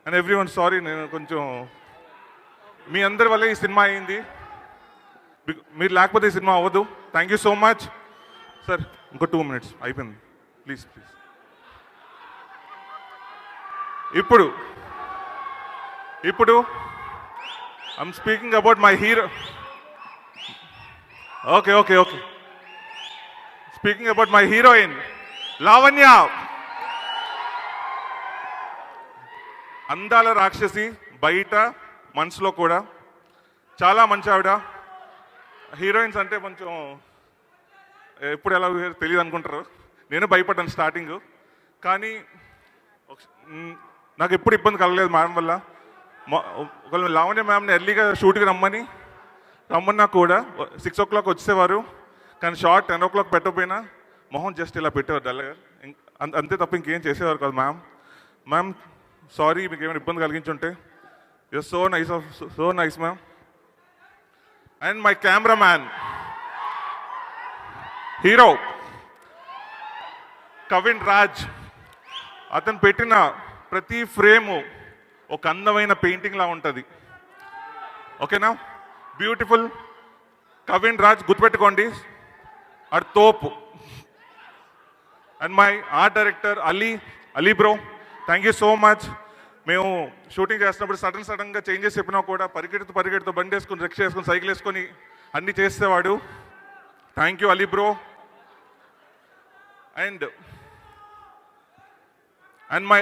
and everyone. Sorry, నేను కొంచెం మీ అందరి వల్ల ఈ సినిమా అయింది, మీరు లేకపోతే ఈ సినిమా అవ్వదు. Thank you so much sir. ఇంకో 2 minutes అయిపోయింది, ప్లీజ్. ఇప్పుడు I'm speaking about my hero. Okay. Speaking about my heroine Lavanya. అందాల రాక్షసి, బయట మనసులో కూడా చాలా మంచి ఆవిడ. హీరోయిన్స్ అంటే కొంచెం ఎప్పుడు ఎలా తెలియదు అనుకుంటారు. నేను భయపడ్డాను స్టార్టింగ్, కానీ నాకు ఎప్పుడు ఇబ్బంది కలగలేదు మేడం వల్ల. ఒకవేళ లావణ్య మ్యామ్ని ఎర్లీగా షూట్కి రమ్మన్నా కూడా 6 o'clock వచ్చేవారు, కానీ షార్ట్ 10 o'clock పెట్టకపోయినా మొహం జస్ట్ ఇలా పెట్టేవారు డల్గా, అంతే తప్ప ఇంకేం చేసేవారు కాదు. మ్యామ్ సారీ మీకు ఏమైనా ఇబ్బంది కలిగించుంటే. You're so nice ma'am. And my cameraman hero Kavin Raj. అతను పెట్టిన ప్రతి ఫ్రేము ఒక అందమైన పెయింటింగ్ లా ఉంటుంది. ఓకేనా? బ్యూటిఫుల్ కవిన్ రాజ్, గుర్తుపెట్టుకోండి, అది తోపు. And my art director Ali bro, thank you so much. మేము షూటింగ్ చేస్తున్నప్పుడు సడన్గా చేంజెస్ చెప్పినా కూడా పరిగెడుతూ బండి వేసుకొని రిక్షా వేసుకొని సైకిల్ వేసుకొని అన్నీ చేసేవాడు. Thank you Ali bro. And my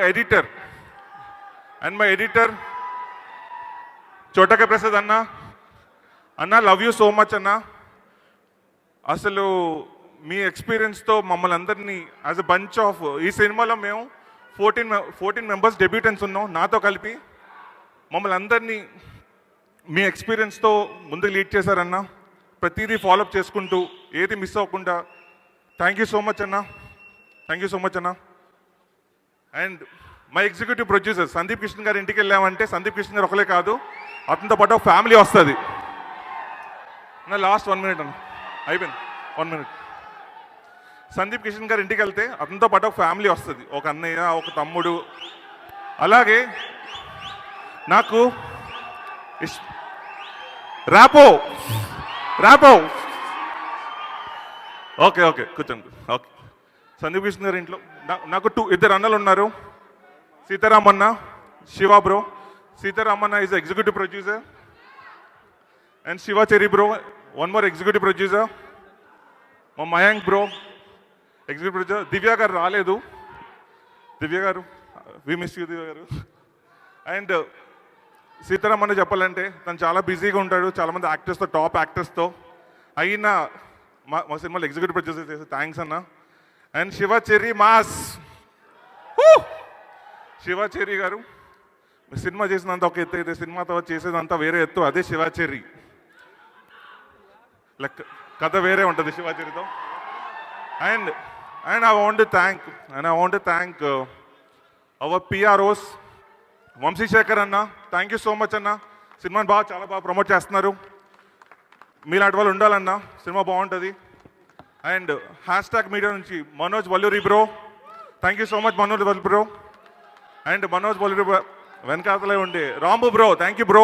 editor Chota K Prasad అన్న లవ్ యూ సో మచ్ అన్న. అసలు మీ ఎక్స్పీరియన్స్తో మమ్మల్ని అందరినీ యాజ్ అ బంచ్ ఆఫ్ ఈ సినిమాలో మేము 14 మెంబర్స్ డెబ్యూటెంట్స్ ఉన్నాం నాతో కలిపి. మమ్మల్ని అందరినీ మీ ఎక్స్పీరియన్స్తో ముందుకు లీడ్ చేశారన్న. ప్రతిదీ ఫాలోఅప్ చేసుకుంటూ ఏది మిస్ అవ్వకుండా థ్యాంక్ యూ సో మచ్ అన్న. And my executive producer Sandeep Kishan గారి ఇంటికి వెళ్ళామంటే సందీప్ కిషన్ గారు ఒకలే కాదు, అతనితో పాటు ఒక ఫ్యామిలీ వస్తుంది. నా లాస్ట్ 1 minute అన్న, అయిపోయింది 1 minute. సందీప్ కిషన్ గారి ఇంటికి వెళ్తే అతనితో పాటు ఒక ఫ్యామిలీ వస్తుంది, ఒక అన్నయ్య, ఒక తమ్ముడు. అలాగే నాకు ర్యాపో ఓకే కూర్చోండి. ఓకే, సందీప్ కిషన్ గారి ఇంట్లో నాకు 2 అన్నలు ఉన్నారు. Sitaramanna, Shiva bro. Sitaramanna is executive producer and Shiva Cherry bro 1 more executive producer. మా Mayank bro executive producer. Divya గారు రాలేదు. దివ్య గారు వి మిస్ యూ దివ్య గారు. అండ్ సీతారామన్న చెప్పాలంటే తను చాలా బిజీగా ఉంటాడు, చాలామంది యాక్టర్స్తో, టాప్ యాక్టర్స్తో. అయినా మా సినిమాలో ఎగ్జిక్యూటివ్ ప్రొడ్యూసర్ చేసి థ్యాంక్స్ అన్న. And Shiva cherry mass. Shiva cherry గారు సినిమా చేసినంత ఒక ఎత్తు అయితే సినిమాతో చేసేదంతా వేరే ఎత్తు, అదే శివ చెర్రీ. లెక్క కథ వేరే ఉంటుంది శివ చెర్రీతో. And I want to thank our PROs Vamsi Shekar అన్న. థ్యాంక్ యూ సో మచ్ అన్న. సినిమాని చాలా బాగా ప్రమోట్ చేస్తున్నారు. మీలాంటి వాళ్ళు ఉండాలన్నా, సినిమా బాగుంటుంది. అండ్ #మీడియా నుంచి Manoj Valluri bro, thank you so much Manoj Valluri bro. And Manoj Valluri వెనకాతలే ఉండే Rambu bro, thank you bro.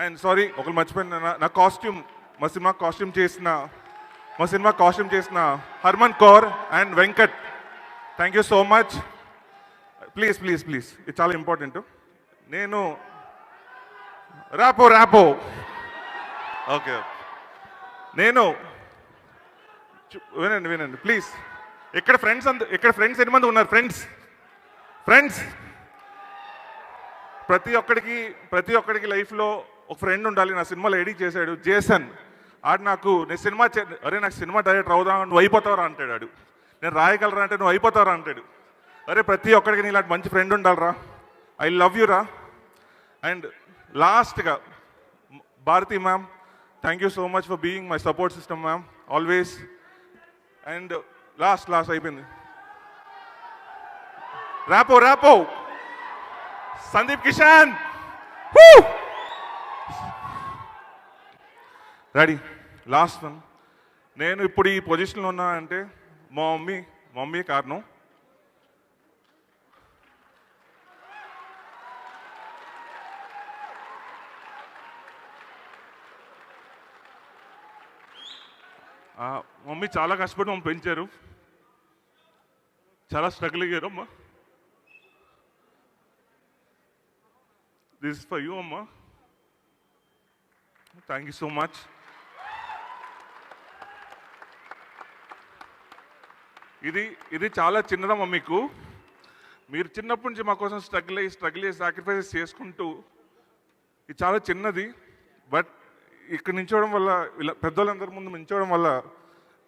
And sorry ఒకరు మర్చిపోయిన, నా కాస్ట్యూమ్ మా సినిమా కాస్ట్యూమ్ చేసిన Harman Kaur and Venkat, thank you so much. Please ఇది చాలా ఇంపార్టెంట్. నేను ర్యాపో ఓకే, నేను వినండి ప్లీజ్. ఇక్కడ ఫ్రెండ్స్ ఎన్ని మంది ఉన్నారు? ఫ్రెండ్స్ ప్రతి ఒక్కడికి లైఫ్లో ఒక ఫ్రెండ్ ఉండాలి. నా సినిమాలో ఎడిట్ చేశాడు జేసన్. ఆడు నాకు సినిమా డైరెక్టర్ అవుదాం, నువ్వు అయిపోతావరా అంటాడు. నేను రాయగలరా అంటే నువ్వు అయిపోతావరా అంటాడు. ప్రతి ఒక్కడికి నీ ఇలాంటి మంచి ఫ్రెండ్ ఉండాలరా. ఐ లవ్ యూ రా. అండ్ లాస్ట్గా Bharathi ma'am, thank you so much for being my support system ma'am always. And last అయిపోయింది. Rapo Sandeep Kishan ready. Last one. నేను ఇప్పుడు ఈ పొజిషన్లో ఉన్నా అంటే మా మమ్మీ కారణం. మమ్మీ చాలా కష్టపడి మమ్మల్ని పెంచారు, చాలా స్ట్రగుల్ అయ్యారు అమ్మా. దిస్ ఫర్ యూ అమ్మా, థ్యాంక్ యూ సో మచ్. ఇది చాలా చిన్నదమ్మా మీకు. మీరు చిన్నప్పటి నుంచి మా కోసం స్ట్రగుల్ అయ్యి సాక్రిఫైసెస్ చేసుకుంటూ, ఇది చాలా చిన్నది. బట్ ఇక్కడ నించోవడం వల్ల, ఇలా పెద్దోళ్ళందరి ముందు నించోవడం వల్ల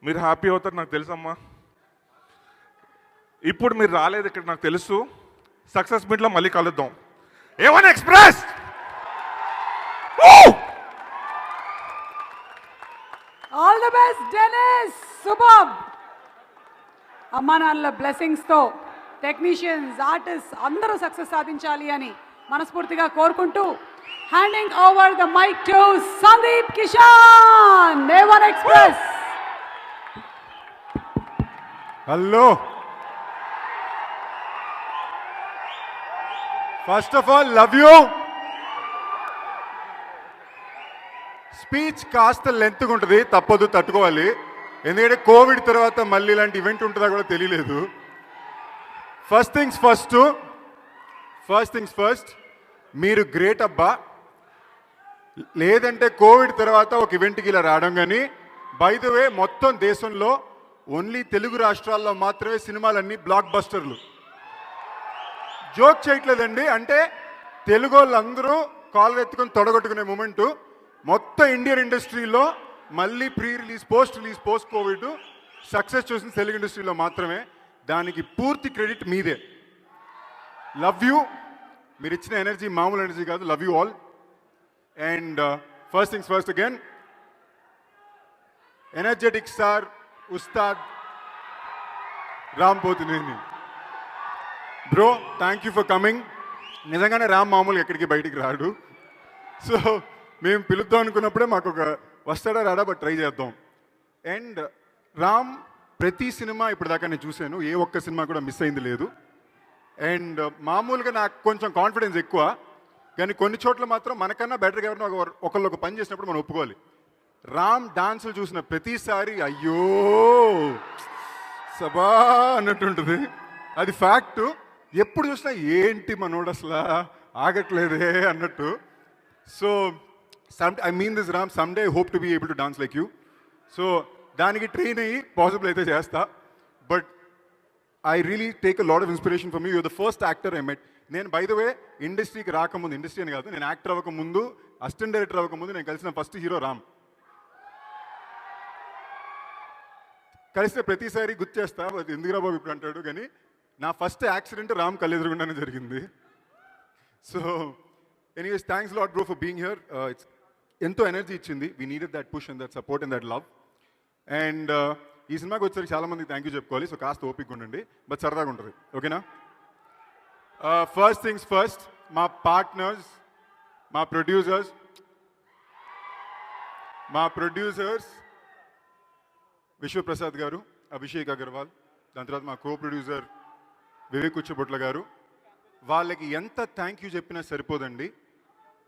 మీరు హ్యాపీ అవుతారు నాకు తెలుసమ్మా. ఇప్పుడు మీరు రాలేదు ఇక్కడ నాకు తెలుసు. సక్సెస్ మీట్లో మళ్ళీ కలుద్దాం. A1 Express! All the best Denis. శుభం. అమ్మా నాన్నల బ్లెస్సింగ్స్తో టెక్నీషియన్స్, ఆర్టిస్ట్ అందరూ సక్సెస్ సాధించాలి అని మనస్ఫూర్తిగా కోరుకుంటూ handing over the mic to Sandeep Kishan, A1 Express. Hello, first of all love you. Speech కాస్త లెంత్గా ఉంటుంది, తప్పదు, తట్టుకోవాలి. ఎందుకంటే కోవిడ్ తర్వాత మళ్ళీ ఇలాంటి ఈవెంట్ ఉంటుందా కూడా తెలియలేదు. First things first, first things first, మీరు గ్రేట్ అబ్బా. లేదంటే కోవిడ్ తర్వాత ఒక ఈవెంట్కి ఇలా రావడం, కానీ బై ద వే మొత్తం దేశంలో ఓన్లీ తెలుగు రాష్ట్రాల్లో మాత్రమే సినిమాలన్నీ బ్లాక్ బస్టర్లు. జోక్ చేయట్లేదండి, అంటే తెలుగు వాళ్ళందరూ కాలు ఎత్తుకొని తొడగొట్టుకునే మూమెంటు మొత్తం ఇండియన్ ఇండస్ట్రీలో మళ్ళీ pre release, post release, post covid success చూసిన తెలుగు ఇండస్ట్రీలో మాత్రమే. దానికి పూర్తి క్రెడిట్ మీదే. Love you. మీరు ఇచ్చిన ఎనర్జీ మామూలు ఎనర్జీ కాదు. Love you all. And first things first, again energetic star Ustad Ram Pothineni bro, thank you for coming. నిజంగానే రామ్ మామూలుగా ఎక్కడికి బయటికి రాడు. సో మేము పిలుద్దాం అనుకున్నప్పుడే మాకు ఒక వస్తాడా రాడా, బట్ ట్రై చేద్దాం. అండ్ రామ్ ప్రతి సినిమా ఇప్పటిదాకా నేను చూశాను, ఏ ఒక్క సినిమా కూడా మిస్ అయింది లేదు. అండ్ మామూలుగా నాకు కొంచెం కాన్ఫిడెన్స్ ఎక్కువ, కానీ కొన్ని చోట్ల మాత్రం మనకన్నా బెటర్గా ఎవరైనా ఒకళ్ళు ఒక పని చేసినప్పుడు మనం ఒప్పుకోవాలి. రామ్ డాన్సులు చూసిన ప్రతిసారి అయ్యో సబా అన్నట్టుంటుంది. అది ఫ్యాక్టు. ఎప్పుడు చూసినా ఏంటి మనోడు అసలు ఆగట్లేదే అన్నట్టు. So I mean this Ram, some day hope to be able to dance like you. So దానికి ట్రైన్ అయ్యి పాసిబుల్ అయితే చేస్తా. But I really take a lot of inspiration from you. You're the first actor I met. నేను by the way ఇండస్ట్రీకి రాకముందు, industry అని కాదు, నేను యాక్టర్ అవ్వకముందు, అసిస్టెంట్ డైరెక్టర్ అవ్వకముందు నేను కలిసిన ఫస్ట్ హీరో రామ్. కలిస్తే ప్రతిసారి గుర్తు చేస్తా, ఎందుకురా బాబు ఇప్పుడు అంటాడు, కానీ నా ఫస్ట్ యాక్సిడెంట్ రామ్ కళ్ళెదురుగుండానే జరిగింది. So anyways, thanks lot bro for being here. It's ఎంతో ఎనర్జీ ఇచ్చింది. We needed that push and that support and that love. And ఈ సినిమాకి వచ్చేసరికి చాలా మందికి థ్యాంక్ యూ చెప్పుకోవాలి. సో కాస్త ఓపిక ఉండండి, బట్ సరదాగా ఉంటుంది. ఓకేనా? ఫస్ట్ థింగ్స్ ఫస్ట్, మా పార్ట్నర్స్, మా ప్రొడ్యూసర్స్ విశ్వప్రసాద్ గారు, అభిషేక్ అగర్వాల్, దాని తర్వాత మా కో ప్రొడ్యూసర్ వివేక్ కుచ్చబొట్ల గారు. వాళ్ళకి ఎంత థ్యాంక్ యూ చెప్పినా సరిపోదండి.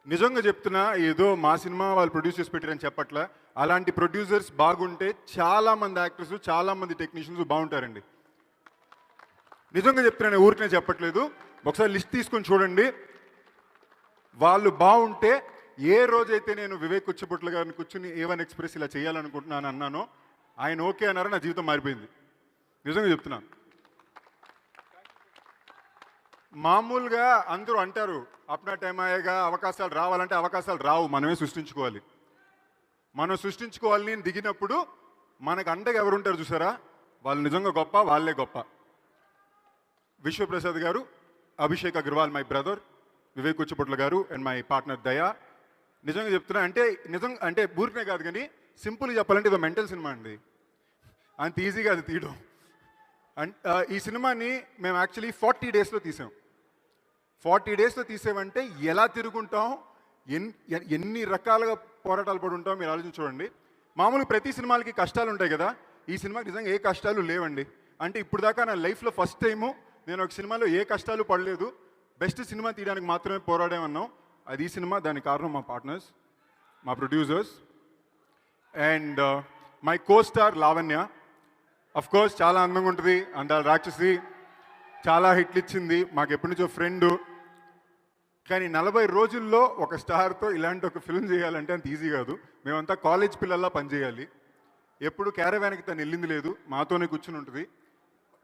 నిజంగా చెప్తున్నా, ఏదో మా సినిమా వాళ్ళు ప్రొడ్యూస్ చేసి పెట్టారని చెప్పట్లా. అలాంటి ప్రొడ్యూసర్స్ బాగుంటే చాలామంది యాక్టర్స్, చాలామంది టెక్నీషియన్స్ బాగుంటారండి. నిజంగా చెప్తున్నాను, ఊరికనే చెప్పట్లేదు. ఒకసారి లిస్ట్ తీసుకొని చూడండి. వాళ్ళు బాగుంటే, ఏ రోజైతే నేను వివేక్ కుచ్చబొట్ల గారిని కూర్చుని A1 ఎక్స్ప్రెస్ ఇలా చేయాలనుకుంటున్నాను అన్నానో, ఆయన ఓకే అన్నారో నా జీవితం మారిపోయింది. నిజంగా చెప్తున్నాను. మామూలుగా అందరూ అంటారు అప్నా టైం అయ్యేగా అవకాశాలు రావాలంటే అవకాశాలు రావు, మనమే సృష్టించుకోవాలి. మనం సృష్టించుకోవాలని దిగినప్పుడు మనకు అండగా ఎవరుంటారు చూసారా, వాళ్ళు నిజంగా గొప్ప, వాళ్ళే గొప్ప. విశ్వప్రసాద్ గారు, అభిషేక్ అగర్వాల్ మై బ్రదర్, వివేక్ కుచ్చపొట్ల గారు అండ్ మై పార్ట్నర్ దయా. నిజంగా చెప్తున్నా, అంటే ఊరికనే కాదు, కానీ సింపుల్గా చెప్పాలంటే ఇది మెంటల్ సినిమా అండి. అంత ఈజీగా అది తీయడం. అండ్ ఈ సినిమాని మేము యాక్చువల్లీ 40 డేస్లో తీసాం. 40 డేస్లో తీసామంటే ఎలా తిరుగుంటాం, ఎన్ని రకాలుగా పోరాటాలు పడి ఉంటాం మీరు ఆలోచించి చూడండి. మామూలుగా ప్రతి సినిమాలకి కష్టాలు ఉంటాయి కదా, ఈ సినిమాకి నిజంగా ఏ కష్టాలు లేవండి. అంటే ఇప్పుడు దాకా నా లైఫ్లో ఫస్ట్ టైము నేను ఒక సినిమాలో ఏ కష్టాలు పడలేదు. బెస్ట్ సినిమా తీయడానికి మాత్రమే పోరాడామన్నాం. అది ఈ సినిమా. దానికి కారణం మా పార్ట్నర్స్, మా producers and my co star Lavanya. Of course చాలా అందంగా ఉంటుంది, అందాల రాక్షసి, చాలా హిట్లు ఇచ్చింది, మాకు ఎప్పటి నుంచో ఫ్రెండు. కానీ 40 రోజుల్లో ఒక స్టార్తో ఇలాంటి ఒక ఫిల్మ్ చేయాలంటే అంత ఈజీ కాదు. మేమంతా కాలేజ్ పిల్లల్లా పనిచేయాలి. ఎప్పుడు క్యారవాన్కి తను వెళ్ళింది లేదు, మాతోనే కూర్చుని ఉంటుంది.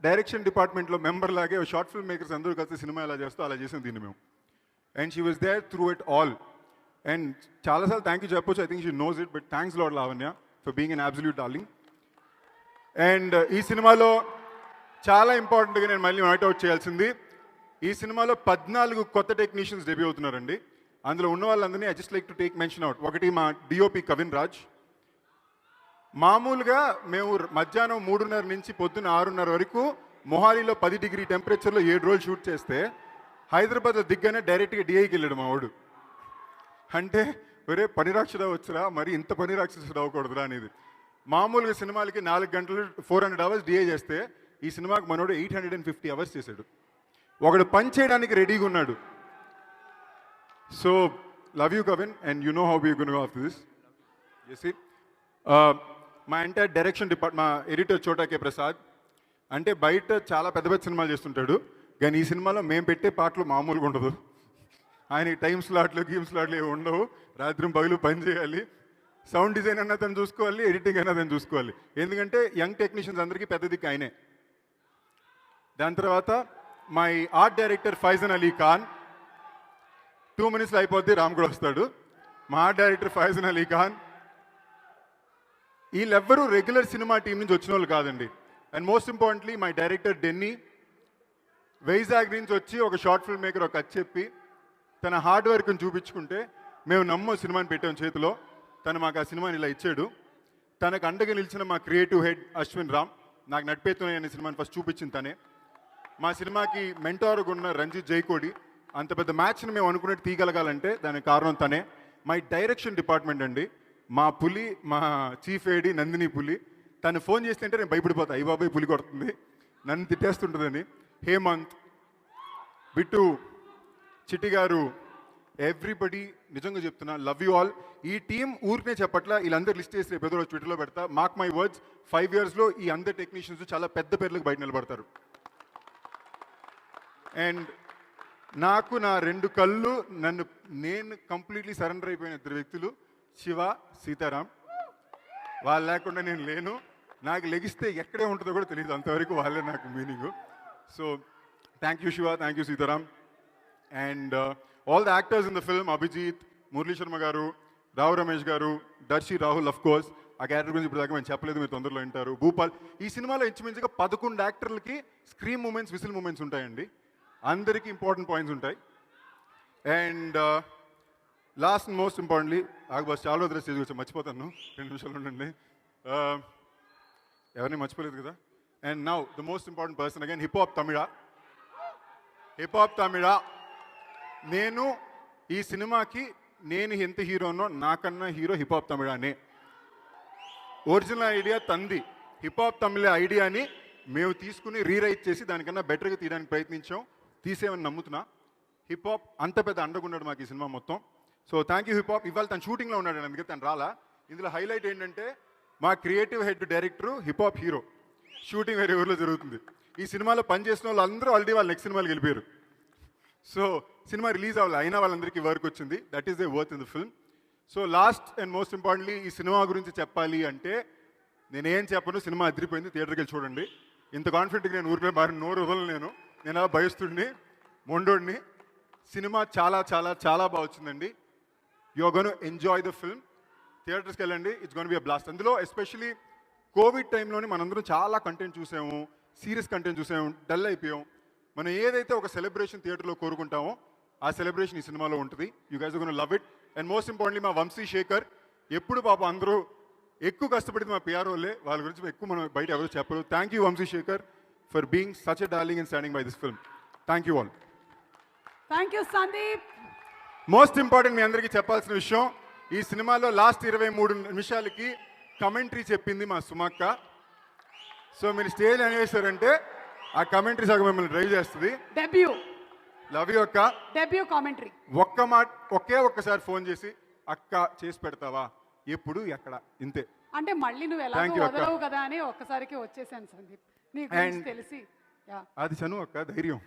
డైరెక్షన్ డిపార్ట్మెంట్లో మెంబర్ లాగే షార్ట్ ఫిల్మ్ మేకర్స్ అందరూ కలిసి సినిమా ఎలా చేస్తూ అలా చేసాం దీన్ని మేము. And she was there through it all. And చాలాసార్లు థ్యాంక్ యూ చెప్పొచ్చు, I think she knows it, but thanks lot Lavanya for being an absolute darling. And ఈ సినిమాలో చాలా ఇంపార్టెంట్గా నేను మళ్ళీ నాట్ అవుట్ చేయాల్సింది, ఈ సినిమాలో 14 కొత్త టెక్నీషియన్స్ డెబ్యూ అవుతున్నారండి. అందులో ఉన్న వాళ్ళందరినీ I just like to take mention out. ఒకటి మా డిఓపి కవిన్ రాజ్. మామూలుగా మేము మధ్యాహ్నం 3:30 నుంచి పొద్దున్న 6:30 వరకు మొహాలీలో 10 డిగ్రీ టెంపరేచర్లో 7 రోజులు షూట్ చేస్తే హైదరాబాద్లో దిగ్గానే డైరెక్ట్గా డిఐకి వెళ్ళాడు మా వాడు. అంటే ఒరే పని రాక్షసుడు వచ్చురా, మరి ఇంత పని రాక్షసుడు అవ్వకూడదురా అనేది. మామూలుగా సినిమాలకి 4 గంటలు 400 అవర్స్ డిఐ చేస్తే ఈ సినిమాకి మనోడు 850 అవర్స్ చేశాడు. ఒకడు పని చేయడానికి రెడీగా ఉన్నాడు. So love you Kavin and you know how we gonna go after this. Yes, మా ఎంటైర్ డైరెక్షన్ డిపార్ట్మెంట్, మా ఎడిటర్ చోటా కే ప్రసాద్. అంటే బయట చాలా పెద్ద పెద్ద సినిమాలు చేస్తుంటాడు, కానీ ఈ సినిమాలో మేము పెట్టే పాటలు మామూలుగా ఉండదు. ఆయనకి టైం స్లాట్లు గేమ్ స్లాట్లు ఏమి ఉండవు. రాత్రి పగలు పని చేయాలి. సౌండ్ డిజైన్ అన్న తను చూసుకోవాలి, ఎడిటింగ్ అన్న తను చూసుకోవాలి. ఎందుకంటే యంగ్ టెక్నీషియన్స్ అందరికీ పెద్ద దిక్కు ఆయనే. దాని తర్వాత my art director Faizan Ali Khan. 2 minutesలో అయిపోద్ది, రామ్ కూడా వస్తాడు. మా ఆర్ట్ డైరెక్టర్ ఫైజన్ అలీ ఖాన్. వీళ్ళెవ్వరూ రెగ్యులర్ సినిమా టీం నుంచి వచ్చిన వాళ్ళు కాదండి. And most importantly my director Denny Vizag నుంచి వచ్చి ఒక షార్ట్ ఫిల్మ్ మేకర్ ఒక కథ చెప్పి తన హార్డ్ వర్క్ని చూపించుకుంటే మేము నమ్మో సినిమాని పెట్టాం చేతిలో. తను మాకు ఆ సినిమాని ఇలా ఇచ్చాడు. తనకు అండగా నిలిచిన మా క్రియేటివ్ హెడ్ అశ్విన్ రామ్, నాకు నడిపేతున్నాయి అనే సినిమాని ఫస్ట్ చూపించింది తనే. మా సినిమాకి మెంటార్గా ఉన్న రంజిత్ జైకోడి. అంత పెద్ద మ్యాచ్ని మేము అనుకున్నట్టు తీయగలగాలంటే దానికి కారణం తనే. మై డైరెక్షన్ డిపార్ట్మెంట్ అండి, మా పులి, మా చీఫ్ ఏడి నందిని పులి. తను ఫోన్ చేస్తుంటే నేను భయపడిపోతా, అయ్యి బాబాయ్ పులి కొడుతుంది, నన్ను తిట్టేస్తుంటుందని. హేమంత్, బిట్టు, చిట్టి గారు, ఎవ్రీబడి నిజంగా చెప్తున్నా, లవ్ యూ ఆల్. ఈ టీం ఊరికే చెప్పట్లా, వీళ్ళందరూ లిస్ట్ చేసి రేపు ఏదో ట్విట్టర్లో పెడతా. మార్క్ మై వర్డ్స్, 5 yearsలో ఈ అందరు టెక్నీషియన్స్ చాలా పెద్ద పేర్లకు బయట నిలబడతారు. అండ్ నాకు నా 2 కళ్ళు, నేను కంప్లీట్లీ సరెండర్ అయిపోయిన 2 వ్యక్తులు, శివ, సీతారాం. వాళ్ళు లేకుండా నేను లేను. నాకు లెగిస్తే ఎక్కడే ఉంటుందో కూడా తెలియదు, అంతవరకు వాళ్ళే నాకు meaning. So thank you Shiva, thank you Sitaram. And all the actors in the film, Abhijit, Murali Sharma గారు, రావు రమేష్ గారు, దర్శి రాహుల్, అఫ్ కోర్స్ ఆ క్యారెక్టర్ గురించి ఇప్పుడు దాకా మేము చెప్పలేదు, మీరు తొందరలో వింటారు. భూపాల్. ఈ సినిమాలో ఇంచుమించుగా 11 యాక్టర్లకి స్క్రీన్ మూమెంట్స్, విసిల్ మూమెంట్స్ ఉంటాయండి. అందరికీ ఇంపార్టెంట్ పాయింట్స్ ఉంటాయి. And last and most importantly, bus చాలా రోజులు స్టేజ్ వచ్చి మర్చిపోతాను, 2 నిమిషాలు ఉండండి. ఎవరిని మర్చిపోలేదు కదా. And now the most important person again, hip hop Tamizha. Hip hop Tamizha. నేను ఈ సినిమాకి నేను ఎంత హీరోనో నాకన్నా హీరో హిప్ హాప్ తమిళనే. ఒరిజినల్ ఐడియా తంది. హిప్ హాప్ తమిళ ఐడియాని మేము తీసుకుని రీరైట్ చేసి దానికన్నా బెటర్గా తీయడానికి ప్రయత్నించాం. తీసేమని నమ్ముతున్నా. హిప్ హాప్ అంత పెద్ద అండగున్నాడు మాకు ఈ సినిమా మొత్తం. So thank you hip hop. ఇవాళ తను షూటింగ్లో ఉన్నాడు, అందుకే తను రాలా. ఇందులో హైలైట్ ఏంటంటే మా creative head director hip hop hero. Shooting వేరే ఊరిలో జరుగుతుంది. ఈ సినిమాలో పనిచేసిన వాళ్ళు అందరూ ఆల్రెడీ వాళ్ళ నెక్స్ట్ సినిమాకి వెళ్ళిపోయారు. సో సినిమా రిలీజ్ అవ్వాలి, అయినా వాళ్ళందరికీ వర్క్ వచ్చింది. That is the worth in the film. So last and most importantly, ఈ సినిమా గురించి చెప్పాలి అంటే నేనేం చెప్పను, సినిమా అదిరిపోయింది, థియేటర్కి వెళ్ళి చూడండి. ఇంత కాన్ఫిడెంట్గా నేను ఊరిపై నోరు వదలను. నేను అలా భయస్తుడిని, మొండోడిని. సినిమా చాలా చాలా చాలా బాగా వచ్చిందండి. You are gonna enjoy the film. థియేటర్స్కి వెళ్ళండి, it's gonna be a blast. అందులో ఎస్పెషలీ కోవిడ్ టైంలోనే మనందరం చాలా కంటెంట్ చూసాము, సీరియస్ కంటెంట్ చూసాము, డల్ అయిపోయాం. మనం ఏదైతే ఒక సెలబ్రేషన్ థియేటర్లో కోరుకుంటామో ఆ సెలబ్రేషన్ ఈ సినిమాలో ఉంటుంది. You guys are gonna love it. And most importantly మా వంశీ శేఖర్. ఎప్పుడు పాప అందరూ ఎక్కువ కష్టపడింది మా పిఆర్ఓలే, వాళ్ళ గురించి ఎక్కువ మనం బయట ఎవరు చెప్పరు. Thank you Vamshi Shekhar for being such a darling and standing by this film. Thank you all. Thank you Sandeep. Most important మీ అందరికీ చెప్పాల్సిన విషయం, ఈ సినిమాలో లాస్ట్ 23 నిమిషాలకి కమెంటరీ చెప్పింది మా సుమక్క. సో మీరు స్టేజ్ అనేసారంటే ఆ కమెంటరీ సగం మిమ్మల్ని డ్రైవ్ చేస్తుంది. డెబ్యూ. లవ్ యూ అక్క. Debut commentary. ఒక్క మాట ఒక్కసారి ఫోన్ చేసి అక్క చేసి పెడతావా, ఎప్పుడు ఎక్కడ, ఇంతే. అంటే మళ్ళీ నువ్వు ఎలా వదలవు కదా అని ఒక్కసారికి వచ్చేసాను సందీప్, నీ గురించి తెలిసి. అది చను అక్క ధైర్యం.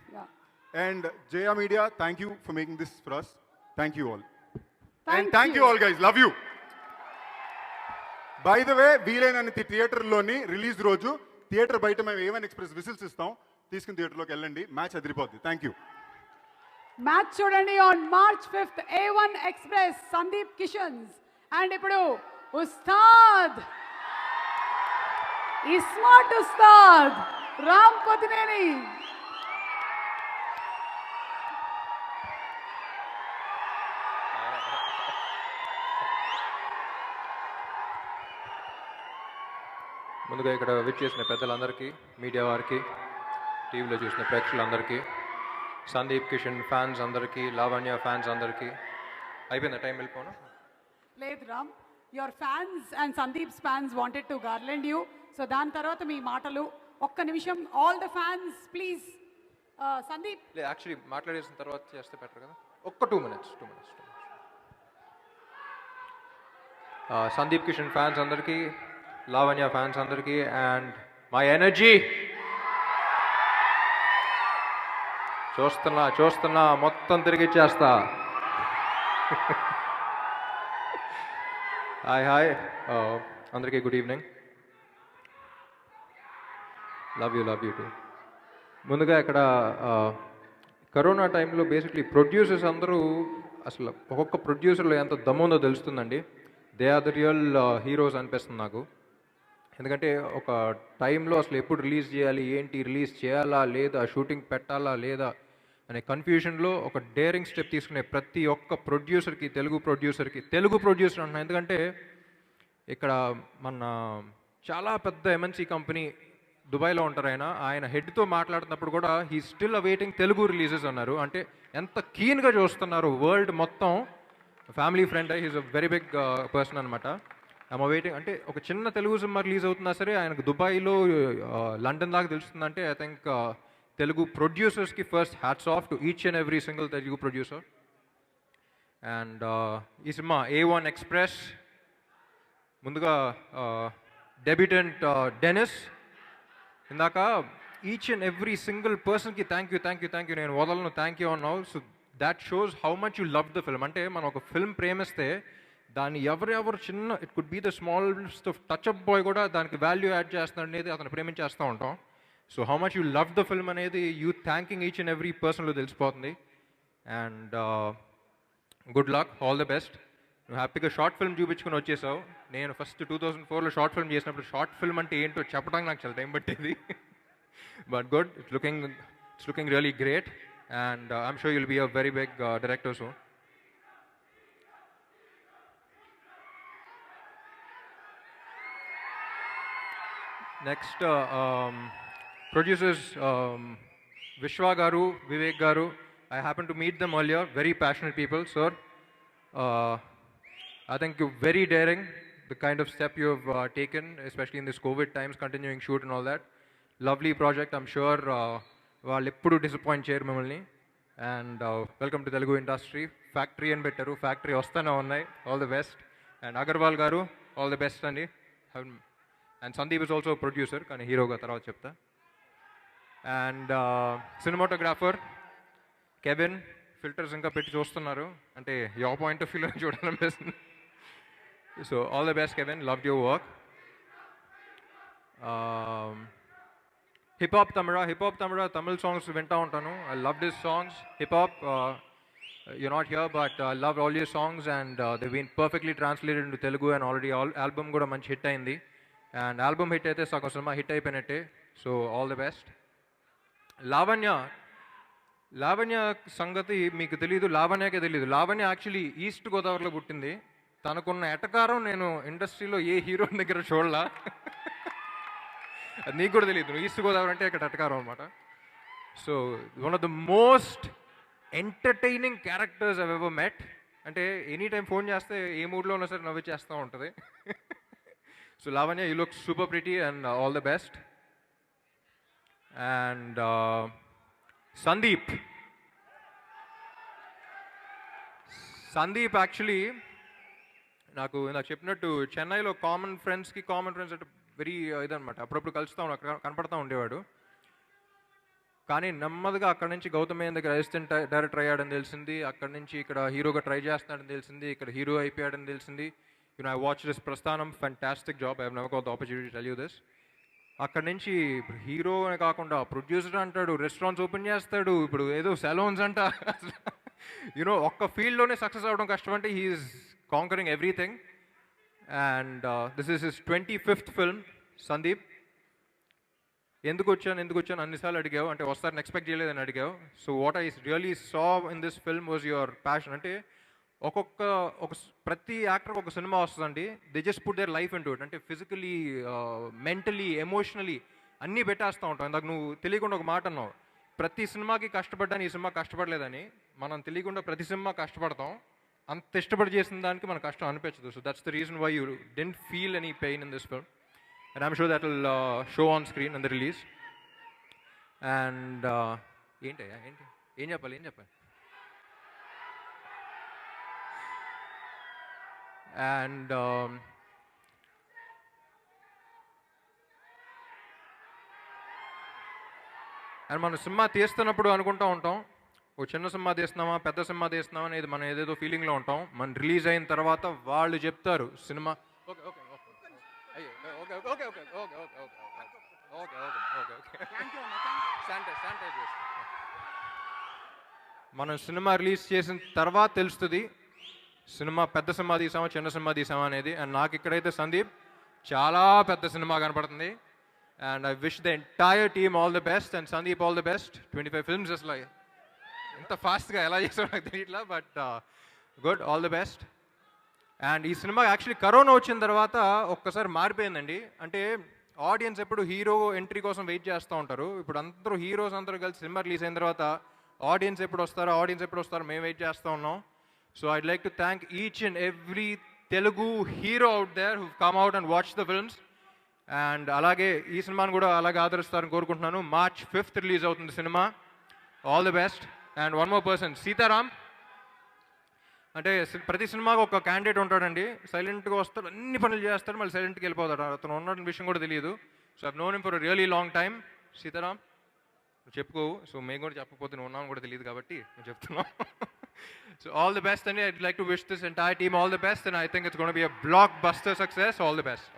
And Jaya media, thank you for making this for us. Thank you all. And thank you all guys, love you. By the way, వీలైనన్ని థియేటర్లోని రిలీజ్ రోజు థియేటర్ బయట మేము A1 ఎక్స్ప్రెస్ విసిల్స్ ఇస్తాం, తీసుకుని థియేటర్లోకి వెళ్ళండి, మ్యాచ్ అదిరిపోద్ది. Thank you. మ్యాచ్ చూడండి on March 5th A1 express, Sandeep Kishan's. And ఇప్పుడు ఉస్తాద్, ఇస్మార్ట్ ఉస్తాద్ రామ్ పొదినేని. ముందుగా ఇక్కడ విచ్చేసిన పెద్దలందరికీ, మీడియా వారికి, టీవీలో చూసిన ప్రేక్షకులందరికీ, సందీప్ కిషన్ ఫ్యాన్స్ అందరికీ, లావణ్య ఫ్యాన్స్ అందరికీ. అయిపోయిందా టైం వెళ్ళిపోను? లేదు Ram, your fans and Sandeep's fans wanted to garland you. So దాని తర్వాత మీ మాటలు ఒక్క నిమిషం. All the fans please. Sandeep లేదు, యాక్చువల్లీ మాట్లాడేసిన తర్వాత చేస్తే బెటర్ కదా. ఒక్క 2 minutes. సందీప్ కిషన్ ఫ్యాన్స్ అందరికీ, లావణ్య ఫ్యాన్స్ అందరికీ, అండ్ మై ఎనర్జీ చూస్తున్నా మొత్తం తిరిగిచ్చేస్తా. హాయ్ అందరికీ good evening. Love you two. ముందుగా ఇక్కడ కరోనా టైంలో బేసిక్లీ ప్రొడ్యూసర్స్ అందరూ అసలు ఒక్కొక్క ప్రొడ్యూసర్లో ఎంత దమ్ముందో తెలుస్తుందండి. They are the real heroes అనిపిస్తుంది నాకు. ఎందుకంటే ఒక టైంలో అసలు ఎప్పుడు రిలీజ్ చేయాలి, ఏంటి రిలీజ్ చేయాలా లేదా, షూటింగ్ పెట్టాలా లేదా అనే కన్ఫ్యూషన్లో ఒక డేరింగ్ స్టెప్ తీసుకునే ప్రతి ఒక్క ప్రొడ్యూసర్కి, తెలుగు ప్రొడ్యూసర్ అంటున్నా. ఎందుకంటే ఇక్కడ మన చాలా పెద్ద ఎంఎన్సీ కంపెనీ దుబాయ్లో ఉంటారు. ఆయన హెడ్తో మాట్లాడుతున్నప్పుడు కూడా he still awaiting Telugu releases అన్నారు. అంటే ఎంత కీన్గా చూస్తున్నారు వరల్డ్ మొత్తం. Family friend, he's a very big person అనమాట. I'm waiting. అంటే ఒక చిన్న తెలుగు సినిమా రిలీజ్ అవుతున్నా సరే ఆయనకు దుబాయ్లో లండన్ దాకా తెలుస్తుందంటే ఐ థింక్ తెలుగు ప్రొడ్యూసర్స్కి first hats off to each and every single Telugu producer. And ఈ సినిమా A1 ఎక్స్ప్రెస్, ముందుగా డెబ్యూటెంట్ డెనిస్. ఇందాక ఈచ్ అండ్ ఎవ్రీ సింగిల్ పర్సన్కి థ్యాంక్ యూ నేను వదలను, థ్యాంక్ యూ అన్నావు. So that shows how much you love the film. అంటే మనం ఒక ఫిల్మ్ ప్రేమిస్తే దాన్ని ఎవరెవరు చిన్న, it could be the smallest of touch up boy కూడా దానికి వాల్యూ యాడ్ చేస్తున్నాడు అనేది అతను ప్రేమించేస్తూ ఉంటాం. So how much you love the film అనేది you thanking each and every పర్సన్లో తెలిసిపోతుంది. And good luck, all the best. నువ్వు హ్యాపీగా షార్ట్ ఫిల్మ్ చూపించుకుని వచ్చేసావు. నేను ఫస్ట్ 2004లో షార్ట్ ఫిల్మ్ చేసినప్పుడు షార్ట్ ఫిల్మ్ అంటే ఏంటో చెప్పడానికి నాకు చాలా టైం పట్టేది. But good, it's looking really great. And I'm sure you'll be a very big director soon. Next producers Vishwa garu, Vivek garu. I happened to meet them earlier. Very passionate people, sir. I think you're very daring, the kind of step you have taken, especially in this COVID times, continuing shoot and all that. Lovely project. I'm sure వాళ్ళు ఎప్పుడు disappoint చేయరు మిమ్మల్ని. And welcome to Telugu industry. Factory అని పెట్టారు, factory వస్తూనే ఉన్నాయి. All the best. And Agarwal గారు, all the best అండి. And Sandeep is also producer, కానీ హీరోగా తర్వాత చెప్తా. అండ్ సినిమాటోగ్రాఫర్ కెవిన్, ఫిల్టర్స్ ఇంకా పెట్టి చూస్తున్నారు, అంటే యువర్ పాయింట్ ఆఫ్ వ్యూలో చూడాలనిపిస్తుంది. So all the best Kevin, love your work. Hip hop తమిళ తమిళ సాంగ్స్ వింటూ ఉంటాను. I love this songs. Hip hop, you're not here, but I love all your songs and they've been perfectly translated into Telugu and already album kuda manchi hit ayindi. And album hit aithe sakam cinema hit ayipoyinatte. So all the best. Lavanya సంగతి మీకు తెలీదు, లావణ్యకే తెలీదు. Lavanya actually east గోదావరిలో పుట్టింది. తనకున్న ఎటకారం నేను ఇండస్ట్రీలో ఏ hero దగ్గర చూడలా. అది నీకు కూడా తెలియదు. ఈస్ట్ గోదావరి అంటే ఇక్కడ ఎటకారం అనమాట. So one of the most entertaining characters I've ever met. అంటే ఎనీ టైం ఫోన్ చేస్తే ఏ మూడ్లో ఉన్నా సరే నవ్విచ్చేస్తూ ఉంటుంది. So Lavanya, you look super pretty and all the best. And Sandeep actually నాకు చెప్పినట్టు చెన్నైలో కామన్ ఫ్రెండ్స్ అంటే వెరీ ఇదనమాట. అప్పుడప్పుడు కలుస్తూ కనపడతా ఉండేవాడు. కానీ నెమ్మదిగా అక్కడి నుంచి గౌతమేయన్ దగ్గర అసిస్టెంట్ డైరెక్టర్ అయ్యాడని తెలిసింది. అక్కడి నుంచి ఇక్కడ హీరోగా ట్రై చేస్తున్నాడని తెలిసింది. ఇక్కడ హీరో అయిపోయాడని తెలిసింది. ఐ వాచ్ దిస్ ప్రస్థానం, fantastic job. I have never got the opportunity to tell you this. అక్కడి నుంచి హీరో అని కాకుండా ప్రొడ్యూసర్ అంటాడు, రెస్టారెంట్స్ ఓపెన్ చేస్తాడు, ఇప్పుడు ఏదో సెలూన్స్ అంట. ఒక్క ఫీల్డ్లోనే సక్సెస్ అవ్వడం కష్టం అంటే he is conquering everything. And this is his 25th film. Sandeep, ఎందుకు వచ్చాను అన్నిసార్లు అడిగావు, అంటే వస్తారని ఎక్స్పెక్ట్ చేయలేదని అడిగావు. So what I really saw in this film was your passion. అంటే ప్రతి యాక్టర్ ఒక సినిమా వస్తుందండి, they just put their life into it. అంటే ఫిజికలీ, మెంటలీ, ఎమోషనలీ అన్నీ పెట్టేస్తూ ఉంటాం. ఇందాక నువ్వు తెలియకుండా ఒక మాట అన్నావు, ప్రతి సినిమాకి కష్టపడ్డాను, ఈ సినిమా కష్టపడలేదని. మనం తెలియకుండా ప్రతి సినిమా కష్టపడతాం, అంత ఇష్టపడి చేసిన దానికి మనకు కష్టం అనిపించదు. So that's the reason why you didn't feel any pain in this film. And I'm sure that will show on screen in the release. And ఏం చెప్పాలి and అండ్ మనం సినిమా తీస్తున్నప్పుడు అనుకుంటూ ఉంటాం ఓ చిన్న సినిమా తీస్తున్నామా పెద్ద సినిమా తీస్తున్నామా అనేది మనం ఏదేదో ఫీలింగ్లో ఉంటాం. మనం రిలీజ్ అయిన తర్వాత వాళ్ళు చెప్తారు సినిమా okay okay okay okay okay okay okay okay okay okay okay sanitise మనం సినిమా రిలీజ్ చేసిన తర్వాత తెలుస్తుంది సినిమా పెద్ద సినిమా తీసామా చిన్న సినిమా తీసామా అనేది. అండ్ నాకు ఇక్కడైతే సందీప్ చాలా పెద్ద సినిమా కనపడుతుంది. And I wish the entire team all the best and Sandeep all the best. 25 films అసలు ఎంత ఫాస్ట్గా ఎలా చేసావు నాకు తెలియట్లా, but good, all the best. And ఈ సినిమా యాక్చువల్లీ కరోనా వచ్చిన తర్వాత ఒక్కసారి మారిపోయిందండి. అంటే ఆడియన్స్ ఎప్పుడు హీరో ఎంట్రీ కోసం వెయిట్ చేస్తూ ఉంటారు. ఇప్పుడు అందరూ హీరోస్ అందరూ కలిసి సినిమా రిలీజ్ అయిన తర్వాత ఆడియన్స్ ఎప్పుడు వస్తారో మేము వెయిట్ చేస్తూ ఉన్నాం. So I'd like to thank each and every Telugu hero out there who come out and watch the films. And అలాగే ఈ సినిమాను కూడా అలాగే ఆదరిస్తారని కోరుకుంటున్నాను. March 5th రిలీజ్ అవుతుంది సినిమా. All the best. And one more person, Sitaram. అంటే ప్రతి సినిమాకి ఒక క్యాండిడేట్ ఉంటాడండి, సైలెంట్గా వస్తాడు, అన్ని పనులు చేస్తాడు, మళ్ళీ సైలెంట్కి వెళ్ళిపోతాడు. అతను ఉన్న విషయం కూడా తెలియదు. So I've known him for really long time. Sitaram చెప్పుకోవు, సో మేము కూడా చెప్పకపోతే నువ్వు ఉన్నాను కూడా తెలియదు కాబట్టి నేను చెప్తున్నాం. సో ఆల్ ది బెస్ట్ అండి. I'd like to wish this entire team all the best and I think it's gonna be a block buster success. All the best.